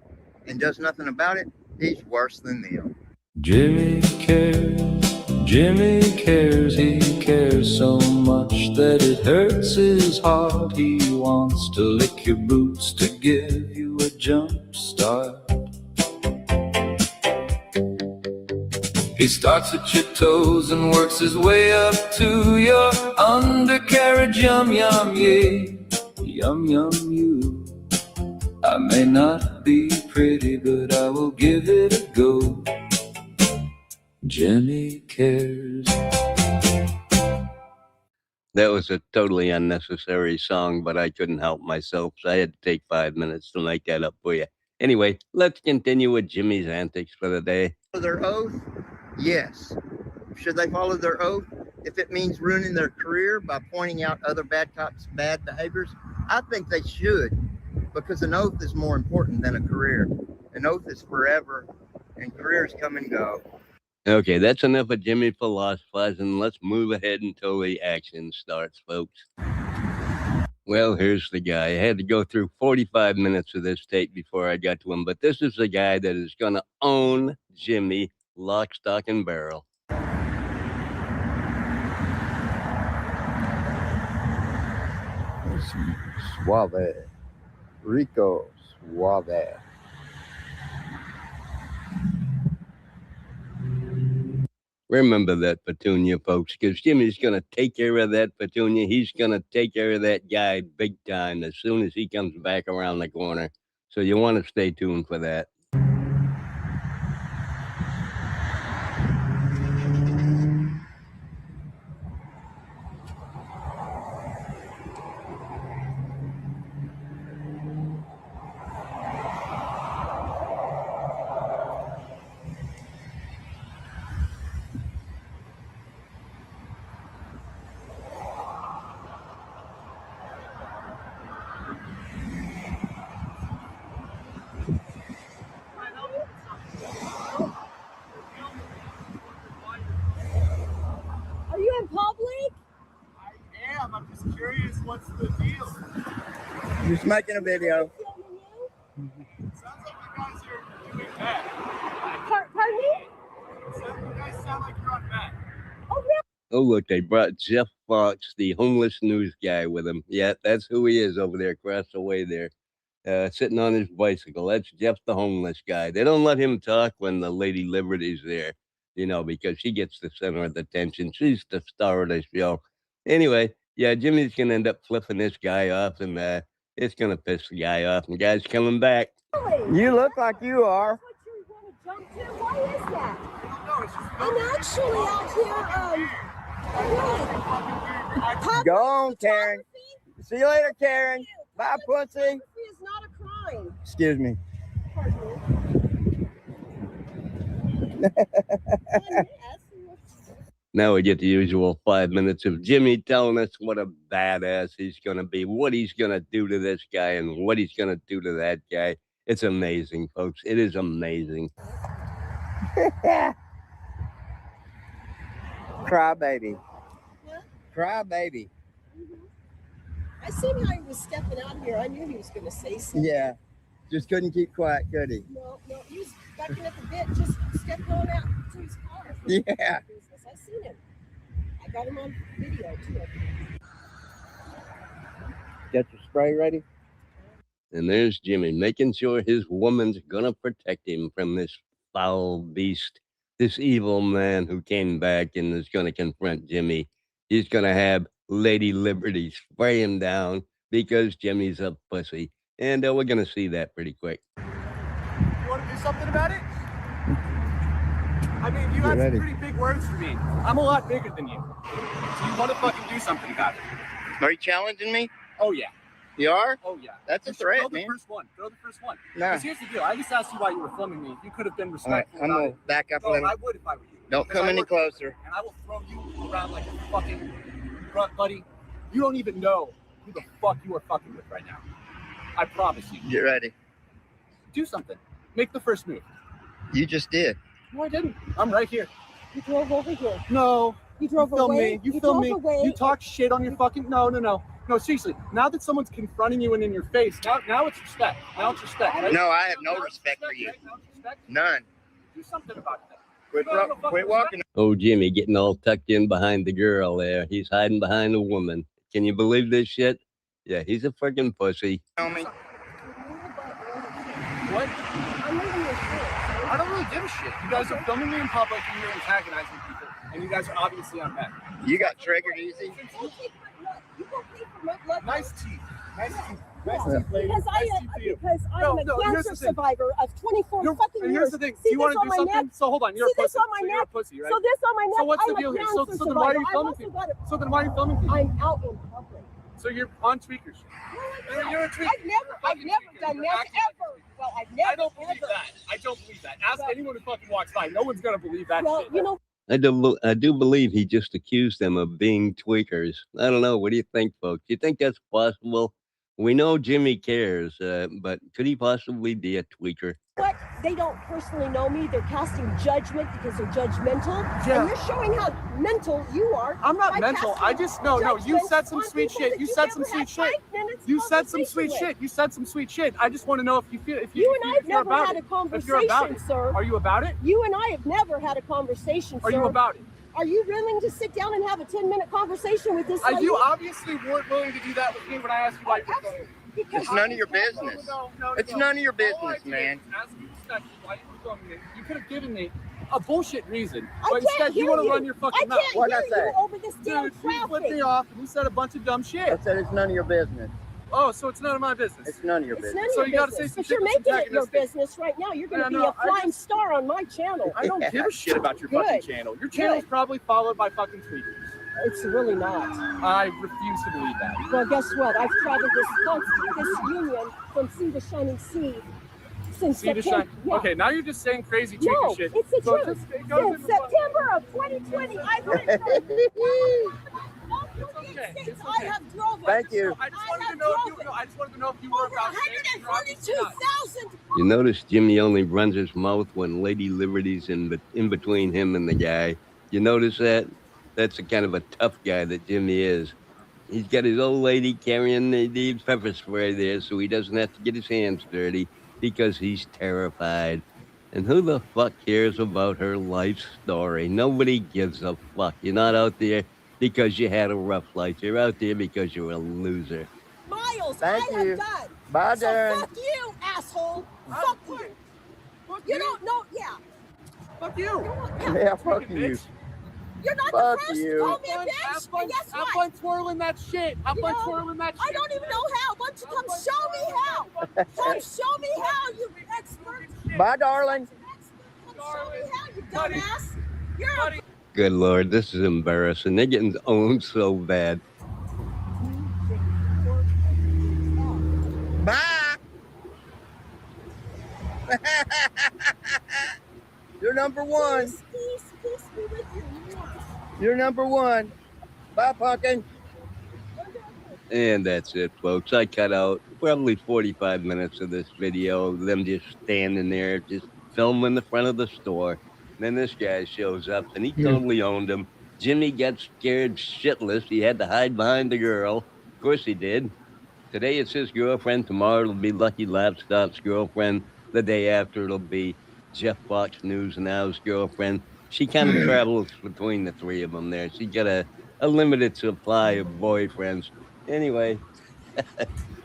and does nothing about it, he's worse than them. Jimmy cares, he cares so much that it hurts his heart. He wants to lick your boots to give you a jump start. He starts at your toes and works his way up to your undercarriage. Yum, yum, yeah. Yum, yum, you. I may not be pretty, but I will give it a go. Jimmy cares. That was a totally unnecessary song, but I couldn't help myself, so I had to take 5 minutes to make that up for you. Anyway, let's continue with Jimmy's antics for the day. Their oath? Yes. Should they follow their oath if it means ruining their career by pointing out other bad cops' bad behaviors? I think they should, because an oath is more important than a career. An oath is forever, and careers come and go. Okay, that's enough of Jimmy philosophizing. Let's move ahead until the action starts, folks. Well, here's the guy. I had to go through 45 minutes of this tape before I got to him, but this is the guy that is going to own Jimmy lock, stock, and barrel. Suave. Rico Suave. Remember that petunia, folks, because Jimmy's going to take care of that petunia. He's going to take care of that guy big time as soon as he comes back around the corner. So you want to stay tuned for that. Are you in public? I am. I'm just curious. What's the deal? Just making a video. Sounds like you guys are doing bad. Pardon me? You guys sound like you're on bad. Oh, yeah. Oh, look, they brought Jeff Fox, the homeless news guy, with him. Yeah, that's who he is over there across the way there, sitting on his bicycle. That's Jeff, the homeless guy. They don't let him talk when the Lady Liberty's there, you know, because she gets the center of the attention. She's the star of the show. Anyway, yeah, Jimmy's going to end up flipping this guy off, and it's going to piss the guy off, and the guy's coming back. You look like you are. Jump to? Why is that? I'm actually out here, Go on, Karen. See you later, Karen. Bye, pussy. Photography is not a crime. Excuse me. Now we get the usual 5 minutes of Jimmy telling us what a badass he's going to be, what he's going to do to this guy, and what he's going to do to that guy. It's amazing, folks. It is amazing. Cry baby. Huh? Cry baby. I seen how he was stepping out here. I knew he was going to say something. Yeah. Just couldn't keep quiet, could he? No, he was backing up a bit, just stepping on out to his car. Yeah. I seen him. I got him on video, too. Got your spray ready? And there's Jimmy making sure his woman's going to protect him from this foul beast, this evil man who came back and is going to confront Jimmy. He's going to have Lady Liberty spray him down because Jimmy's a pussy. And we're going to see that pretty quick. You want to do something about it? I mean, you have some pretty big words for me. I'm a lot bigger than you. So you want to fucking do something about it. Are you challenging me? Oh, yeah. You are? Oh, yeah. That's a threat, throw the man. first one. Throw the first one. Nah. Because here's the deal. I just asked you why you were filming me. You could have been respectful. I'm going to back up a little. I would if I were you. Don't come any closer. And I will throw you around like a fucking grunt, buddy. You don't even know who the fuck you are fucking with right now. I promise you. Get ready. Do something. Make the first move. You just did. No, I didn't. I'm right here. You drove over here. No. You drove film away. me. You film me. Away. You talk shit on your fucking. No, seriously. Now that someone's confronting you and in your face, now it's respect. Now it's respect. Right? No, I have no respect for you. None. Do something about that. Quit walking. Oh, Jimmy getting all tucked in behind the girl there. He's hiding behind a woman. Can you believe this shit? Yeah, he's a freaking pussy. Tell me. What? I'm leaving your shit. I don't really give a shit. You guys are filming me in public and you're antagonizing people, and you guys are obviously on that. You got triggered easy. Nice teeth. Nice teeth. Because I am a cancer survivor of 24 fucking years. Here's the thing. Do you want to do something? So hold on. You're a pussy. You're a pussy, right? So this on my neck. So what's the I'm a deal here? cancer So then why are you survivor. filming people? So then why are you filming people? I'm out in public. So you're on tweaker shit. You're a tweaker. I've never done that ever. Well, I've never. I don't believe that. I don't believe that. Ask anyone who fucking walks by. No one's gonna believe that shit. You know. I do believe he just accused them of being tweakers. I don't know. What do you think, folks? Do you think that's possible? We know Jimmy cares, but could he possibly be a tweaker? What? They don't personally know me. They're casting judgment because they're judgmental. Yeah. And you're showing how mental you are. I'm not mental. I just no. You said some sweet shit. You said some sweet shit. You said some sweet shit. You said some sweet shit. I just want to know if you feel You and I have never had a conversation, sir. Are you about it? You and I have never had a conversation, sir. Are you about it? Are you willing to sit down and have a 10-minute conversation with this lady? You obviously weren't willing to do that with me when I asked you why you're filming. It's none of your business. It's none of your business, man. You could have given me a bullshit reason, I but can't instead you hear want to you. run your fucking mouth. I can't hear you over this damn You traffic. flipped me off and you said a bunch of dumb shit. I said it's none of your business. Oh, so it's none of my business. It's none of your It's business. none of So your you gotta business. say some But you're shit making it your antagonistic. business right now. You're going to Yeah, be no, a flying star on my channel. I don't give a shit about your Good. fucking channel. Your channel's probably followed by fucking tweakers. It's really not. I refuse to believe that. Well, guess what? I've traveled this union from sea to shining sea since See the September. shine. Yeah. Okay, now you're just saying crazy tweaker No, shit. it's the So truth. it goes Since September of 2020, I've been I have drove. Thank you. I just wanted to know if you were over about 142,000. You notice Jimmy only runs his mouth when Lady Liberty's in between him and the guy. You notice that? That's the kind of a tough guy that Jimmy is. He's got his old lady carrying the pepper spray there so he doesn't have to get his hands dirty because he's terrified. And who the fuck cares about her life story? Nobody gives a fuck. You're not out there because you had a rough life. You're out there because you're a loser. Miles, Thank I you. have done. Bye, So Darren. fuck you, asshole. Fuck you. You don't know, yeah. Fuck you. Yeah, fuck you. You're not Fuck the first you. to call me a bitch. Have fun, And guess have what? fun twirling that shit. Have You fun know, twirling that shit. I don't even know how. Why don't you come show me how? Come show me how, you expert. Bye, darling. Come show me how, you dumbass. You're a Good Lord, this is embarrassing. They're getting owned so bad. Bye. You're number one. peace be with you. You're number one. Bye, Pumpkin. And that's it, folks. I cut out probably 45 minutes of this video of them just standing there, just filming the front of the store. Then this guy shows up, and he totally owned him. Jimmy got scared shitless. He had to hide behind the girl. Of course he did. Today it's his girlfriend. Tomorrow it'll be Lucky Lapstop's girlfriend. The day after it'll be Jeff Fox News Now's girlfriend. She kind of travels between the three of them there. She got a limited supply of boyfriends. Anyway,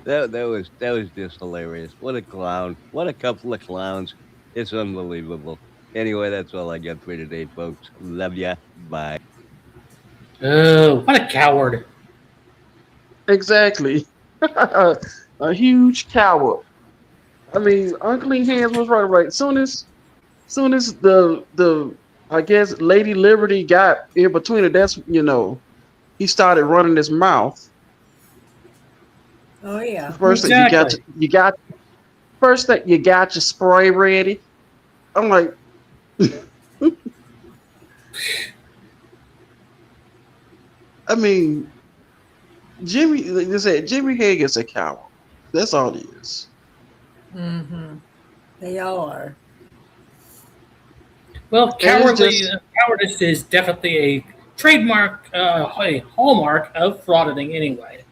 that was just hilarious. What a clown. What a couple of clowns. It's unbelievable. Anyway, that's all I got for today, folks. Love ya. Bye. Oh, what a coward. Exactly. A huge coward. I mean, Unclean Hands was right. Soon as the I guess Lady Liberty got in between it, that's he started running his mouth. Oh yeah. First thing you got your spray ready. I'm like I mean, Jimmy, like they said, Jimmy Hagan's a coward. That's all he is. Mm-hmm. They all are. Well, cowardice is definitely a trademark, a hallmark of frauditing anyway.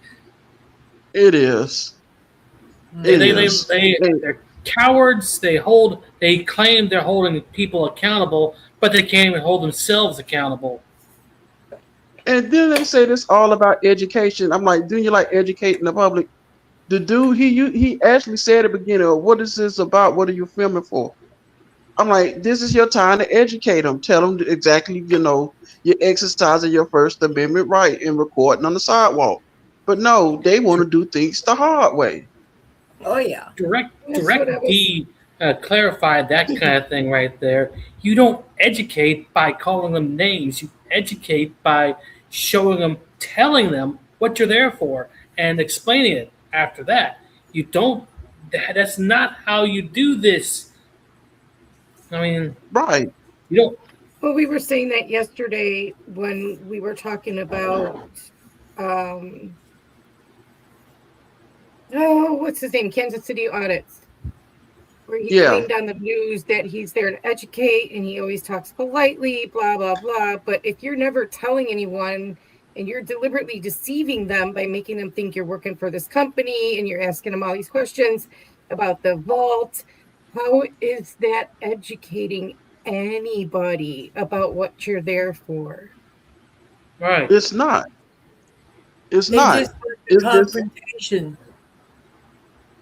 It is. They're cowards. They claim they're holding people accountable, but they can't even hold themselves accountable. And then they say this all about education. I'm like, do you like educating the public? The dude, he actually said at the beginning, what is this about? What are you filming for? I'm like, this is your time to educate them. Tell them exactly, you're exercising your First Amendment right and recording on the sidewalk. But no, they want to do things the hard way. Oh yeah. That's what I Direct was. D clarified that kind of thing right there. You don't educate by calling them names. You educate by showing them, telling them what you're there for, and explaining it after that. You don't. That's not how you do this. I mean, Right. you don't. Well, we were saying that yesterday when we were talking about, what's his name? Kansas City audits, where he Yeah. claimed on the news that he's there to educate and he always talks politely, blah, blah, blah. But if you're never telling anyone and you're deliberately deceiving them by making them think you're working for this company and you're asking them all these questions about the vault, how is that educating anybody about what you're there for? Right. It's not. It's They not. just want the It's just confrontation.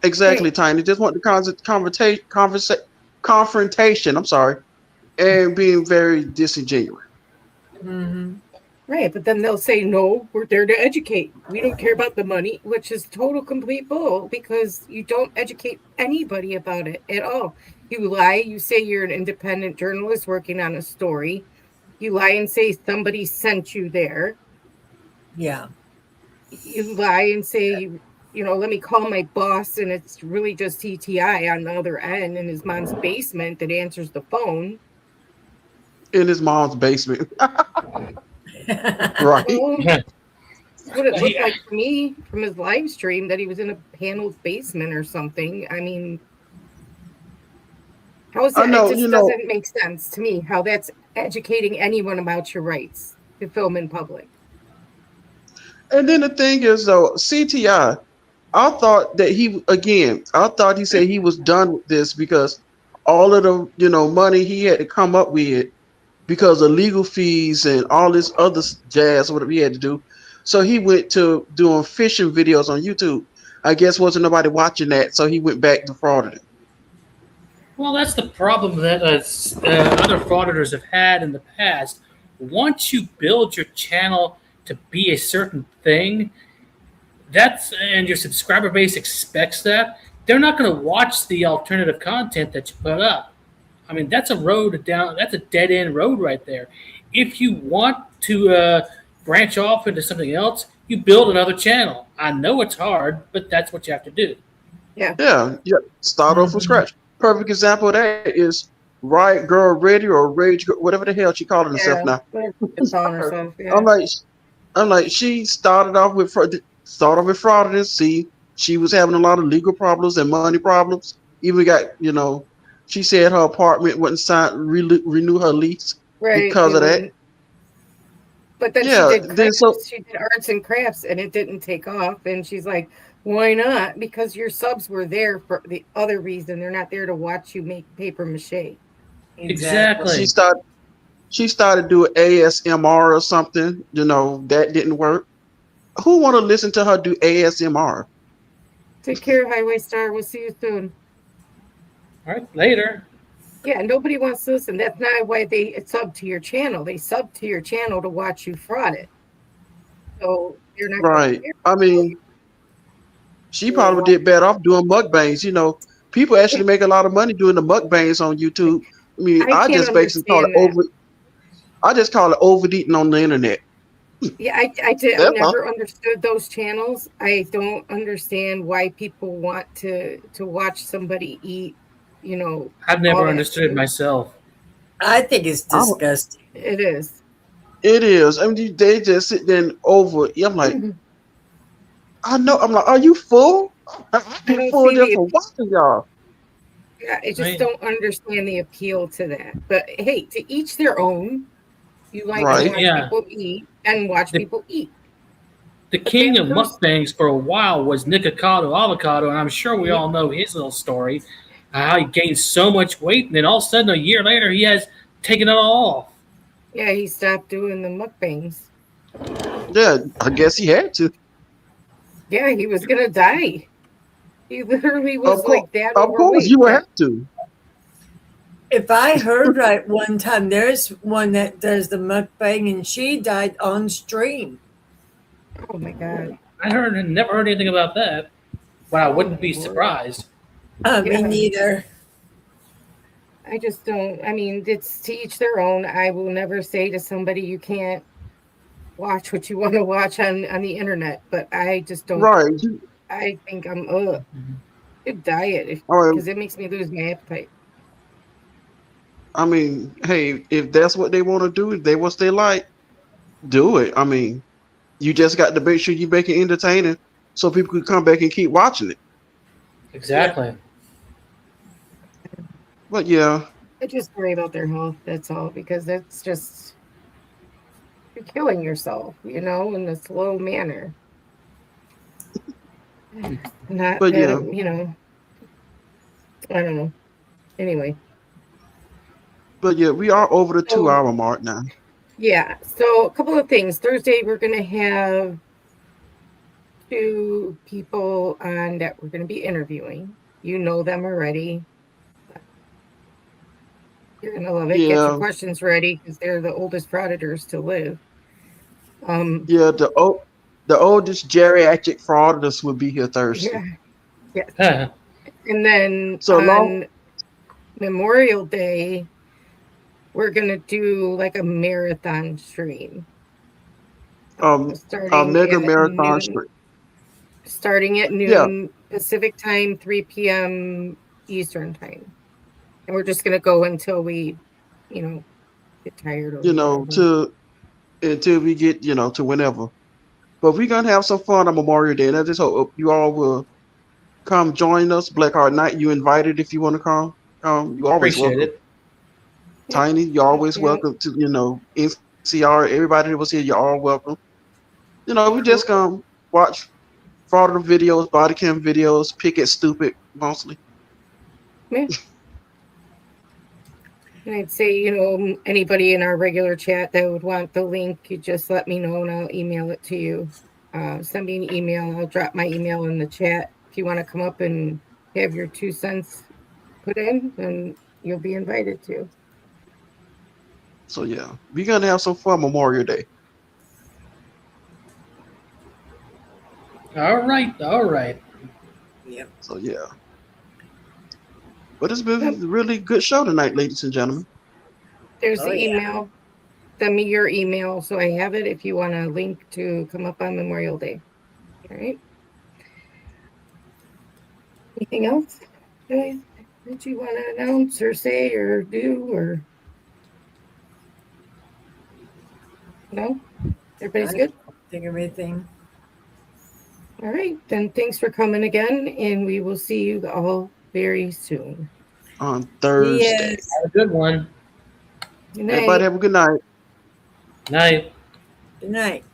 exactly, Tiny. Just want the confrontation. I'm sorry, and being very disingenuous. Mm-hmm. Right, but then they'll say, no, we're there to educate. We don't care about the money, which is total complete bull because you don't educate anybody about it at all. You lie, you say you're an independent journalist working on a story. You lie and say somebody sent you there. Yeah. You lie and say, let me call my boss and it's really just TTI on the other end in his mom's basement that answers the phone. In his mom's basement. Right. Well, that's what it looked like to me from his live stream, that he was in a panel's basement or something. I mean, how is I that? know, It just doesn't make sense to me how that's educating anyone about your rights to film in public. And then the thing is, though, CTI, I thought that I thought he said he was done with this because all of the, money he had to come up with because of legal fees and all this other jazz, whatever he had to do. So he went to doing fishing videos on YouTube. I guess wasn't nobody watching that, so he went back to frauding. Well, that's the problem that other frauditors have had in the past. Once you build your channel to be a certain thing, and your subscriber base expects that, they're not going to watch the alternative content that you put up. I mean, that's a road down. That's a dead end road right there. If you want to branch off into something else, you build another channel. I know it's hard, but that's what you have to do. Yeah. Start off from scratch. Perfect example of that is Riot Girl Radio or Rage Girl, whatever the hell she calling herself now. It's on herself, yeah. I'm like, she started off with fraudulence. See, she was having a lot of legal problems and money problems. Even got, she said her apartment wouldn't renew her lease because of that. But then she did arts and crafts and it didn't take off. And she's like, why not? Because your subs were there for the other reason. They're not there to watch you make paper mache. Exactly. She started doing ASMR or something. That didn't work. Who want to listen to her do ASMR? Take care, Highway Star. We'll see you soon. All right, later. Yeah, nobody wants to listen. That's not why they sub to your channel. They sub to your channel to watch you fraud it. So you're not right. I mean, she probably did better off doing mukbangs. People actually make a lot of money doing the mukbangs on YouTube. I mean, I just basically call it I just call it overeating on the internet. Yeah, I never understood those channels. I don't understand why people want to watch somebody eat. I've never understood it myself. I think it's disgusting. It is. It is. I mean, they just sit there and I'm like, I know. I'm like, are you full? I've been full there for a while, y'all. Yeah, I just don't understand the appeal to that. But hey, to each their own. You like to watch people eat and watch people eat. The king of mukbangs for a while was Nikocado Avocado, and I'm sure we all know his little story. How he gained so much weight, and then all of a sudden, a year later, he has taken it all off. Yeah, he stopped doing the mukbangs. Yeah, I guess he had to. Yeah, he was gonna die. He literally was like that. Of course, you would have to. If I heard right, one time there's one that does the mukbang, and she died on stream. Oh my god. I never heard anything about that, but I wouldn't be Lord. surprised. Me neither. I just don't. I mean, it's to each their own. I will never say to somebody you can't watch what you want to watch on the internet, but I just don't. Right. I think I'm good diet All right. because it makes me lose my appetite. I mean, hey, if that's what they want to do, if they what they like, do it. I mean, you just got to make sure you make it entertaining so people can come back and keep watching it. Exactly. But yeah, I just worry about their health. That's all, because that's just you're killing yourself, in a slow manner. Not But that yeah. I don't know. Anyway. But yeah, we are over the So- 2-hour mark now. Yeah. So a couple of things. Thursday, we're going to have 2 people on that we're going to be interviewing. You know them already. You're going to love it. Get Yeah. your questions ready because they're the oldest frauditors to live. Yeah, the oldest geriatric frauditors will be here Thursday. Yeah. Yes. And then So on Memorial Day, we're going to do like a marathon stream. Starting mega at marathon noon. stream. Starting at noon Pacific time, 3 p.m. Eastern time. And we're just going to go until we, get tired or whatever. Until we get, to whenever. But we're going to have some fun on Memorial Day. And I just hope you all will come join us. Blackheart Night, you invited if you want to come. You always Appreciate welcome. it. Tiny, you're always welcome to, NCR. Everybody that was here, you're all welcome. We just come watch fraudulent videos, body cam videos, pick at stupid mostly. Yeah. And I'd say, anybody in our regular chat that would want the link, you just let me know and I'll email it to you. Send me an email. I'll drop my email in the chat. If you want to come up and have your 2 cents put in, then you'll be invited to. So yeah, we're gonna have some fun Memorial Day. All right. Yeah. So yeah. But it's been a really good show tonight, ladies and gentlemen. There's the email. Send me your email so I have it if you want a link to come up on Memorial Day. All right. Anything else, guys, that you want to announce or say or do or no? Everybody's good? Think of anything. All right. Then thanks for coming again, and we will see you all very soon. On Thursday. Yes. Have a good one. Good night. Everybody have a good night. Night. Good night.